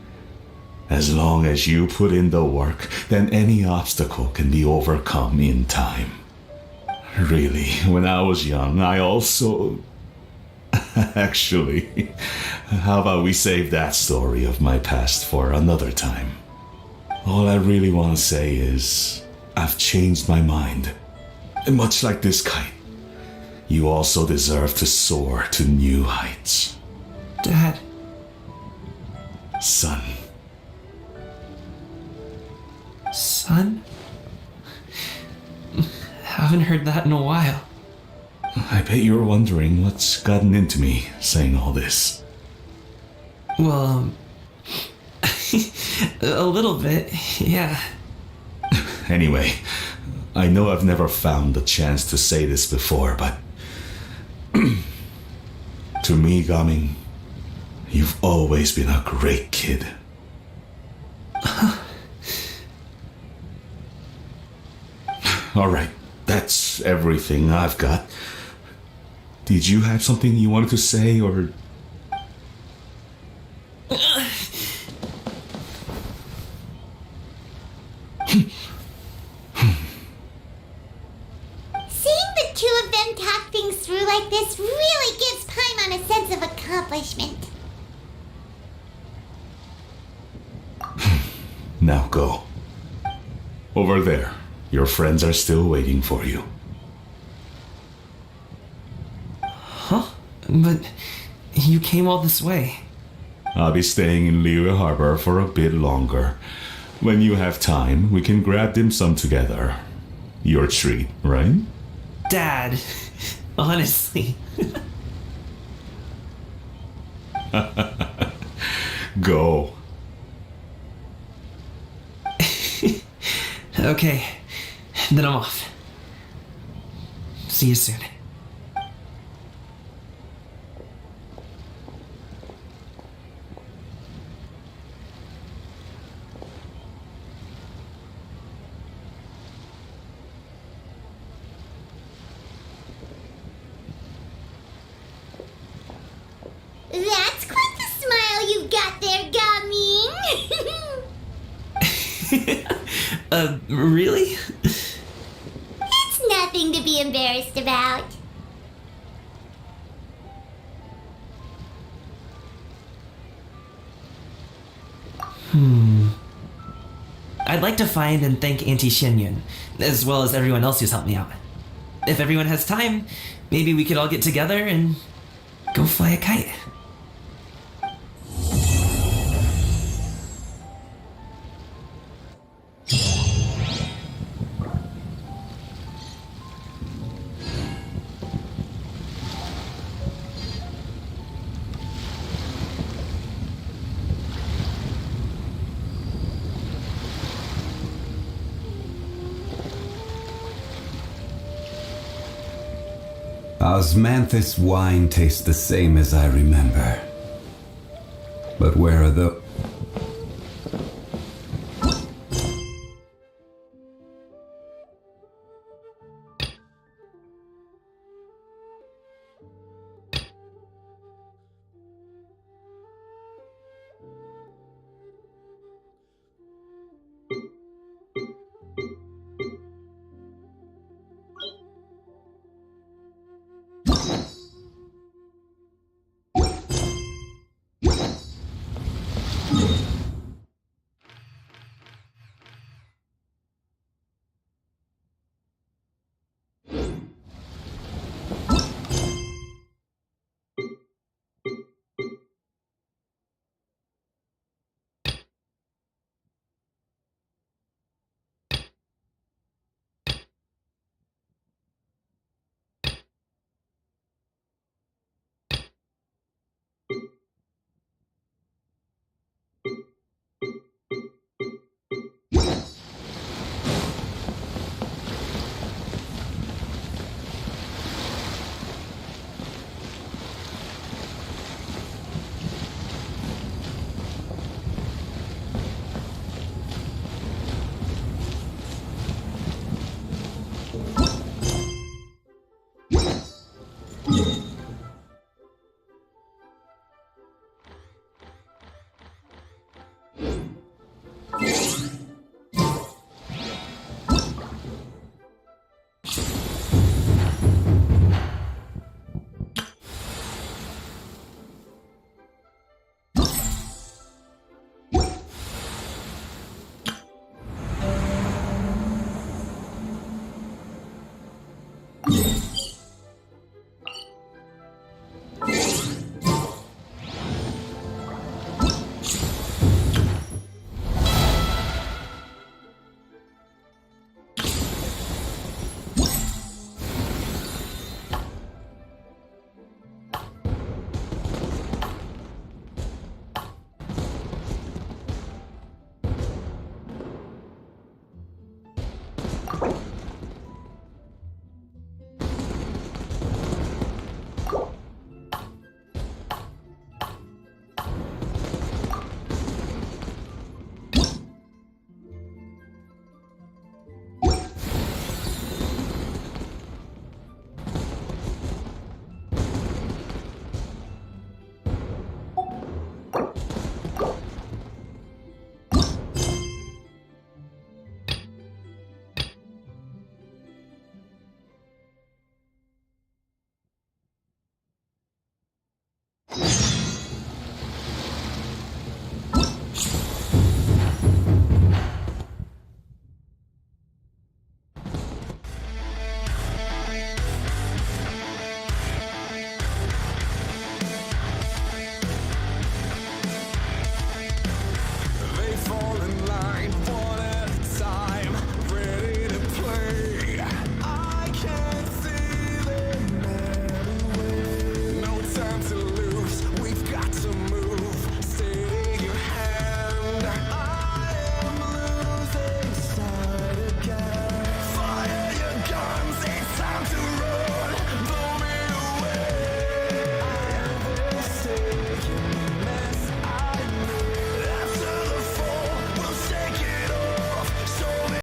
As long as you put in the work, then any obstacle can be overcome in time. Really, when I was young, I also... Actually, how about we save that story of my past for another time? All I really want to say is, I've changed my mind. And much like this kite, you also deserve to soar to new heights. Dad. Son. Son? Haven't heard that in a while. I bet you're wondering what's gotten into me saying all this. Well, a little bit, yeah. Anyway, I know I've never found the chance to say this before, but to me, Gaming, you've always been a great kid. Alright, that's everything I've got. Did you have something you wanted to say, or... Seeing the two of them talk things through like this really gives Paimon a sense of accomplishment. Now go. Over there. Your friends are still waiting for you. Huh? But you came all this way. I'll be staying in Liyue Harbor for a bit longer. When you have time, we can grab dim sum together. Your treat, right? Dad, honestly. Go. Okay, then I'm off. See you soon. That's quite the smile you got there, Gaming. Really? nothing to be embarrassed about. I'd like to find and thank Auntie Xinyun, as well as everyone else who's helped me out. If everyone has time, maybe we could all get together and go fly a kite. Osmanthus wine tastes the same as I remember. But where are the...